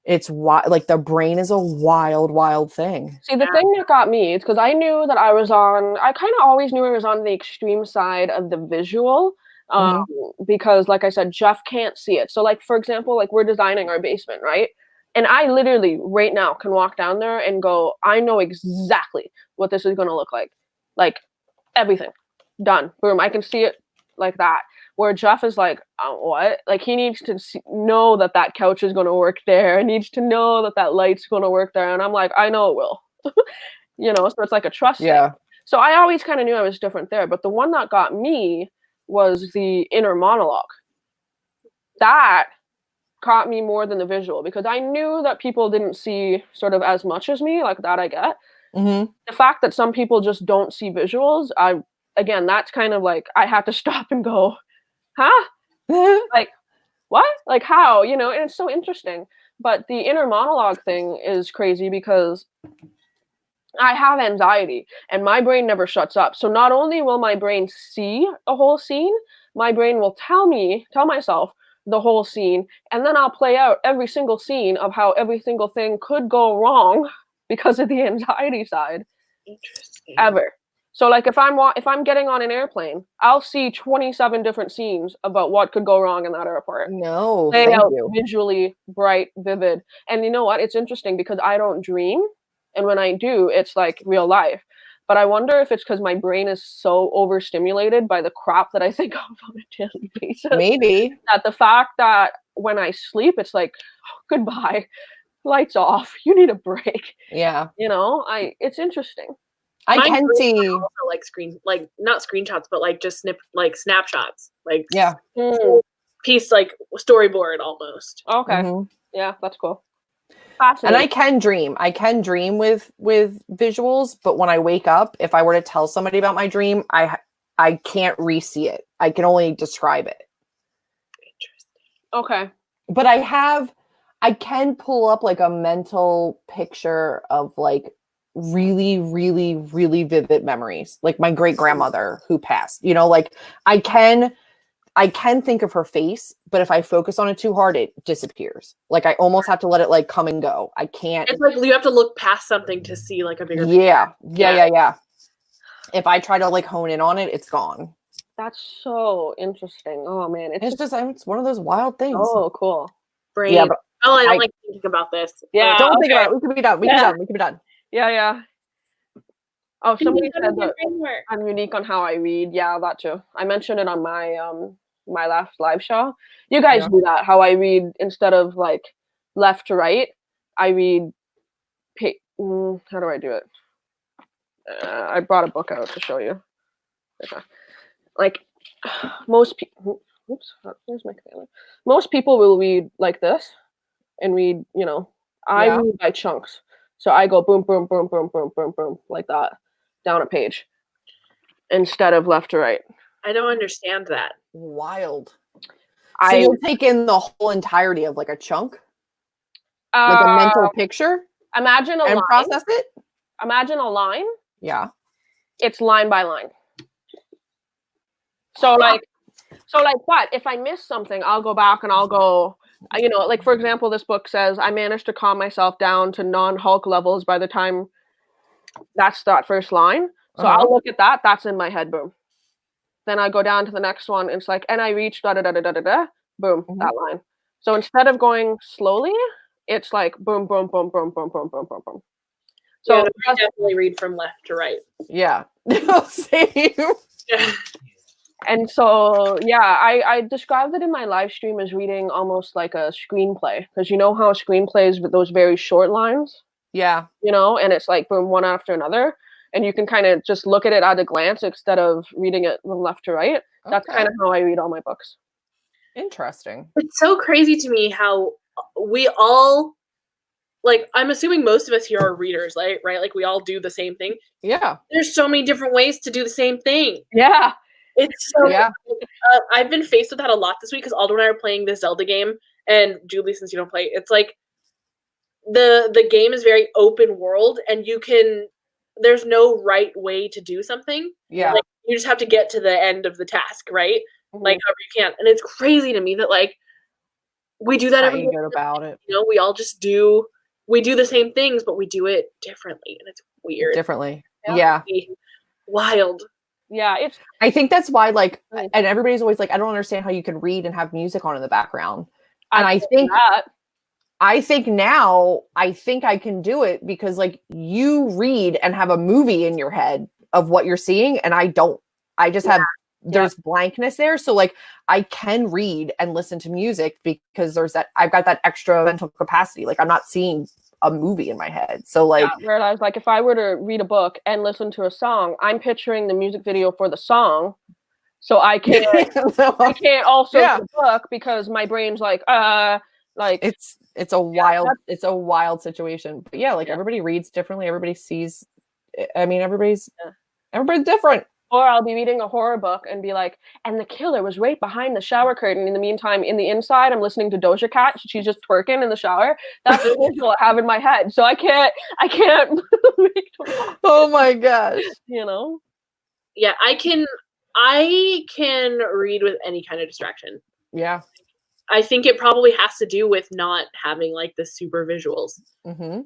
it's like the brain is a wild, wild thing. See, the thing that got me is because I knew that I kind of always knew I was on the extreme side of the visual. Because like I said, Jeff can't see it. So like, for example, like we're designing our basement, right? And I literally right now can walk down there and go, I know exactly what this is going to look like. Like everything done. Boom. I can see it like that. Where Jeff is like, what? Like he needs to know that that couch is going to work there. He needs to know that that light's going to work there. And I'm like, I know it will. You know, so it's like a trust thing. So I always kind of knew I was different there. But the one that got me was the inner monologue. That caught me more than the visual, because I knew that people didn't see sort of as much as me, like that I get. The fact that some people just don't see visuals, again, that's kind of like, I had to stop and go, huh? Like, what? Like how? You know, and it's so interesting. But the inner monologue thing is crazy because I have anxiety and my brain never shuts up. So not only will my brain see a whole scene, my brain will tell myself the whole scene, and then I'll play out every single scene of how every single thing could go wrong because of the anxiety side. Interesting. Ever. So like if I'm getting on an airplane, I'll see 27 different scenes about what could go wrong in that airport. No, Lay thank out you. visually, bright, vivid. And you know what? It's interesting because I don't dream. And when I do, it's like real life. But I wonder if it's because my brain is so overstimulated by the crap that I think of on a daily basis. Maybe. That the fact that when I sleep, it's like, oh, goodbye, lights off. You need a break. Yeah. You know, it's interesting. I Mine can see. also like not screenshots, but like just snapshots, like piece, like storyboard almost. Okay. Yeah, that's cool. And I can dream. I can dream with visuals, but when I wake up, if I were to tell somebody about my dream, I can't re-see it. I can only describe it. Interesting. Okay. But I can pull up like a mental picture of like really, really, really vivid memories. Like my great grandmother who passed, you know, like I can think of her face, but if I focus on it too hard, it disappears. Like I almost have to let it like come and go. I can't. It's like you have to look past something to see like a bigger Yeah. picture. Yeah. If I try to like hone in on it, it's gone. That's so interesting. Oh man, it's one of those wild things. Oh, cool. Brain. Yeah, but I don't like thinking about this. Yeah, don't think about it. We can be done. We can be done. Yeah. Oh, somebody said that I'm unique on how I read. Yeah, that too. I mentioned it on my my last live show. You guys do that. How I read, instead of like left to right, I read. How do I do it? I brought a book out to show you. Okay. Like most people. Oops, where's my camera? Most people will read like this, and read. You know, I read by chunks. So I go boom, boom, boom, boom, boom, boom, boom, like that, down a page, instead of left to right. I don't understand that. Wild. So you'll take in the whole entirety of like a chunk, like a mental picture. Imagine a and line. Process it. Imagine a line. Yeah. It's line by line. But if I miss something, I'll go back and I'll go. You know, like for example, this book says I managed to calm myself down to non-Hulk levels by the time that's that first line. So I'll look at that. That's in my head. Boom. Then I go down to the next one. It's like, and I reach da da da da da da da. Boom. That line. So instead of going slowly, it's like boom, boom, boom, boom, boom, boom, boom, boom, boom. So I definitely read from left to right. Yeah. Same. Yeah. And so, yeah, I described it in my live stream as reading almost like a screenplay, because you know how a screenplay is with those very short lines? Yeah. You know, and it's like boom, one after another. And you can kind of just look at it at a glance instead of reading it from left to right. That's kind of how I read all my books. Interesting. It's so crazy to me how we all, like, I'm assuming most of us here are readers, right? Like we all do the same thing. Yeah. There's so many different ways to do the same thing. Yeah. It's so I've been faced with that a lot this week because Aldo and I are playing this Zelda game, and Julie, since you don't play, it's like the game is very open world, and there's no right way to do something. Yeah. Like, you just have to get to the end of the task, right? Like however you can. And it's crazy to me that like we do that every day. About it. You know, we all just do the same things, but we do it differently, and it's weird. Differently. Yeah. Wild. Yeah, it's. I think that's why, like, Nice. and everybody's always like, I don't understand how you can read and have music on in the background. And I think that. I think now, I think I can do it because, like, you read and have a movie in your head of what you're seeing, and I don't. I just have, there's blankness there. So, like, I can read and listen to music because there's that, I've got that extra mental capacity. Like, I'm not seeing a movie in my head. So, like, whereas, like, if I were to read a book and listen to a song, I'm picturing the music video for the song. So I can't, I can't also read the book because my brain's like it's a wild situation. But yeah, like everybody reads differently. Everybody sees. I mean, everybody's different. Or I'll be reading a horror book and be like, and the killer was right behind the shower curtain. In the meantime, in the inside, I'm listening to Doja Cat. She's just twerking in the shower. That's the visual I have in my head. So I can't. Oh my gosh. You know. Yeah, I can read with any kind of distraction. Yeah. I think it probably has to do with not having like the super visuals. Mm-hmm.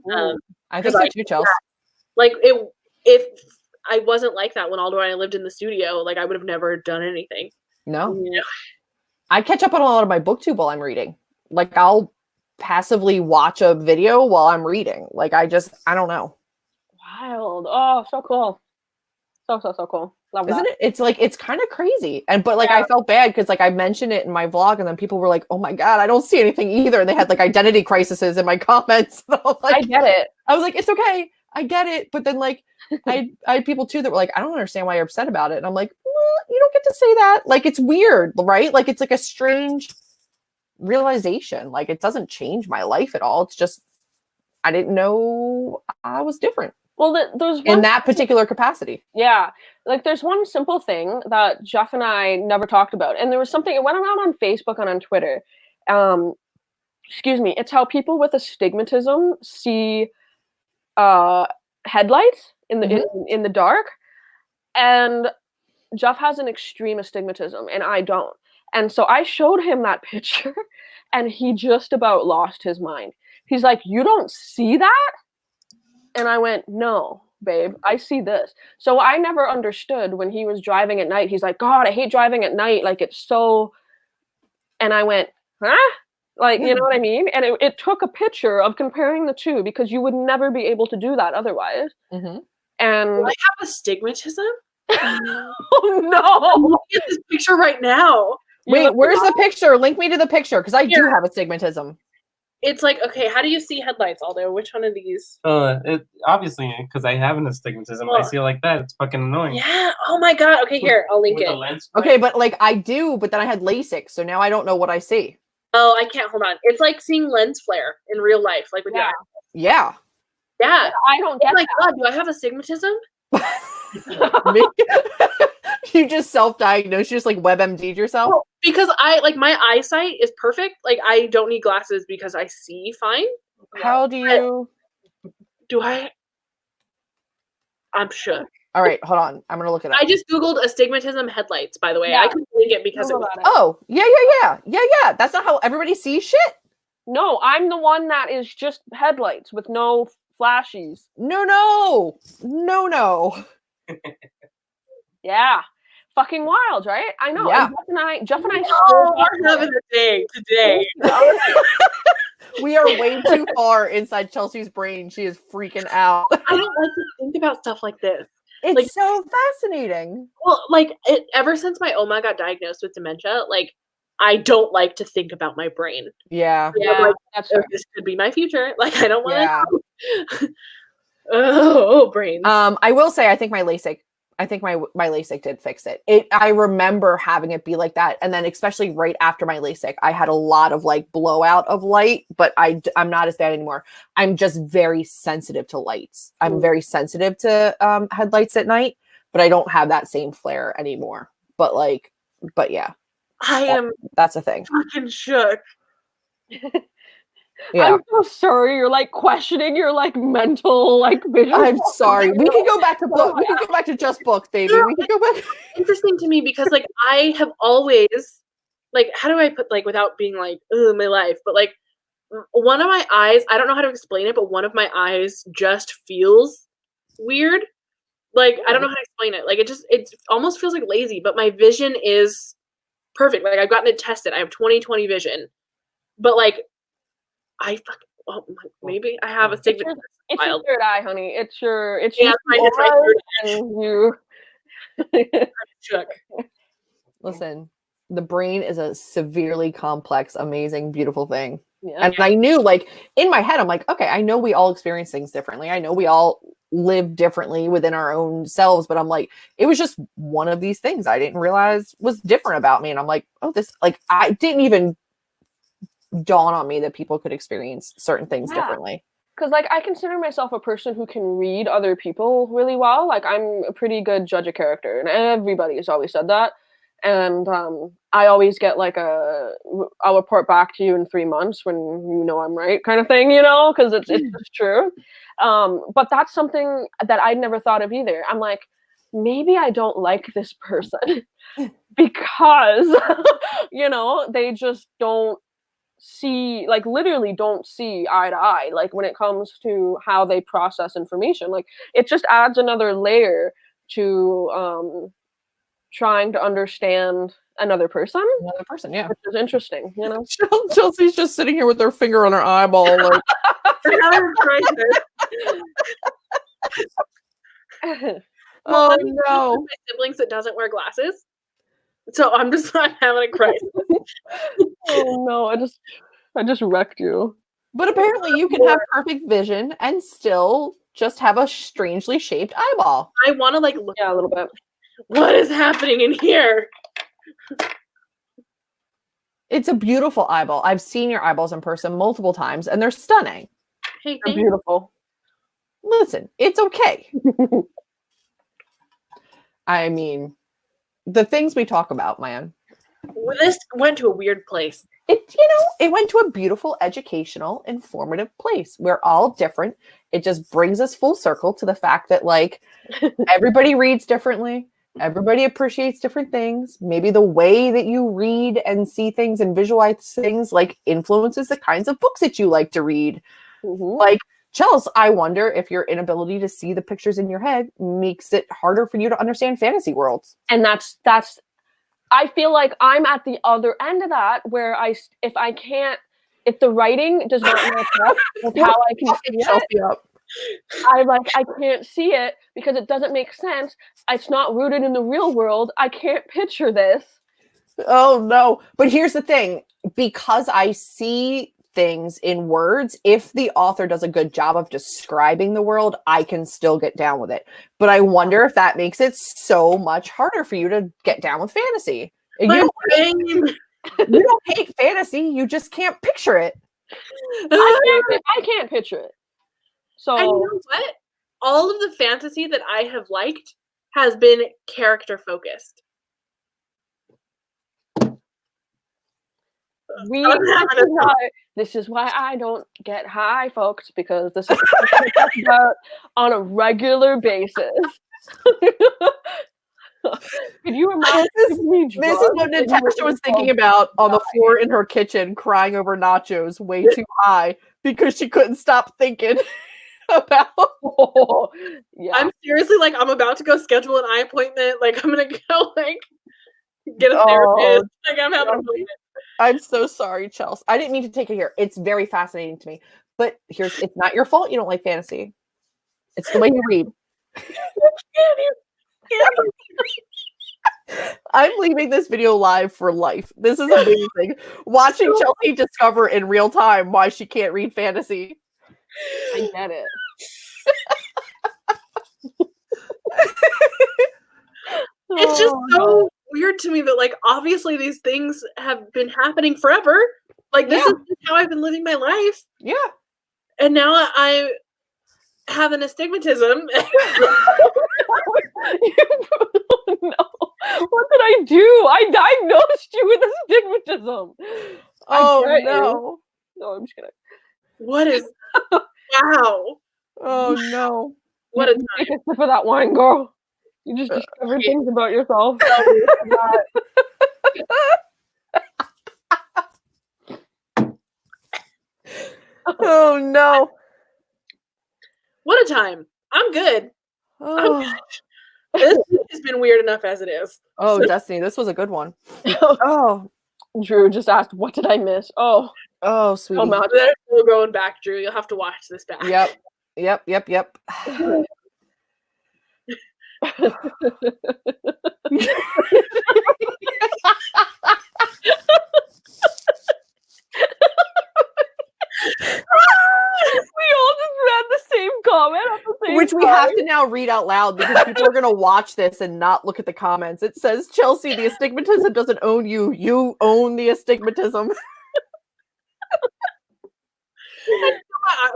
I think so too, Chelsea. Like if I wasn't like that when Aldo and I lived in the studio, like I would have never done anything. No. I catch up on a lot of my booktube while I'm reading. Like I'll passively watch a video while I'm reading. Like I don't know. Wild. Oh, so cool. So cool. Love that. Isn't it? It's like, it's kind of crazy. But like, I felt bad because like I mentioned it in my vlog and then people were like, oh my God, I don't see anything either. And they had like identity crises in my comments. Like, I get it. I was like, it's okay. I get it. But then like, I had people too that were like, I don't understand why you're upset about it. And I'm like, well, you don't get to say that. Like, it's weird, right? Like, it's like a strange realization. Like, it doesn't change my life at all. It's just, I didn't know I was different. Well, there's in that particular capacity. Yeah. Like there's one simple thing that Jeff and I never talked about. And there was something, it went around on Facebook and on Twitter. Excuse me. It's how people with astigmatism see headlights in the in the dark. And Jeff has an extreme astigmatism and I don't. And so I showed him that picture and he just about lost his mind. He's like, you don't see that? And I went, no, babe, I see this. So I never understood when he was driving at night. He's like, God, I hate driving at night. Like, it's so... And I went, huh? Like, you know what I mean? And it took a picture of comparing the two because you would never be able to do that otherwise. And... Do I have astigmatism? Oh, no! I'm looking at this picture right now. Wait, where's the picture? Link me to the picture because I do have astigmatism. It's like, okay, how do you see headlights, Aldo? Which one of these? It obviously, because I have an astigmatism, I see it like that. It's fucking annoying. Yeah. Oh my God. Okay, here, I'll link it. Okay, but like I do, but then I had LASIK, so now I don't know what I see. Oh, I can't. Hold on. It's like seeing lens flare in real life, like with your eyes. Yeah. Yeah. I don't get that. God, do I have astigmatism? You just self-diagnosed, you just like WebMD'd yourself? Well, because I like my eyesight is perfect. Like I don't need glasses because I see fine. How do you I'm sure. All right, hold on. I'm gonna look it up. I just Googled astigmatism headlights, by the way. I couldn't link it because it was yeah. That's not how everybody sees shit. No, I'm the one that is just headlights with no flashies. No. Yeah. Fucking wild, right? I know. Yeah. And Jeff and I we're having a day today. We are way too far inside Chelsea's brain. She is freaking out. I don't like to think about stuff like this. It's like, so fascinating. Well, like ever since my Oma got diagnosed with dementia, like I don't like to think about my brain. Yeah. Like, that's right. This could be my future. Like I don't want to. Oh, brains. I will say I think my LASIK did fix it. I remember having it be like that. And then especially right after my LASIK, I had a lot of like blowout of light, but I'm not as bad anymore. I'm just very sensitive to lights. I'm very sensitive to headlights at night, but I don't have that same flare anymore. But yeah. That's a thing. Fucking shook. Yeah. I'm so sorry. You're like questioning your like mental like vision. I'm sorry. We can go back to book. We can go back to just books, baby. We can go back. Interesting to me because like I have always like, how do I put like without being like, oh, my life, but like one of my eyes, I don't know how to explain it, but one of my eyes just feels weird. Like, I don't know how to explain it. Like, it almost feels like lazy, but my vision is perfect. Like, I've gotten it tested. I have 20/20 vision. But, like, maybe I have astigmatism. It's your third eye, honey. It's your my third eye. and you. I'm shook. Listen, the brain is a severely complex, amazing, beautiful thing. Yeah. And I knew, like, in my head, I'm like, okay, I know we all experience things differently. I know we all live differently within our own selves, but I'm like, it was just one of these things I didn't realize was different about me. And I'm like, oh, this, like, I didn't even dawn on me that people could experience certain things differently. Because, like, I consider myself a person who can read other people really well. Like, I'm a pretty good judge of character, and everybody has always said that. And I always get, like, I'll report back to you in 3 months when you know I'm right kind of thing, you know, because it's just true. But that's something that I'd never thought of either. I'm like, maybe I don't like this person because, you know, they just don't see, like, literally don't see eye to eye, like, when it comes to how they process information. Like, it just adds another layer to trying to understand another person, Yeah, which is interesting, you know. Chelsea's just sitting here with her finger on her eyeball, like, oh no. My siblings that doesn't wear glasses, so I'm having a crisis. Oh no, I just wrecked you. But apparently you can have perfect vision and still just have a strangely shaped eyeball. I want to, like, look. Yeah, a little bit. What is happening in here? It's a beautiful eyeball. I've seen your eyeballs in person multiple times, and they're stunning. Hey, They're beautiful. Listen, it's okay. I mean, the things we talk about, man. This went to a weird place. It went to a beautiful, educational, informative place. We're all different. It just brings us full circle to the fact that, like, everybody reads differently. Everybody appreciates different things. Maybe the way that you read and see things and visualize things, like, influences the kinds of books that you like to read. Mm-hmm. Like, Chels, I wonder if your inability to see the pictures in your head makes it harder for you to understand fantasy worlds. And that's I feel like I'm at the other end of that, where if the writing does not match up with how I can see it, I can't see it because it doesn't make sense. It's not rooted in the real world. I can't picture this. Oh no. But here's the thing. Because I see things in words, if the author does a good job of describing the world, I can still get down with it. But I wonder if that makes it so much harder for you to get down with fantasy. You don't hate fantasy, you just can't picture it. I can't picture it. So, and you know what? All of the fantasy that I have liked has been character focused. This is why I don't get high, folks, because this is what we talk about on a regular basis. Could you imagine this is what Natasha was thinking about on the floor in her kitchen, crying over nachos way too high because she couldn't stop thinking about. Yeah. I'm seriously, like, I'm about to go schedule an eye appointment. Like, I'm gonna go, like, get a therapist. Like, I'm having an appointment. I'm so sorry, Chelsea. I didn't mean to take it here. It's very fascinating to me. But it's not your fault you don't like fantasy. It's the way you read. I'm leaving this video live for life. This is amazing. Watching Chelsea discover in real time why she can't read fantasy. I get it. It's just so weird to me that, like, obviously these things have been happening forever. Like, this is how I've been living my life. Yeah. And now I have an astigmatism. No. What did I do? I diagnosed you with astigmatism. Oh no. No, I'm just kidding. What is wow. Oh no. What a time. Take a sip of that wine, girl. You just discovered things about yourself. Oh no. What a time. I'm good. Oh, This has been weird enough as it is. oh, Destiny, this was a good one. Oh, Drew just asked, "What did I miss?" Oh, sweetie. much. They're still going back, Drew. You'll have to watch this back. Yep. We all just read the same comment at the same Which we time. have to now read out loud because people are going to watch this and not look at the comments. It says, Chelsea, the astigmatism doesn't own you. You own the astigmatism.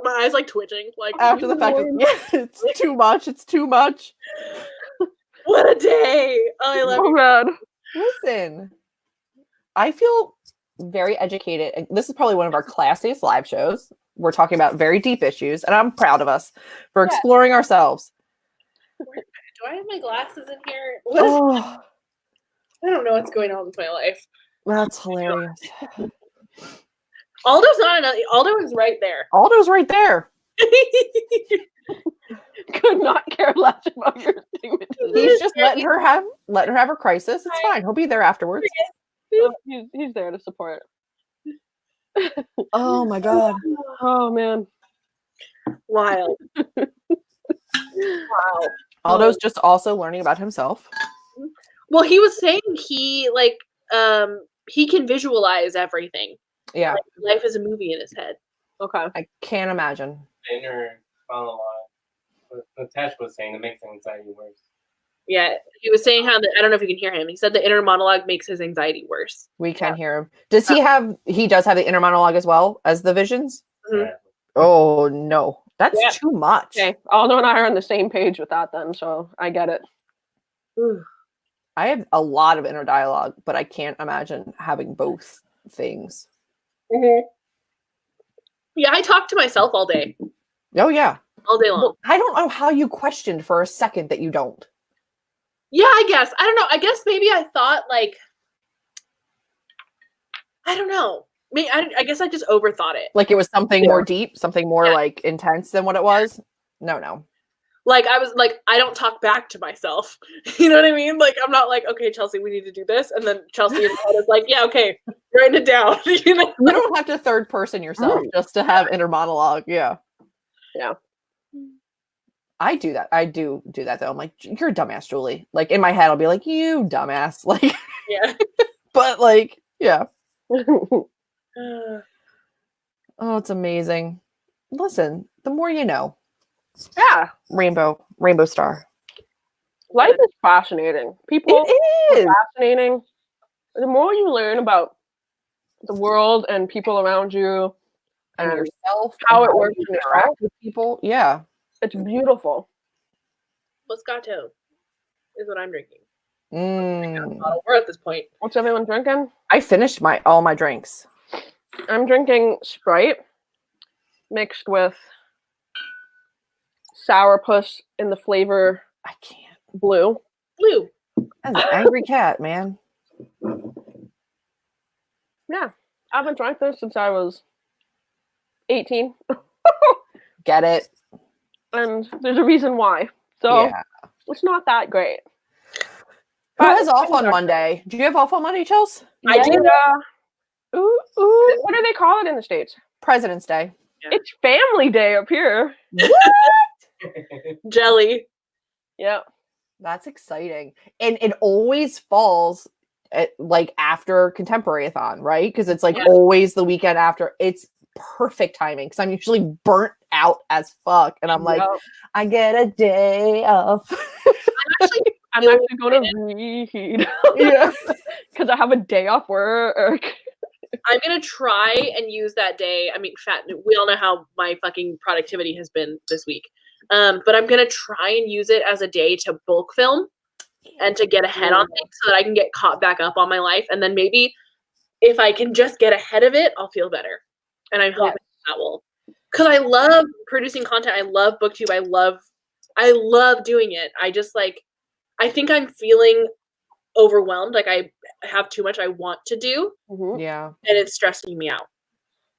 My eyes like twitching. Like After the fact, it's too much. It's too much. What a day! Oh, I love you. God. Listen, I feel very educated. This is probably one of our classiest live shows. We're talking about very deep issues, and I'm proud of us for exploring ourselves. Do I have my glasses in here? Oh, I don't know what's going on with my life. that's hilarious. Aldo's not another. Aldo is right there. Aldo's right there. Could not care less about your astigmatism. He's just letting her have her crisis. It's fine. He'll be there afterwards. He's there to support. Oh my god. Oh man. Wild. Wow. Aldo's just also learning about himself. Well, he was saying he can visualize everything. Yeah. Like, life is a movie in his head. Okay. I can't imagine. The inner monologue. Natasha was saying it makes anxiety worse. Yeah, he was saying how I don't know if you can hear him. He said the inner monologue makes his anxiety worse. We can hear him. Does he have? He does have the inner monologue as well as the visions. Mhm. Yeah. Oh no, that's too much. Okay. Aldo and I are on the same page with that then, so I get it. I have a lot of inner dialogue, but I can't imagine having both things. Mm-hmm. Yeah, I talk to myself all day. Oh yeah, all day long. Well, I don't know how you questioned for a second that you don't. Yeah, I guess. I don't know. I guess maybe I thought like, I don't know. I guess I just overthought it. Like it was something more deep, something more like intense than what it was. No. Like I was like, I don't talk back to myself. You know what I mean? Like I'm not like, okay, Chelsea, we need to do this, and then Chelsea is like, yeah, okay, write it down. You know, you don't have to third person yourself just to have inner monologue. Yeah. I do that. I do that though. I'm like, you're a dumbass, Julie. Like in my head, I'll be like, you dumbass. Like, yeah. But like, yeah. Oh, it's amazing. Listen, the more you know. Yeah. Rainbow star. Life is fascinating. People it is fascinating. The more you learn about the world and people around you and yourself, how it works to interact with people. Yeah. It's beautiful. Moscato is what I'm drinking. We're at this point. What's everyone drinking? I finished all my drinks. I'm drinking Sprite mixed with sourpuss in the flavor. I can't. Blue. That's an angry cat, man. Yeah. I haven't drank this since I was 18. Get it? And there's a reason why. So it's not that great. Who has off on Monday? Do you have off on Monday, Chels? I do. Ooh. What do they call it in the States? President's Day. Yeah. It's Family Day up here. What? Jelly. Yeah. That's exciting. And it always falls at, like after ContemporaryAthon, right? Because it's like always the weekend after. It's perfect timing because I'm usually burnt out as fuck. And I'm like, I get a day off. I'm actually going to read. Yeah. Because I have a day off work. I'm going to try and use that day. I mean, we all know how my fucking productivity has been this week. But I'm going to try and use it as a day to bulk film and to get ahead on things so that I can get caught back up on my life. And then maybe if I can just get ahead of it, I'll feel better. And I'm hoping that will. Because I love producing content. I love BookTube. I love doing it. I just like, I think I'm feeling overwhelmed. Like I have too much I want to do. Mm-hmm. Yeah. And it's stressing me out.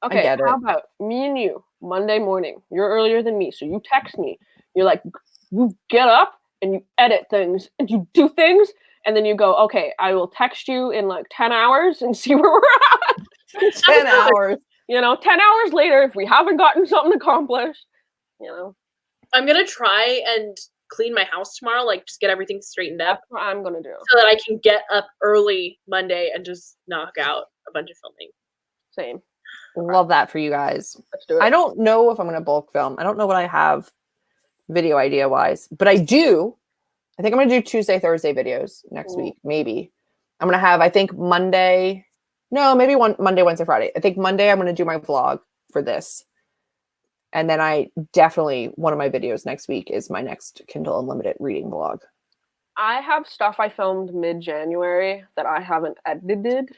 Okay, how about me and you, Monday morning? You're earlier than me, so you text me. You're like, you get up and you edit things and you do things, and then you go, okay, I will text you in like 10 hours and see where we're at. 10 hours. 10 hours later, if we haven't gotten something accomplished, I'm gonna try and clean my house tomorrow, like just get everything straightened up. That's what I'm gonna do. So that I can get up early Monday and just knock out a bunch of filming. Same. Love that for you guys. Let's do it. I don't know if I'm going to bulk film. I don't know what I have video idea wise, but I think I'm going to do Tuesday, Thursday videos next week. Maybe I'm going to have, I think Monday, maybe Monday, Wednesday, Friday. I think Monday I'm going to do my vlog for this. And then one of my videos next week is my next Kindle Unlimited reading vlog. I have stuff I filmed mid-January that I haven't edited.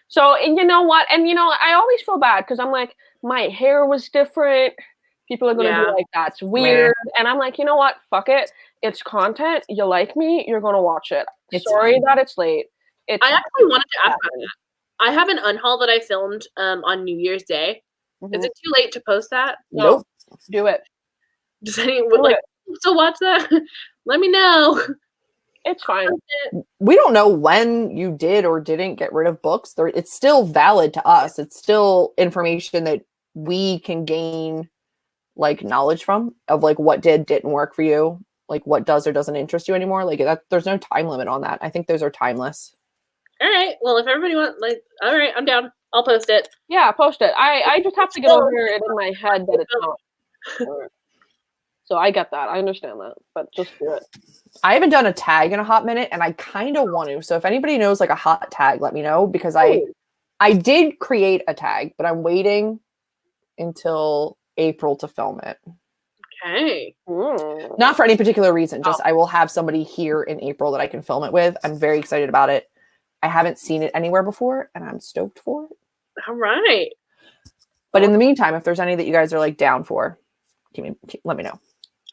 So, and you know what? And, I always feel bad because I'm like, my hair was different. People are going to be like, that's weird. And I'm like, you know what? Fuck it. It's content. You like me, you're going to watch it. Sorry that it's late. I actually wanted to ask about that. I have an unhaul that I filmed on New Year's Day. Mm-hmm. Is it too late to post that? Nope. Do it. Does anyone still watch that? Let me know. It's fine. We don't know when you did or didn't get rid of books. It's still valid to us. It's still information that we can gain knowledge from of what didn't work for you, what does or doesn't interest you anymore. There's no time limit on that. I think those are timeless. All right. Well, if everybody wants, all right, I'm down. I'll post it. Yeah, post it. I just have to get over it in my head that it's not. So I get that. I understand that, but just do it. I haven't done a tag in a hot minute, and I kind of want to. So if anybody knows a hot tag, let me know, because I did create a tag, but I'm waiting until April to film it. Okay. Not for any particular reason. Just I will have somebody here in April that I can film it with. I'm very excited about it. I haven't seen it anywhere before, and I'm stoked for it. All right. But in the meantime, if there's any that you guys are down for, let me know.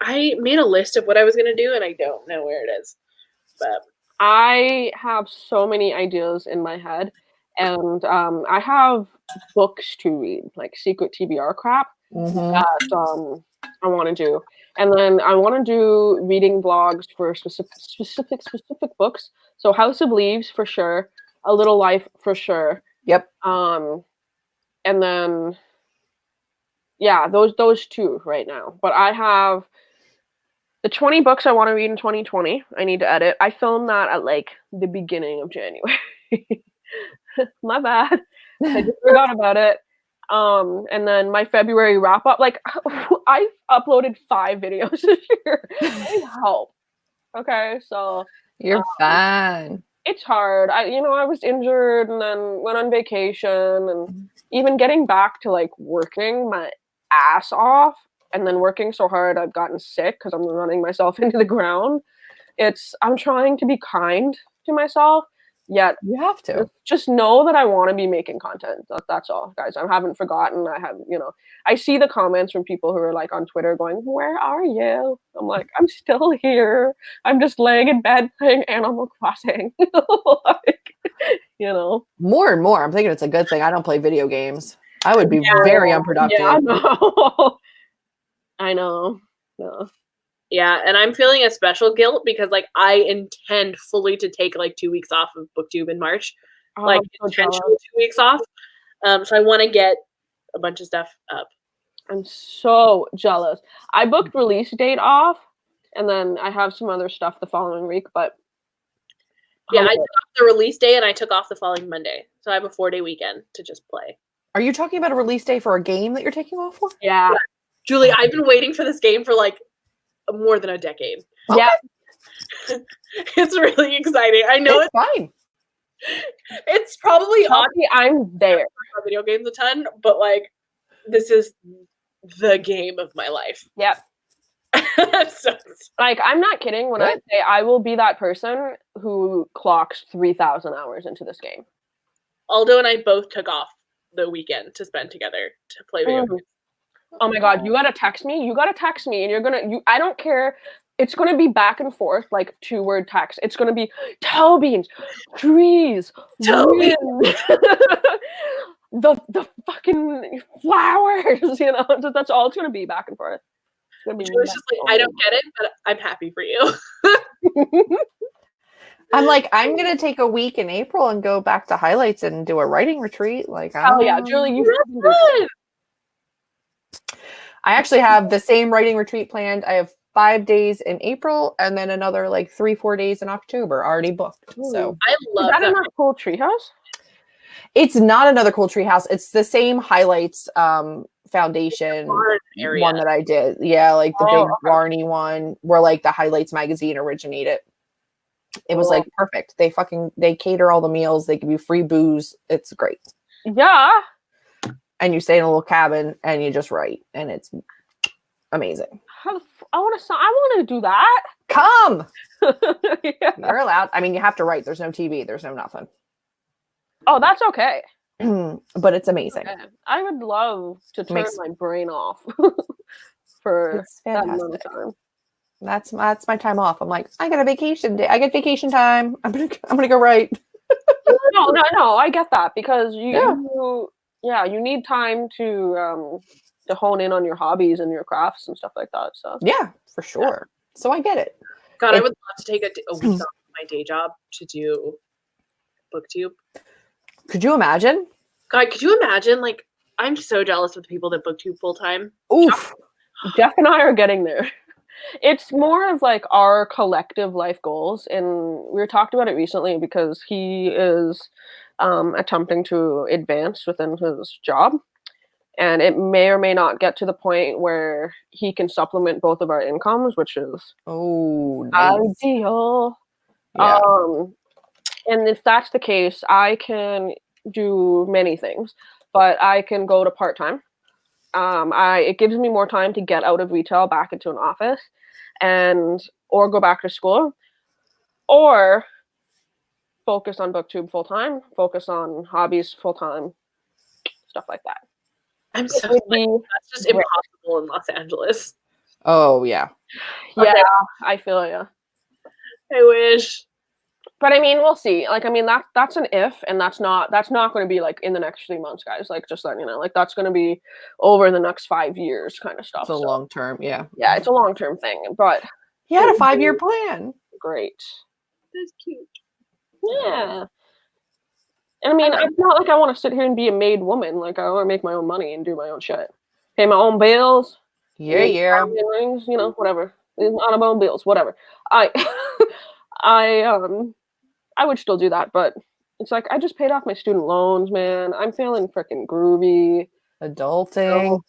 I made a list of what I was going to do, and I don't know where it is. But I have so many ideas in my head, and I have books to read, secret TBR crap that I want to do. And then I want to do reading vlogs for specific books. So House of Leaves for sure, A Little Life for sure. Yep. And then those two right now. But I have the 20 books I want to read in 2020. I need to edit. I filmed that at the beginning of January. My bad. I just forgot about it. And then my February wrap up. I uploaded 5 videos this year. I need help. Okay, so you're fine. It's hard. I was injured and then went on vacation, and even getting back to working my ass off and then working so hard I've gotten sick because I'm running myself into the ground. I'm trying to be kind to myself, yet you have to just know that I want to be making content. That's all, guys. I haven't forgotten. I see the comments from people who are on Twitter going, where are you? I'm I'm still here. I'm just laying in bed playing Animal Crossing. More and more I'm thinking it's a good thing I don't play video games. I would be very unproductive. Yeah, I know. No. Yeah, and I'm feeling a special guilt because I intend fully to take 2 weeks off of BookTube in March. Intentionally 2 weeks off. So I want to get a bunch of stuff up. I'm so jealous. I booked release date off, and then I have some other stuff the following week, but yeah, I took off the release day and I took off the following Monday. So I have a 4-day weekend to just play. Are you talking about a release day for a game that you're taking off for? Yeah. Julie, I've been waiting for this game for more than a decade. Yeah. It's really exciting. I know it's fine. It's probably I'm there. Video games a ton, but this is the game of my life. Yep. So, I'm not kidding when I say I will be that person who clocks 3,000 hours into this game. Aldo and I both took off the weekend to spend together to play video games. Oh my god, you gotta text me. And I don't care. It's gonna be back and forth, 2-word text. It's gonna be toe beans, trees, wind, the fucking flowers, that's all it's gonna be back and forth. Julie's just like, I don't get it, but I'm happy for you. I'm like, I'm gonna take a week in April and go back to highlights and do a writing retreat. Like, Oh yeah, Julie, you I actually have the same writing retreat planned. I have 5 days in April and then another like 3-4 days in October already booked. So I love that. Is that cool treehouse? It's not another cool treehouse. It's the same highlights foundation one that I did. Yeah, like the big Barney one where like the Highlights magazine originated. It was like perfect. They cater all the meals. They give you free booze. It's great. Yeah. And you stay in a little cabin and you just write, and it's amazing. I want to do that. Come. Yeah. You're allowed. I mean, you have to write. There's no TV. There's no nothing. Oh, that's okay. But it's amazing. Okay. I would love to turn my brain off for that amount of time. That's my time off. I'm like, I got a vacation day. I get vacation time. I'm gonna go write. No. I get that because you need time to hone in on your hobbies and your crafts and stuff like that. So yeah, for sure. Yeah. So I get it. God, I would love to take a week off my day job to do BookTube. Could you imagine? God, could you imagine? Like, I'm so jealous of the people that BookTube full time. Oof. Jeff and I are getting there. It's more of like our collective life goals, and we were talked about it recently because he is attempting to advance within his job, and it may or may not get to the point where he can supplement both of our incomes, which is nice. ideal. Yeah. And if that's the case, I can do many things, but I can go to part-time. It gives me more time to get out of retail back into an office or go back to school, or focus on BookTube full-time, focus on hobbies full-time, stuff like that. I'm so that's just impossible in Los Angeles. Oh yeah. Yeah, okay. I feel ya. I wish. But I mean, we'll see. Like, I mean, that's an if, and that's not going to be like in the next 3 months, guys. Like, just letting you know, like that's going to be over the next 5 years, kind of stuff. It's a long term, yeah. Yeah, it's a long term thing. But he had a 5-year plan. Great. That's cute. Yeah. And I mean, it's not like I want to sit here and be a made woman. Like, I want to make my own money and do my own shit, pay my own bills. Yeah. Rings, you know, whatever. On my own bills, whatever. I would still do that, but it's like I just paid off my student loans, man. I'm feeling freaking groovy. Adulting.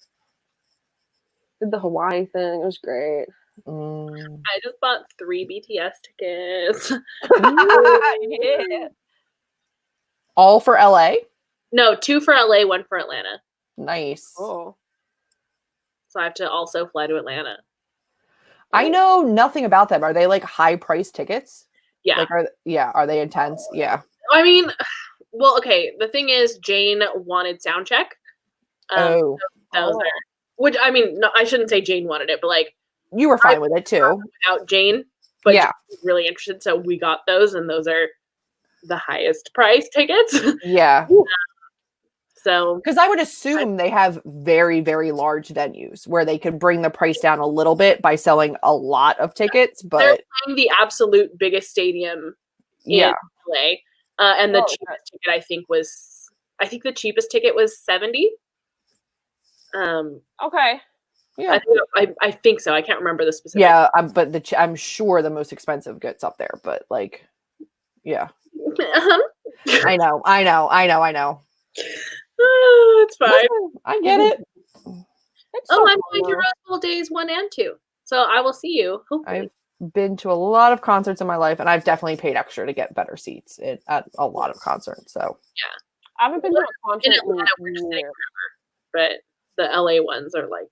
Did the Hawaii thing. It was great. I just bought 3 BTS tickets. Yeah. All for LA? No, 2 for LA, 1 for Atlanta. Nice. Oh. So I have to also fly to Atlanta. I know nothing about them. Are they like high price tickets? Yeah. Like, are they intense? Yeah. I mean, well, okay. The thing is, Jane wanted sound check. So those are, which I mean, no, I shouldn't say Jane wanted it, but like you were fine with it too. Without Jane, but yeah, Jane was really interested, so we got those, and those are the highest price tickets. Yeah. So, because I would assume they have very, very large venues where they could bring the price down a little bit by selling a lot of tickets, but they're playing the absolute biggest stadium in LA. And the cheapest ticket I think the cheapest ticket was $70. Okay. Yeah. I think so. I can't remember the specific. Yeah, but I'm sure the most expensive gets up there, but like, yeah. I know. It's fine. I get it. I'm going to Rose Bowl days 1 and 2. So I will see you. Hopefully. I've been to a lot of concerts in my life, and I've definitely paid extra to get better seats at a lot of concerts. So yeah, I haven't been to a concert in Atlanta. We're just sitting forever, but the LA ones are like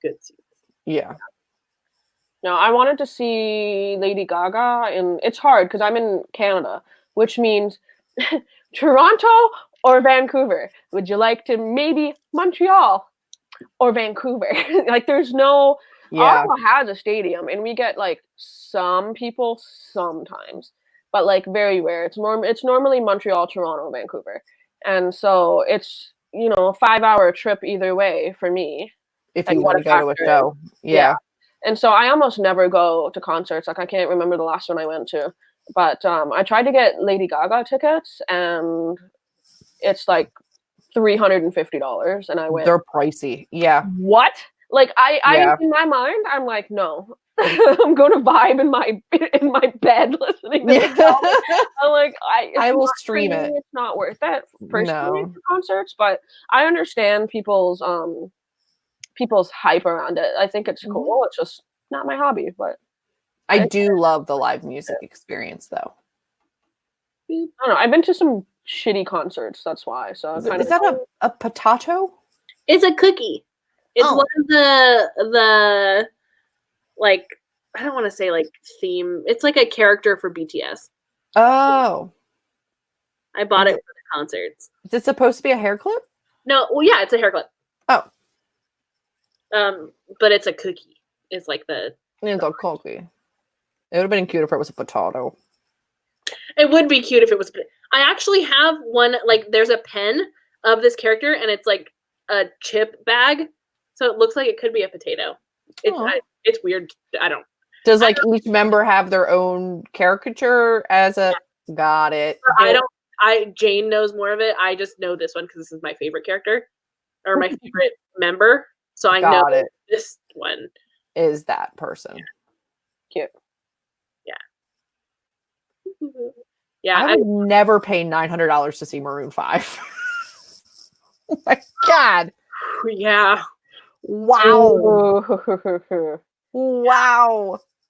good seats. Yeah. No, I wanted to see Lady Gaga, and it's hard because I'm in Canada, which means Toronto or Vancouver. Would you like to maybe Montreal or Vancouver? Like, there's no. Ottawa has a stadium, and we get like some people sometimes, but like very rare. It's normally Montreal, Toronto, Vancouver, and so it's a 5-hour trip either way for me. If you want to go to a show, yeah. And so I almost never go to concerts. Like I can't remember the last one I went to. But I tried to get Lady Gaga tickets, and it's like $350, and I went. They're pricey. Yeah. What? Like Yeah. in my mind, I'm like, no, I'm going to vibe in my bed listening to the album. I'm like, I will stream it. It's not worth it personally No. for concerts, but I understand people's hype around it. I think it's cool. It's just not my hobby, but I do love the live music experience, though. I don't know. I've been to some shitty concerts. That's why. So Is that a potato? It's a cookie. It's one of the like, I don't want to say like theme. It's like a character for BTS. Oh. I bought it for the concerts. Is it supposed to be a hair clip? No, well, yeah, it's a hair clip. Oh. But it's a cookie. It's like It's a cookie. It would have been cute if it was a potato. It would be cute if it was. I actually have one, like, there's a pen of this character, and it's like a chip bag, so it looks like it could be a potato. It's weird. I don't. Does like each member have their own caricature as a? Got it. Jane knows more of it. I just know this one because this is my favorite character, or my favorite member. So I know this one is that person. Cute. Yeah, I would never pay $900 to see Maroon 5. Oh my god! Yeah. Wow!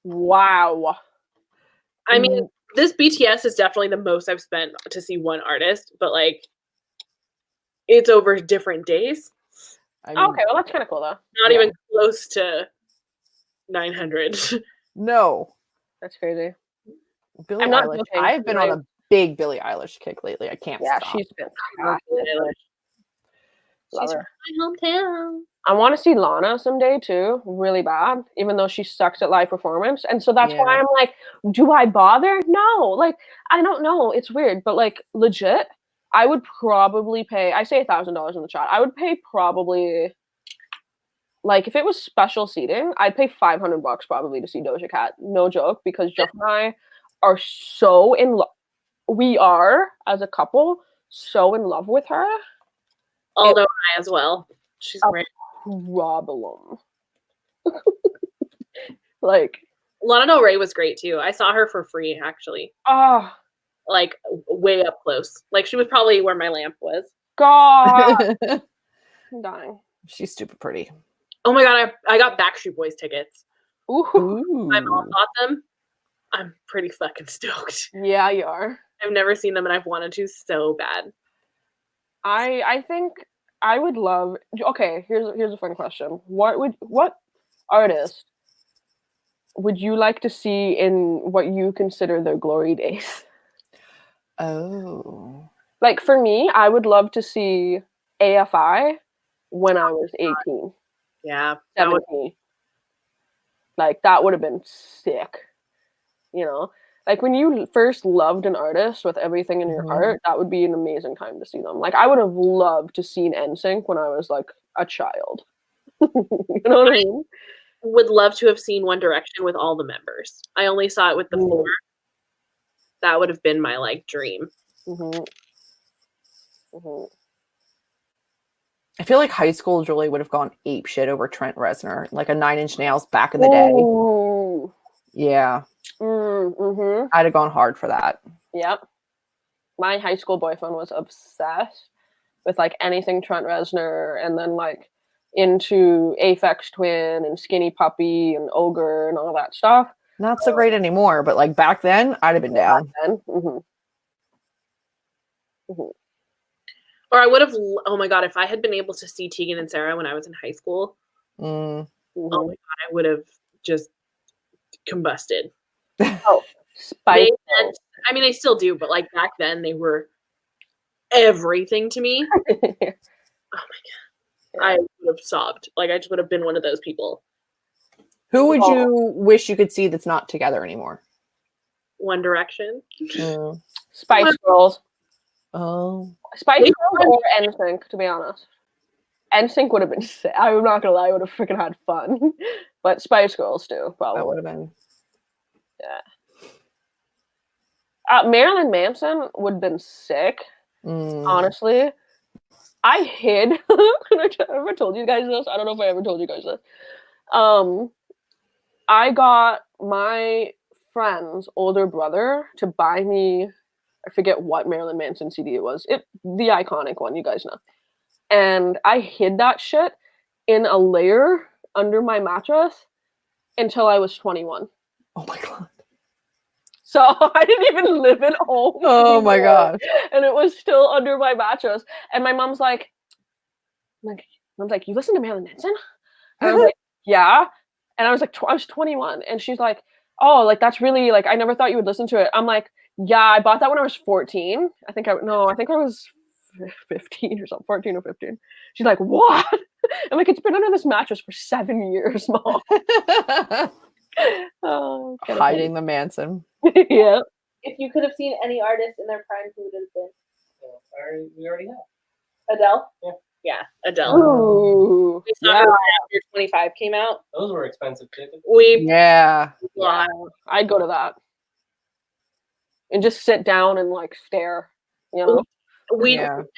Wow! I mean, this BTS is definitely the most I've spent to see one artist, but like, it's over different days. Okay, well that's kind of cool though. Not even close to 900. No, that's crazy. Billie Eilish. I've been on a big Billie Eilish kick lately. I can't stop. She's been She's from my hometown. I want to see Lana someday too, really bad, even though she sucks at live performance. And so that's why I'm like, do I bother? No, like, I don't know. It's weird, but like legit, I would probably pay, I say $1,000 in the chat. I would pay probably, like, if it was special seating, I'd pay $500 probably to see Doja Cat. No joke, because Jeff and I are so in love. We are, as a couple, so in love with her. Although I as well. She's great. Problem. Like, Lana Del Rey was great too. I saw her for free, actually. Oh. Like, way up close. Like, she was probably where my lamp was. God. I'm dying. She's stupid pretty. Oh my god, I got Backstreet Boys tickets. Ooh. My mom bought them. I'm pretty fucking stoked. Yeah, you are. I've never seen them and I've wanted to so bad. I think I would love. Okay, here's a fun question. What artist would you like to see in what you consider their glory days? Oh. Like for me, I would love to see AFI when I was 18. Yeah. 17. Like that would have been sick. You know? Like when you first loved an artist with everything in your heart, that would be an amazing time to see them. Like I would have loved to see NSYNC when I was like a child. You know what I mean? Would love to have seen One Direction with all the members. I only saw it with the 4. That would have been my like dream. I feel like high school really would have gone ape shit over Trent Reznor, like a 9 Inch Nails back in the day. Yeah. I'd have gone hard for that. Yep. My high school boyfriend was obsessed with like anything Trent Reznor, and then like into Aphex Twin and Skinny Puppy and Ogre and all that stuff. Not so great anymore, but like back then, I'd have been down. Or I would have, oh my god, if I had been able to see Tegan and Sarah when I was in high school, oh my god, I would have just combusted. Oh, Spice. I mean, I still do, but like back then, they were everything to me. Oh my god, I would have sobbed. Like I just would have been one of those people. Who would you wish you could see that's not together anymore? One Direction. Spice Girls. Oh, Spice Girls or NSYNC, to be honest. NSYNC would have been sick. I'm not gonna lie, I would have freaking had fun. but Spice Girls too, That probably. would have been. Marilyn Manson would have been sick, Mm. honestly. I hid. I ever told you guys this? I don't know if I ever told you guys this. I got my friend's older brother to buy me, I forget what Marilyn Manson CD it was. The iconic one, you guys know. And I hid that shit in a layer under my mattress until I was 21. Oh my god. So I didn't even live at home. Oh my gosh. And it was still under my mattress. And my mom's like, you listen to Marilyn Manson? And I was like, yeah. And I was like, I was 21. And she's like, oh, like, that's really, like, I never thought you would listen to it. I'm like, yeah, I bought that when I was 14. I think I was 15 or something, 14 or 15. She's like, what? I'm like, it's been under this mattress for 7 years, Mom. Oh, hiding the Manson. Yeah. If you could have seen any artist in their prime, who would it have been? We already have. Adele? Yeah. Yeah, Adele. Ooh. We saw her right after 25 came out. Those were expensive tickets. Yeah. Yeah, I'd go to that. And just sit down and like stare, you know?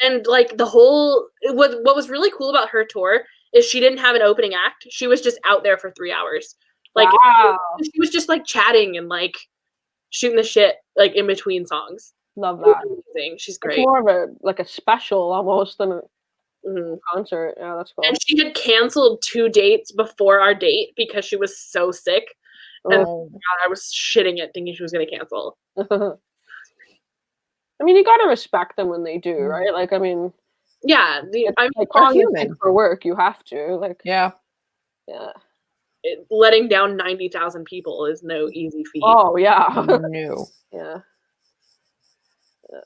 And like the whole what was really cool about her tour is she didn't have an opening act. She was just out there for 3 hours. Like wow. She was just like chatting and like shooting the shit like in between songs. Love that. Amazing. She's great. It's more of a special almost than a concert. Yeah, that's cool. And she had canceled 2 dates before our date because she was so sick. And God, I was shitting it thinking she was gonna cancel. I mean, you gotta respect them when they do, right? Like, I mean, yeah, I'm like, they're human for work. You have to, like, yeah. Letting down 90,000 people is no easy feat. Oh yeah, no. Yeah,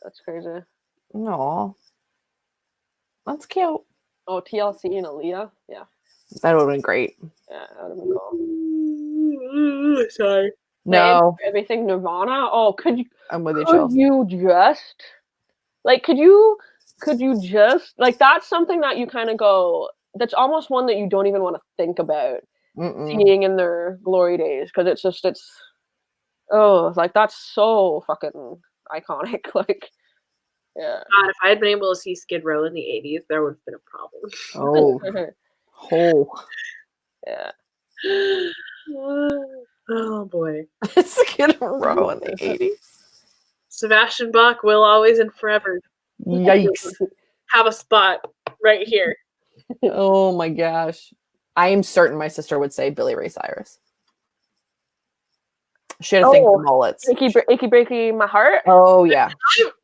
that's crazy. No, that's cute. Oh, TLC and Aaliyah, yeah, that would have been great. Yeah, that would have been cool. Sorry. No. Everything Nirvana. Oh, could you? I'm with you, Could you just like? Could you just like? That's something that you kind of go. That's almost one that you don't even want to think about seeing in their glory days because it's like that's so fucking iconic. Like, yeah. God, if I had been able to see Skid Row in the 80s, there would have been a problem. Yeah. Oh boy. Skid Row in the 80s. Sebastian Bach will always and forever. Yikes. Have a spot right here. Oh my gosh. I am certain my sister would say Billy Ray Cyrus. She had a thing for mullets. Achy breaky my heart. Oh yeah.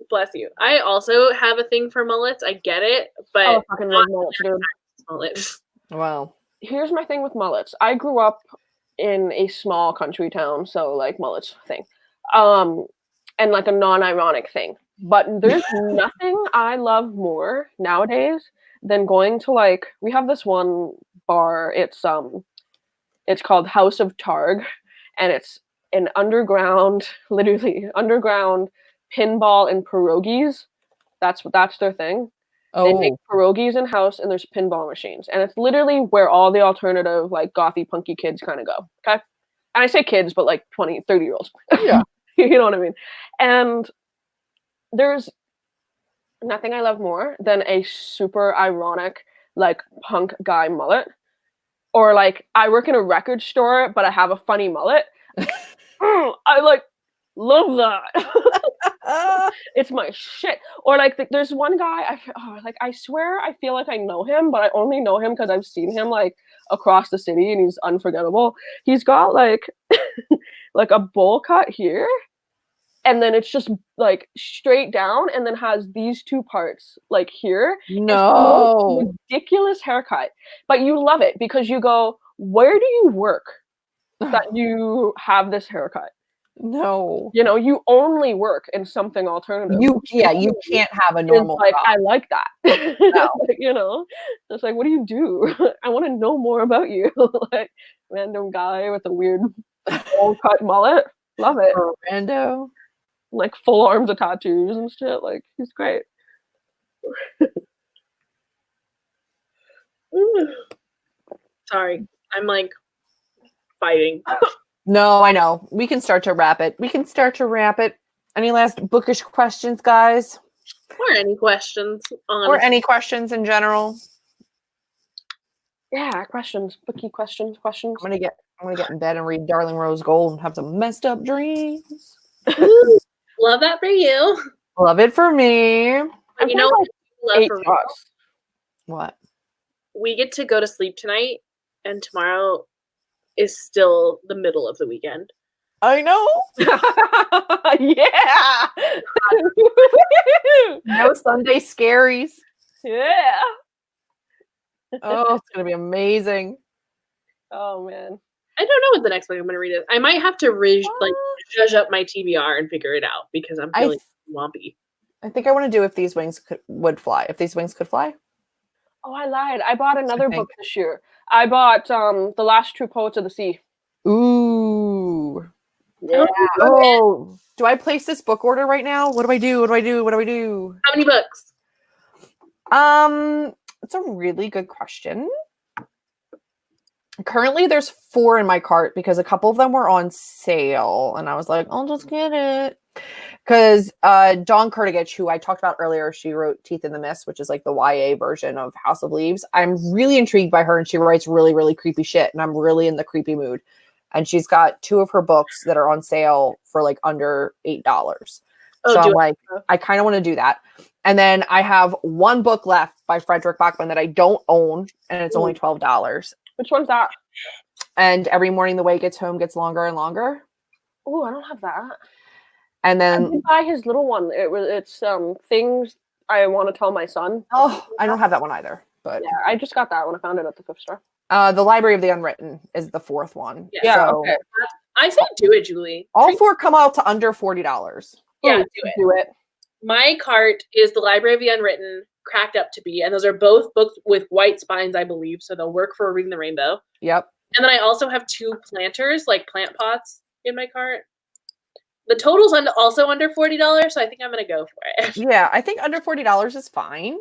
Bless you. I also have a thing for mullets. I get it, but I fucking love mullets, dude. Mullets. Wow. Here's my thing with mullets. I grew up in a small country town, so like mullets thing. And like a non-ironic thing. But there's nothing I love more nowadays than going to like we have this one bar. It's called House of Targ, and it's an literally underground pinball and pierogies. That's their thing. They make pierogies in house, and there's pinball machines, and it's literally where all the alternative like gothy punky kids kind of go. Okay, and I say kids, but like 20, 30-year-olds. Yeah. You know what I mean? And there's nothing I love more than a super ironic, like, punk guy mullet. Or, like, I work in a record store, but I have a funny mullet. I, like, love that. It's my shit. Or, like, there's one guy, I swear I feel like I know him, but I only know him because I've seen him, like, across the city, and he's unforgettable. He's got, like, like, a bowl cut here. And then it's just like straight down and then has these two parts like here. No. It's ridiculous haircut. But you love it because you go, where do you work that you have this haircut? No. You know, you only work in something alternative. You can't have a normal like job. I like that. No. You know? It's like, what do you do? I want to know more about you. Like random guy with a weird bowl cut mullet. Love it. Rando. Like full arms of tattoos and shit. Like he's great. Sorry, I'm like fighting. No, I know. We can start to wrap it. Any last bookish questions, guys? Or any questions? Or any questions in general? Yeah, questions. Bookie questions. I'm gonna get in bed and read Darling Rose Gold and have some messed up dreams. Ooh, love that for you. Love it for me. But you know what? Love for real? What? We get to go to sleep tonight, and tomorrow is still the middle of the weekend. I know. Yeah. No Sunday scaries. Yeah. Oh, it's gonna be amazing. Oh man. I don't know what the next book I'm going to read is. I might have to judge up my TBR and figure it out because I'm feeling lumpy. I think I want to do If These Wings Would Fly. If These Wings Could Fly. Oh, I lied. I bought another book this year. I bought The Last True Poets of the Sea. Ooh. Yeah. Oh, do I place this book order right now? What do I do? How many books? It's a really good question. Currently, there's 4 in my cart because a couple of them were on sale, and I was like, I'll just get it. Because Dawn Kurtagich, who I talked about earlier, she wrote Teeth in the Mist, which is like the YA version of House of Leaves. I'm really intrigued by her, and she writes really, really creepy shit, and I'm really in the creepy mood. And she's got 2 of her books that are on sale for like under $8. So I'm like, I kind of want to do that. And then I have 1 book left by Frederick Bachman that I don't own, and it's only $12. Which one's that? And Every Morning the Way Gets Home Gets Longer and Longer. Oh, I don't have that. And then I did buy his little one. It's Things I Want to Tell My Son. Oh, I don't have that one either. But yeah, I just got that when I found it at the thrift store. The Library of the Unwritten is the 4th one. Yeah, so okay. I say do it, Julie. All 4 come out to under $40. Yeah, do it. My cart is The Library of the Unwritten, Cracked Up to Be, and those are both books with white spines, I believe, so they'll work for Reading the Rainbow. Yep. And then I also have 2 planters, like plant pots, in my cart. The total's also under $40, so I think I'm going to go for it. Yeah, I think under $40 is fine.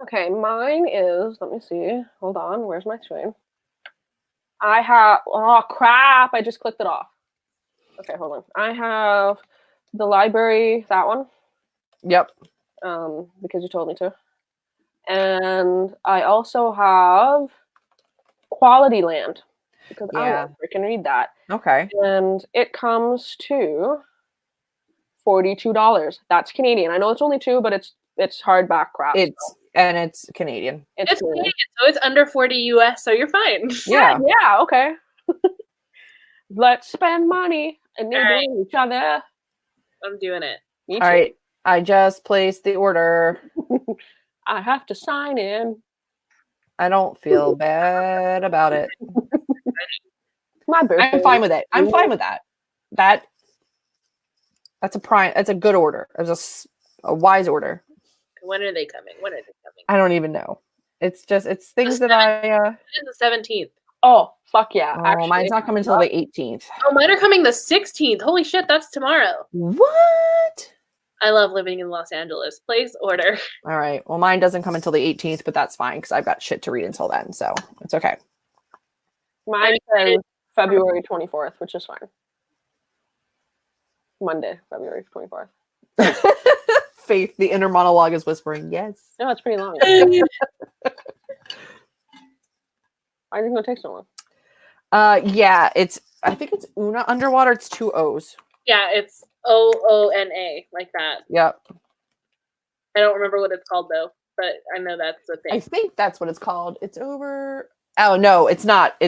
Okay, mine is, let me see. Hold on, where's my screen? I have, oh crap, I just clicked it off. Okay, hold on. I have The Library, that one. Yep. Because you told me to. And I also have Quality Land. Because I want to freaking read that. Okay. And it comes to $42. That's Canadian. I know it's only 2, but it's hardback crap. It's Canadian. It's Canadian, so it's under 40 US, so you're fine. Yeah. Yeah, okay. Let's spend money and enabling each other. I'm doing it. Me too. All right. I just placed the order. I have to sign I don't feel bad about it. my birthday. I'm fine with it. I'm fine with that. That's a good order. It's a wise order. When are they coming? I don't even know. It's things that I It's the 17th. Oh, fuck yeah. Actually, mine's not coming until the 18th. Oh, mine are coming the 16th. Holy shit, that's tomorrow. What? I love living in Los Angeles. Place order. All right. Well, mine doesn't come until the 18th, but that's fine because I've got shit to read until then, so it's okay. Mine says February 24th, which is fine. Monday, February 24th. Faith, the inner monologue is whispering, yes. No, it's pretty long. Why are you going to take so long? Yeah, I think it's Una Underwater. It's 2 O's. Yeah, it's OONA, like that. Yep. I don't remember what it's called though, but I know that's the thing. I think that's what it's called. It's over. Oh no, it's not.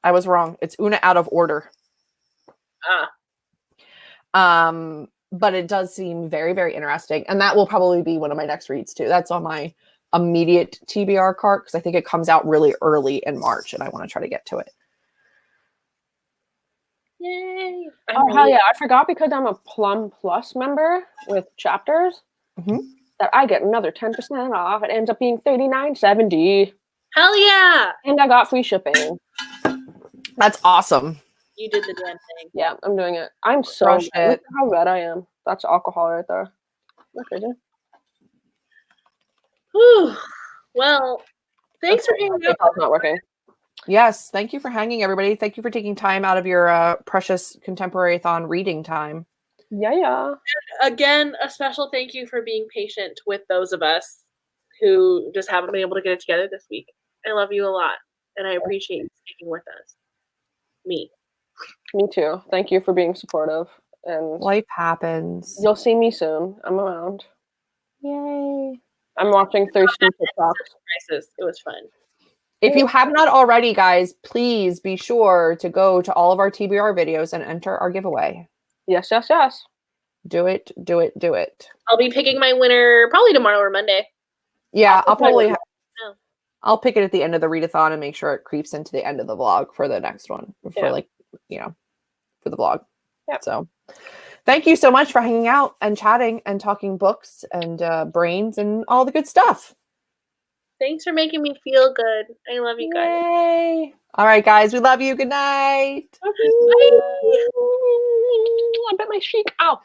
I was wrong. It's Una Out of Order. But it does seem very, very interesting, and that will probably be one of my next reads too. That's on my immediate TBR cart because I think it comes out really early in March, and I want to try to get to it. Yay! Oh hell yeah! I forgot because I'm a Plum Plus member with chapters that I get another 10% off. It ends up being $39.70. Hell yeah! And I got free shipping. That's awesome. You did the damn thing. Yeah, I'm doing it. I'm so Crushed it. Look at how red I am. That's alcohol right there. That's crazy. Whew. Well, thanks for hanging out. PayPal's not working. Yes, thank you for hanging, everybody. Thank you for taking time out of your precious Contemporary-a-thon reading time. Yeah. Again, a special thank you for being patient with those of us who just haven't been able to get it together this week. I love you a lot, and I appreciate you sticking with us. Me too. Thank you for being supportive. And Life happens. you'll see me soon. I'm around. Yay. I'm watching thirsty TikToks. Crisis. It was fun. If you have not already, guys, please be sure to go to all of our TBR videos and enter our giveaway. Yes. Do it, do it, do it. I'll be picking my winner probably tomorrow or Monday. Yeah, I'll probably No. I'll pick it at the end of the readathon and make sure it creeps into the end of the vlog for the next one. For for the vlog. Yeah. So thank you so much for hanging out and chatting and talking books and brains and all the good stuff. Thanks for making me feel good. I love you guys. Yay. All right, guys. We love you. Good night. Bye. I bit my cheek. Ow.